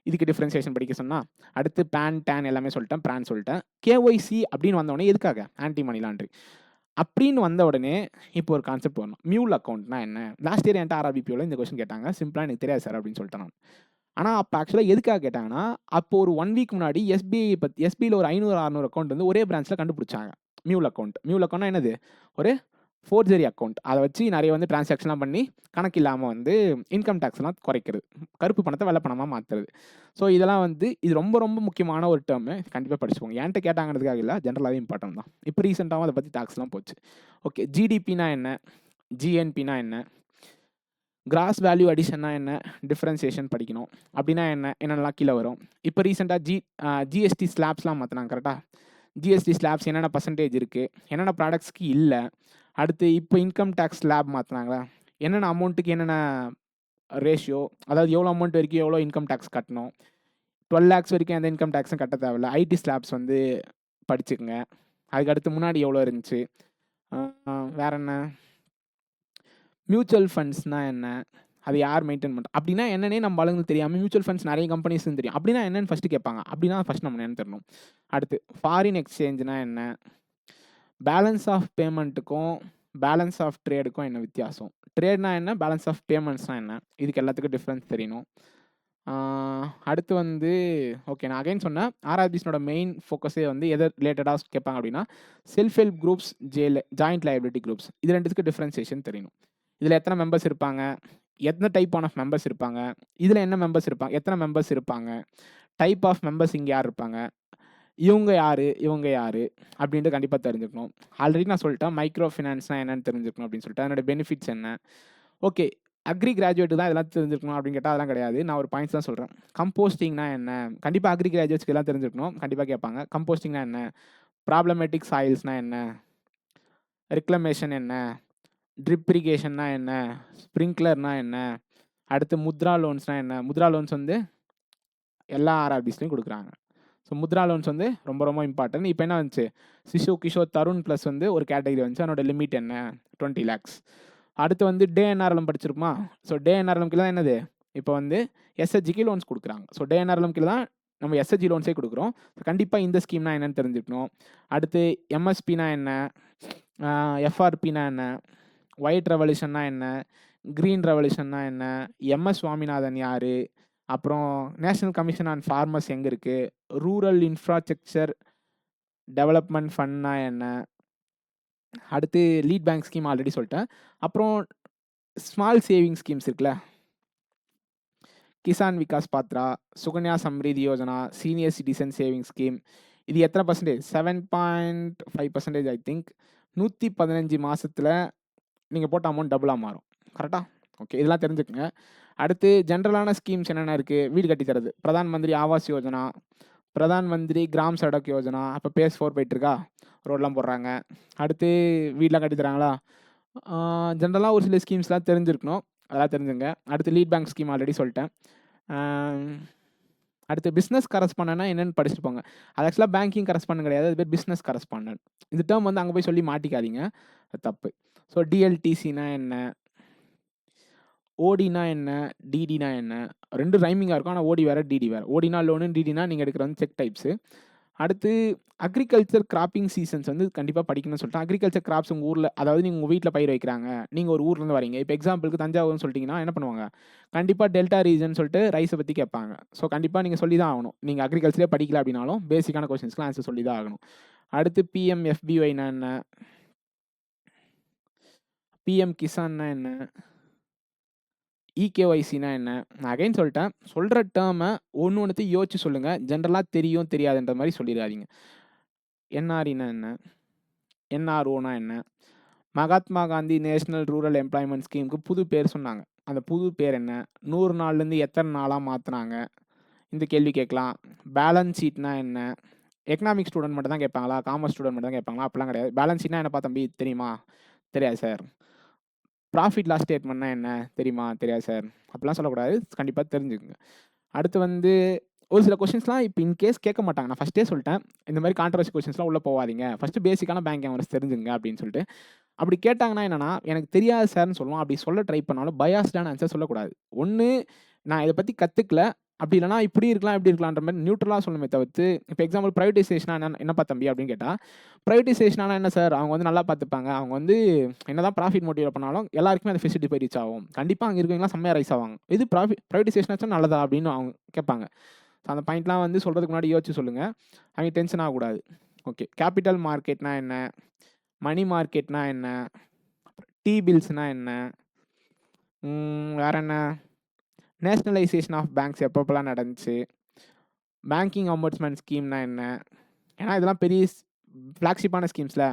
இதுக்கு டிஃப்ரென்சியேஷன் படிக்க சொன்னால் அடுத்து பேன் டேன் எல்லாமே சொல்லிட்டேன், பிரான் சொல்லிட்டேன். கேஒய்சி அப்படின்னு வந்தவுடனே எதுக்காக, ஆன்டி மணி லாண்ட்ரிங் அப்படின்னு வந்த உடனே இப்போ ஒரு கான்செப்ட் வரணும். மியூல் அக்கௌண்ட்னா என்ன. லாஸ்ட் இயர் என்கிட்ட ஆர்ஆர்பிபியோவில் இந்த கொஸ்டின் கேட்டாங்க. சிம்பிளாக எனக்கு தெரியாது சார் அப்படின்னு சொல்லிட்டேன் நான். ஆனால் அப்போ ஆக்சுவலாக எதுக்காக கேட்டாங்கன்னா, அப்போ ஒரு 1 வீக் முன்னாடி எஸ்பிஐயில் ஒரு 500-600 அக்கௌண்ட் வந்து ஒரே பிரான்ச்சில் கண்டுபிடிச்சாங்க. மியூல் அக்கௌண்ட்னா என்னது, ஒரு ஃபோர்ஜரி அக்கௌண்ட். அதை வச்சு நிறைய வந்து டிரான்சாக்ஷன்லாம் பண்ணி கணக்கு இல்லாமல் வந்து இன்கம் டேக்ஸ்லாம் குறைக்கிறது, கருப்பு பணத்தை வெள்ளை பணமாக மாற்றுறது. ஸோ இதெல்லாம் வந்து இது ரொம்ப ரொம்ப முக்கியமான ஒரு டேர்மு, கண்டிப்பாக படிச்சுக்கோங்க. என்கிட்ட கேட்டாங்கிறதுக்காக இல்லை, ஜென்ரலாகவே இம்பார்ட்டன்ட் தான். இப்போ ரீசெண்டாகவும் அதை பற்றி டாக்ஸ்லாம் போச்சு. ஓகே, ஜிடிபினா என்ன, ஜிஎன்பினா என்ன, கிராஸ் வேல்யூ அடிஷன்னா என்ன, டிஃப்ரென்சியேஷன் படிக்கணும். அப்படின்னா என்னென்னலாம் கீழே வரும். இப்போ ரீசெண்டாக ஜிஎஸ்டி ஸ்லாப்ஸ்லாம் மாற்றினாங்க கரெக்டாக. ஜிஎஸ்டி ஸ்லாப்ஸ் என்னென்ன பர்சன்டேஜ் இருக்குது, என்னென்ன ப்ராடக்ட்ஸ்க்கு இல்லை. அடுத்து இப்போ இன்கம் டேக்ஸ் ஸ்லாப் மாற்றினாங்களா, என்னென்ன அமௌண்ட்டுக்கு என்னென்ன ரேஷியோ, அதாவது எவ்வளோ அமௌண்ட் வரைக்கும் எவ்வளோ இன்கம் டேக்ஸ் கட்டணும். 12 lakhs வரைக்கும் எந்த இன்கம் டேக்ஸும் கட்ட தேவையில்ல. ஐடி ஸ்லாப்ஸ் வந்து படிச்சுக்கோங்க. அதுக்கடுத்து முன்னாடி எவ்வளோ இருந்துச்சு. வேற என்ன, மியூச்சுவல் ஃபண்ட்ஸ்னால் என்ன, அது யார் மெயின்டைன் பண்ணுறா அப்படின்னா என்னன்னே நம்ம ஆளுங்களுக்கு தெரியாமல் மியூச்சுவல் ஃபண்ட்ஸ் நிறைய கம்பெனிஸ்ன்னு தெரியும். அப்படின்னா என்னென்னு ஃபஸ்ட்டு கேட்பாங்க. அப்படின்னா ஃபஸ்ட் நம்ம என்னன்னு தெரியணும். அடுத்து ஃபாரின் எக்ஸ்சேஞ்சுனா என்ன, பேலன்ஸ் ஆஃப் பேமெண்ட்டுக்கும் பேலன்ஸ் ஆஃப் ட்ரேடுக்கும் என்ன வித்தியாசம், ட்ரேட்னா என்ன, பேலன்ஸ் ஆஃப் பேமெண்ட்ஸ்னால் என்ன, இதுக்கு எல்லாத்துக்கும் டிஃப்ரென்ஸ் தெரியணும். அடுத்து வந்து ஓகே, நான் அகைன் சொன்னேன் ஆர்ஆர்பிஸ்னோட மெயின் ஃபோக்கஸே வந்து எதை ரிலேட்டடாக கேட்பாங்க அப்படின்னா self help groups, joint liability groups, இது ரெண்டுத்துக்கு டிஃப்ரென்சியேஷன் தெரியணும். இதில் எத்தனை மெம்பர்ஸ் இருப்பாங்க, எத்தனை டைப் ஆஃப் மெம்பர்ஸ் இருப்பாங்க, இதில் என்ன மெம்பர்ஸ் இருப்பாங்க, எத்தனை மெம்பர்ஸ் இருப்பாங்க, டைப் ஆஃப் மெம்பர்ஸ் இங்கே யார் இருப்பாங்க, இவங்க யார் அப்படின்ட்டு கண்டிப்பாக தெரிஞ்சுக்கணும். ஆல்ரெடி நான் சொல்லிட்டேன் மைக்ரோ ஃபினான்ஸ்னால் என்னென்னு தெரிஞ்சுக்கணும் அப்படின்னு சொல்லிட்டு, அதனோட பெனிஃபிட்ஸ் என்ன. ஓகே, அக்ரி கிராஜுவேட்டு தான் இதெல்லாம் தெரிஞ்சுக்கணும் அப்படின்னு கேட்டால் அதெல்லாம் கிடையாது. நான் ஒரு பாயிண்ட்ஸ் தான் சொல்கிறேன். கம்போஸ்டிங்னா என்ன, கண்டிப்பாக அக்ரி கிராஜுவேட்ஸ்க்கு எல்லாம் தெரிஞ்சுக்கணும், கண்டிப்பாக கேட்பாங்க. கம்போஸ்டிங்னா என்ன, ப்ராப்ளமேட்டிக் சாயில்ஸ்னால் என்ன, ரெக்ளமேஷன் என்ன, ட்ரிப் இரிகேஷன்னா என்ன, ஸ்ப்ரிங்க்லர்னா என்ன, அடுத்து முத்ரா லோன்ஸ்னால் என்ன. முத்ரா லோன்ஸ் வந்து எல்லா ஆர்ஆர்பிஸ்லையும் கொடுக்குறாங்க. ஸோ முத்ரா லோன்ஸ் வந்து ரொம்ப ரொம்ப இம்பார்ட்டன்ட். இப்போ என்ன வந்துச்சு, சிசு, கிஷோர், தருண் ப்ளஸ் வந்து ஒரு கேட்டகரி வந்துச்சு. அதனோட லிமிட் என்ன, 20 lakhs. அடுத்து வந்து டே என்ஆர்எல்எம் படிச்சிருக்குமா. ஸோ டே என்ஆர்எல்எம் கீழே தான் என்னது, இப்போ வந்து எஸ்ஹெச்ஜிக்கு லோன்ஸ் கொடுக்குறாங்க. ஸோ டே என்ஆர்எல்எம் கீழே தான் நம்ம எஸ்ஹெச்ஜி லோன்ஸே கொடுக்குறோம். கண்டிப்பாக இந்த ஸ்கீம்னா என்னென்னு தெரிஞ்சுக்கணும். அடுத்து எம்எஸ்பினா என்ன, எஃப்ஆர்பினா என்ன, ஒயிட் ரெவல்யூஷன்னா என்ன, க்ரீன் ரெவல்யூஷன்னா என்ன, எம்எஸ் சுவாமிநாதன் யார், அப்புறம் நேஷனல் கமிஷன் ஆன் ஃபார்மர்ஸ் எங்கே இருக்குது, ரூரல் இன்ஃப்ராஸ்ட்ரக்சர் டெவலப்மெண்ட் ஃபண்ட்னா என்ன, அடுத்து லீட் பேங்க் ஸ்கீம் ஆல்ரெடி சொல்லிட்டேன். அப்புறம் ஸ்மால் சேவிங் ஸ்கீம்ஸ் இருக்குல்ல, Kisan Vikas Patra, Sukanya Samriddhi Yojana, senior citizen saving scheme, இது எத்தனை பர்சன்டேஜ், 7.5% ஐ திங்க். 115 மாதத்தில் நீங்கள் போட்ட அமௌண்ட் டபுளாக மாறும் கரெக்டாக. ஓகே, இதெல்லாம் தெரிஞ்சுக்கங்க. அடுத்து ஜென்ரலான ஸ்கீம்ஸ் என்னென்ன இருக்குது, வீடு கட்டி தரது, பிரதான் மந்திரி ஆவாஸ் யோஜனா, பிரதான் மந்திரி கிராம் சடக் யோஜனா. அப்போ பேஸ் 4 போயிட்டுருக்கா, ரோடெலாம் போடுறாங்க. அடுத்து வீடெலாம் கட்டி தராங்களா. ஜென்ரலாக ஒரு சில ஸ்கீம்ஸ்லாம் தெரிஞ்சிருக்கணும், அதெல்லாம் தெரிஞ்சுங்க. அடுத்து லீட் பேங்க் ஸ்கீம் ஆல்ரெடி சொல்லிட்டேன். அடுத்து பிஸ்னஸ் கரஸ்பாண்டன்ட்னா என்னென்னு படிச்சுட்டு போங்க. அது ஆக்சுவலாக பேங்கிங் கரஸ்பாண்டன்ட் கிடையாது, அது பேர் பிஸ்னஸ் கரஸ்பாண்டன்ட். இந்த டேர்ம் வந்து அங்கே போய் சொல்லி மாட்டிக்காதீங்க, அது தப்பு. ஸோ டிஎல்டிசினா என்ன, ஓடினா என்ன, டிடினா என்ன, ரெண்டு ரைமிங்காக இருக்கும். ஆனால் ஓடி வேறு, டிடி வேறு. ஓடினா லோனு, டிடினா நீங்கள் எடுக்கிற வந்து செக் டைப்ஸு. அடுத்து அக்ரிகல்ச்சர் கிராப்பிங் சீசன்ஸ் வந்து கண்டிப்பாக படிக்கணும்னு சொல்லிட்டு, அக்ரிகல்ச்சர் கிராப்ஸ் உங்கள் ஊரில், அதாவது நீங்கள் உங்கள் வீட்டில் பயிர் வைக்கிறாங்க, நீங்கள் ஒரு ஊர்லேருந்து வரீங்க. இப்போ எக்ஸாம்பிளுக்கு தஞ்சாவூர்னு சொல்லிட்டிங்கன்னா என்ன பண்ணுவாங்க, கண்டிப்பாக டெல்டா ரீஜன் சொல்லிட்டு ரைஸை பற்றி கேட்பாங்க. ஸோ கண்டிப்பாக நீங்கள் சொல்லி தான் ஆகணும். நீங்கள் அக்ரிகல்ச்சரே படிக்கல அப்படின்னாலும் பேசிக்கான கொஸ்டின்ஸ்க்குலாம் ஆன்சர் சொல்லி தான் ஆகணும். அடுத்து பிஎம்எஃபிஒய்னா என்ன, பிஎம் கிசான்னா என்ன, இகேஒய்சினா என்ன. நான் அகைன் சொல்லிட்டேன், சொல்கிற டேர்மை ஒன்றுத்தையும் யோசிச்சு சொல்லுங்கள். ஜென்ரலாக தெரியும் தெரியாதுன்ற மாதிரி சொல்லிடாதீங்க. என்ஆர்இனா என்ன, என்ஆர்ஓனா என்ன, Mahatma Gandhi national rural employment ஸ்கீமுக்கு புது பேர் சொன்னாங்க. அந்த புது பேர் என்ன, 100 நாள்லேருந்து எத்தனை நாளாக மாற்றினாங்க, இந்த கேள்வி கேட்கலாம். பேலன்ஸ் ஷீட்னா என்ன, எக்கனாமிக் ஸ்டூடெண்ட் மட்டும் தான் கேட்பாங்களா, காமர்ஸ் ஸ்டூடெண்ட் மட்டும் தான் கேட்பாங்களா, அப்படிலாம் கிடையாது. பேலன்ஸ் ஷீட்னா என்னப்பா தம்பி தெரியுமா, தெரியாது சார். ப்ராஃபிட் லாஸ் ஸ்டேட்மெண்ட்னா என்ன தெரியுமா, தெரியாது சார். அப்படிலாம் சொல்லக்கூடாது, கண்டிப்பாக தெரிஞ்சுக்குங்க. அடுத்து வந்து ஒரு சில கொஸ்டின்ஸ்லாம் இப்போ இன்கேஸ் கேட்க மாட்டாங்க. நான் ஃபஸ்ட்டே சொல்லிட்டேன், இந்த மாதிரி கான்ட்ரவர்சி கொஸ்டின்ஸ்லாம் உள்ளே போகாதீங்க, ஃபஸ்ட்டு பேசிக்கான பேங்க் அவேர்னஸ் தெரிஞ்சுங்க அப்படின்னு சொல்லிட்டு. அப்படி கேட்டாங்கன்னா என்னன்னா, எனக்கு தெரியாது சார்னு சொல்லுவோம். அப்படி சொல்ல ட்ரை பண்ணாலும் பயாஸ்டான ஆன்சர் சொல்லக்கூடாது. ஒன்று, நான் இதை பற்றி கற்றுக்கல, அப்படி இல்லைனா இப்படி இருக்கலாம் இப்படி இருக்கலான்ற மாதிரி நியூட்ரலாக சொல்லணுமே தவிர்த்து, இப்போ எக்ஸாம்பிள் ப்ரைவேட்டைசேஷனா என்னப்பா தம்பி அப்படின்னு கேட்டால், ப்ரைவேட்டைசேஷனா என்ன சார், அவங்க வந்து நல்லா பார்த்துப்பாங்க, அவங்க வந்து என்ன தான் ப்ராஃபிட் மோட்டிவ் பண்ணாலும் எல்லாருக்குமே அந்த ஃபெசிலிட்டி போய் ரீச் ஆகும், கண்டிப்பாக அங்கே இருக்கவங்களாம் செம்மையாக ரைஸ் ஆவாங்க, இது ப்ரைவேட்டைசேஷனாச்சும் நல்லதா அப்படின்னு அவங்க கேட்பாங்க. ஸோ அந்த பாயிண்ட்லாம் வந்து சொல்கிறதுக்கு முன்னாடி யோசிச்சு சொல்லுங்கள், அவங்க டென்ஷன் ஆகக்கூடாது. ஓகே, கேபிட்டல் மார்க்கெட்னா என்ன, மணி மார்க்கெட்னா என்ன, T-bills-னா என்ன? வேற என்ன? நேஷனலைசேஷன் ஆஃப் பேங்க்ஸ் எப்பப்பலாம் நடந்துச்சு? பேங்கிங் ஆம்பட்ஸ்மேன் ஸ்கீம்னா என்ன? ஏன்னா இதெல்லாம் பெரிய ஃப்ளாக்ஷிப்பான ஸ்கீம்ஸ்ல.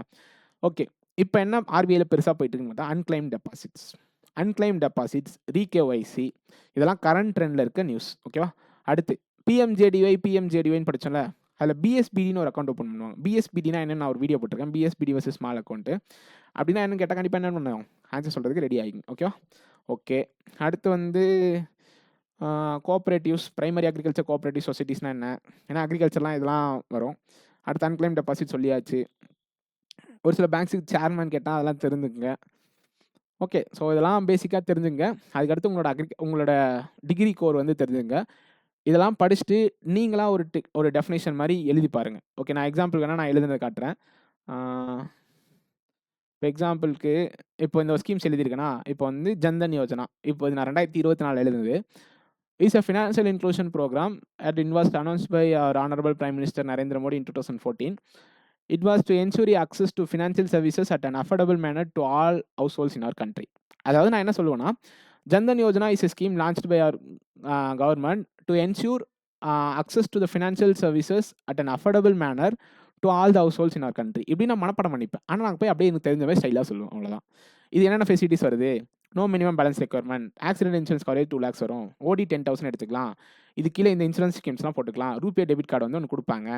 ஓகே. இப்போ என்ன ஆர்பிஐல பெருசா போயிட்டு இருக்குன்னு பார்த்தா அன்கிளைம் டெபாசிட்ஸ், ரீகேஒய்சி இதெல்லாம் கரண்ட் ட்ரெண்ட்ல இருக்க நியூஸ். ஓகேவா? அடுத்து பிஎம்ஜேடிஒய்ன்னு படிச்சோம்ல, அதில் பிஎஸ்பிடின்னு ஒரு அக்கௌண்ட் ஓப்பன் பண்ணுவாங்க. பிஎஸ்பிடினா என்னன்னு நான் ஒரு வீடியோ போட்டிருக்கேன். பிஎஸ்பிடி வர்சஸ் ஸ்மால் அக்கௌண்ட்டு அப்படின்னா என்னன்னு கேட்டால் கண்டிப்பாக என்ன பண்ணுவோம், ஆன்சர் சொல்கிறதுக்கு ரெடி ஆகிங்க. ஓகேவா? ஓகே. அடுத்து வந்து கோஆப்ரேட்டிவ்ஸ், பிரைமரி அக்ரிகல்ச்சர் கோஆப்ரேட்டிவ் சொசைட்டிஸ்னால் என்ன? ஏன்னா அக்ரிகல்ச்சர்லாம் இதெல்லாம் வரும். அடுத்து அன்கிளைம் டெபாசிட் சொல்லியாச்சு. ஒரு சில பேங்க்ஸுக்கு சேர்மேன் கேட்டால் அதெல்லாம் தெரிஞ்சுக்குங்க. ஓகே. ஸோ இதெல்லாம் பேசிக்காக தெரிஞ்சுங்க. அதுக்கடுத்து உங்களோட டிகிரி கோர் வந்து தெரிஞ்சுங்க. இதெல்லாம் படிச்சுட்டு நீங்களா ஒரு டெஃபினேஷன் மாதிரி எழுதி பாருங்க. ஓகே. நான் எக்ஸாம்பிள் வேணால் நான் எழுதுனதை காட்டுறேன். இப்போ எக்ஸாம்பிளுக்கு இப்போ இந்த ஸ்கீம்ஸ் எழுதியிருக்கேன்னா, இப்போ வந்து ஜன்தன் யோஜனா, இப்போ இது நான் 2024 எழுதுனது. Is a financial inclusion program that was announced by our Honorable Prime Minister Narendra Modi in 2014. It was to ensure access to financial services at an affordable manner to all households in our country. அதாவது நான் என்ன சொல்லுவேன்னா, Jan Dhan Yojana is a scheme launched by our government to ensure access to the financial services at an affordable manner to all the households in our country. இப்படி நான் மனப்பாடம் பண்ணிப்பேன். ஆனால் நான் போய் அப்படியே எனக்கு தெரிஞ்ச மாதிரி ஸ்டைலாக சொல்லுவேன். அவ்வளோதான். இது என்னென்ன ஃபெசிலிட்டிஸ் வருது? No minimum balance requirement, accident insurance coverage 2 lakhs வரும், ஓடி 10,000 எடுத்துக்கலாம், இது கீழே இந்த இன்சூரன்ஸ் ஸ்கீம்ஸ்லாம் போட்டுக்கலாம், ரூபே டெபிட் கார்டு வந்து ஒன்று கொடுப்பாங்க.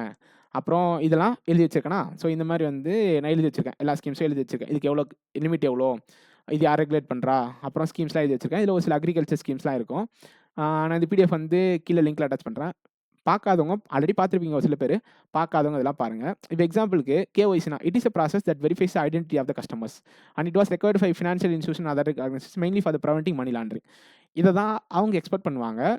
அப்புறம் இதெல்லாம் எழுதி வச்சிருக்கேனா? ஸோ இந்த மாதிரி வந்து நான் எழுதி வச்சிருக்கேன். எல்லா ஸ்கீம்ஸும் எழுதி வச்சிருக்கேன். இதுக்கு எவ்வளோ லிமிட், எவ்வளோ, இது யார் ரெகுலேட் பண்ணுறா, அப்புறம் ஸ்கீம்ஸ்லாம் எழுதி வச்சிருக்கேன். இதில் ஒரு சில அக்ரிகல்ச்சர் ஸ்கீம்ஸ்லாம் இருக்கும். நான் இந்த பிடிஎஃப் வந்து கீழே லிங்க்ல அட்டாச் பண்ணுறேன். பார்க்காதவங்க ஆல்ரெடி பார்த்துருப்பீங்க ஒரு சில பேர், பார்க்காதவங்க இதெல்லாம் பாருங்கள். இப்போ எக்ஸாம்பிளுக்கு கேஒய்சினா, it is a process that verifies the identity of the customers and it was required by financial institution other organizations mainly for the preventing money laundering. இதை தான் அவங்க எக்ஸ்பெக்ட் பண்ணுவாங்க.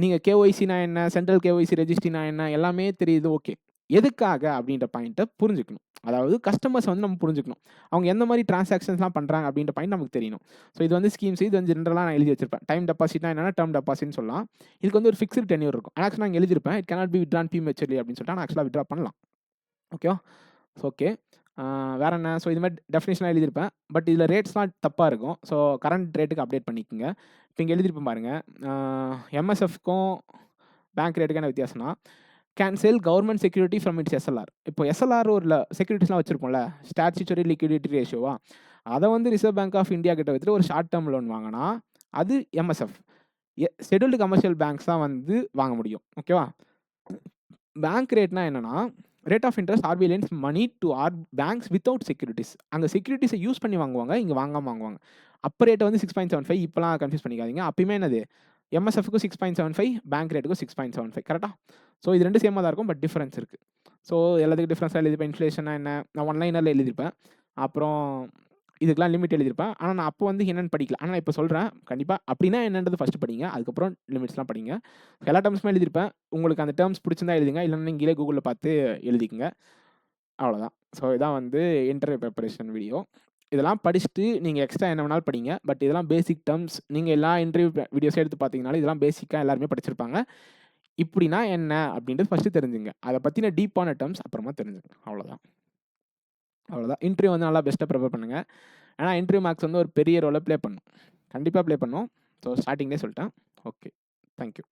நீங்கள் கேஒய்சினா என்ன, சென்ட்ரல் கேஒய்சி ரெஜிஸ்ட்ரினா என்ன, எல்லாமே தெரியுது. ஓகே. எதுக்காக அப்படின்ற பாயிண்ட்டை புரிஞ்சுக்கணும். அதாவது கஸ்டமர்ஸ் வந்து நம்ம புரிஞ்சுக்கணும். அவங்க எந்த மாதிரி டிரான்சாக்ஷன்ஸ்லாம் பண்ணுறாங்க அப்படின்ற பாயிண்ட் நமக்கு தெரியணும். ஸோ இது வந்து ஸ்கீம்ஸ், இது வந்து ஜென்ரலாக நான் எழுதி வச்சிருப்பேன். டைம் டெபாசிட்னா என்னன்னா டேர்ம் டெபாசிட்னு சொல்லலாம். இதுக்கு வந்து ஒரு ஃபிக்ஸ்டு டென்யூர் இருக்கும். ஆக்சுவலாக நான் எழுதியிருப்பேன், it cannot be withdrawn prematurely அப்படின்னு சொல்லிட்டு நான் ஆக்சுவலாக வித்ட்ரா பண்ணலாம். ஓகேவா? ஓகே. வேற என்ன? ஸோ இது மாதிரி டெஃபினேஷனாக எழுதியிருப்பேன். பட் இதில் ரேட்ஸ்லாம் தப்பாக இருக்கும். ஸோ கரண்ட் ரேட்டுக்கு அப்டேட் பண்ணிக்கோங்க. இப்போ இங்கே எழுதியிருப்பேன் பாருங்கள். எம்எஸ்எஃப்க்கும் பேங்க் ரேட்டுக்கு என்ன வித்தியாசம்னா, can sell government security from its SLR. இப்போ எஸ்எல்ஆர் ஒரு செக்யூரிட்டிஸ்லாம் வச்சிருப்போம்ல, ஸ்டாட்யூட்டரி லிக்விடிட்டி ரேஷியோவா, அதை வந்து ரிசர்வ் பேங்க் ஆஃப் இந்தியா கிட்ட வச்சுட்டு ஒரு ஷார்ட் டேர்ம் லோன் வாங்கினா அது எம்எஸ்எஃப். ஷெட்யூல்டு கமர்ஷியல் பேங்க்ஸ் தான் வந்து வாங்க முடியும். ஓகேவா? பேங்க் ரேட்னா என்னன்னா, rate of interest RBI lends money to our banks without securities. அங்கே செக்யூரிட்டிஸை யூஸ் பண்ணி வாங்குவாங்க, இங்கே வாங்காமல் வாங்குவாங்க. அப்போ ரேட்டை வந்து 6.75. இப்போலாம் கன்ஃபியூஸ் பண்ணிக்காதீங்க. அப்பயுமே என்னது, எம்எஸ்எஃப்க்கும் 6.75, பேங்க் ரேட்டுக்கும் 6.75. கரெக்டாக? ஸோ இது ரெண்டு சேமாக தான் இருக்கும், பட் டிஃப்ரென்ஸ் இருக்குது. ஸோ எல்லாத்துக்கும் டிஃப்ரென்ஸாக எழுதிப்பேன். இன்ஃப்ளேஷனாக என்ன, நான் ஒன்லைனரில் எழுதியிருப்பேன். அப்புறம் இதுக்கெலாம் லிமிட் எழுதியிருப்பேன். ஆனால் நான் அப்போ வந்து என்னென்னு படிக்கல. ஆனால் நான் இப்போ சொல்கிறேன், கண்டிப்பாக அப்படின்னா என்னன்றது ஃபஸ்ட்டு படிங்க, அதுக்கப்புறம் லிமிட்ஸ்லாம் படிங்க. எல்லா டேர்ம்ஸுமே எழுதியிருப்பேன். உங்களுக்கு அந்த டேர்ம்ஸ் பிடிச்சிருந்தா எழுதுங்க, இல்லைன்னா நீங்களே கூகுளில் பார்த்து எழுதிக்கங்க. அவ்வளோதான். ஸோ இதான் வந்து இன்டர்வியூ ப்ரிப்பரேஷன் வீடியோ. இதெல்லாம் படிச்சுட்டு நீங்கள் எக்ஸ்ட்ரா என்ன வேணாலும் படிங்க. பட் இதெல்லாம் பேசிக் டேர்ம்ஸ். நீங்கள் எல்லா இன்டர்வியூ வீடியோஸும் எடுத்து பார்த்தீங்கனாலும் இதெல்லாம் பேசிக்காக எல்லாருமே படிச்சிருப்பாங்க. இப்படின்னா என்ன அப்படின்றது ஃபஸ்ட்டு தெரிஞ்சுங்க. அதை பற்றின டீப்பான டேர்ம்ஸ் அப்புறமா தெரிஞ்சுங்க. அவ்வளோதான். இன்டர்வியூ வந்து நல்லா பெஸ்ட்டாக ப்ரிப்பேர் பண்ணுங்கள். ஏன்னா இன்டர்வியூ மார்க்ஸ் வந்து ஒரு பெரிய ரோலை ப்ளே பண்ணும். கண்டிப்பாக ப்ளே பண்ணும். ஸோ ஸ்டார்டிங்லேயே சொல்லிட்டேன். ஓகே. தேங்க்யூ.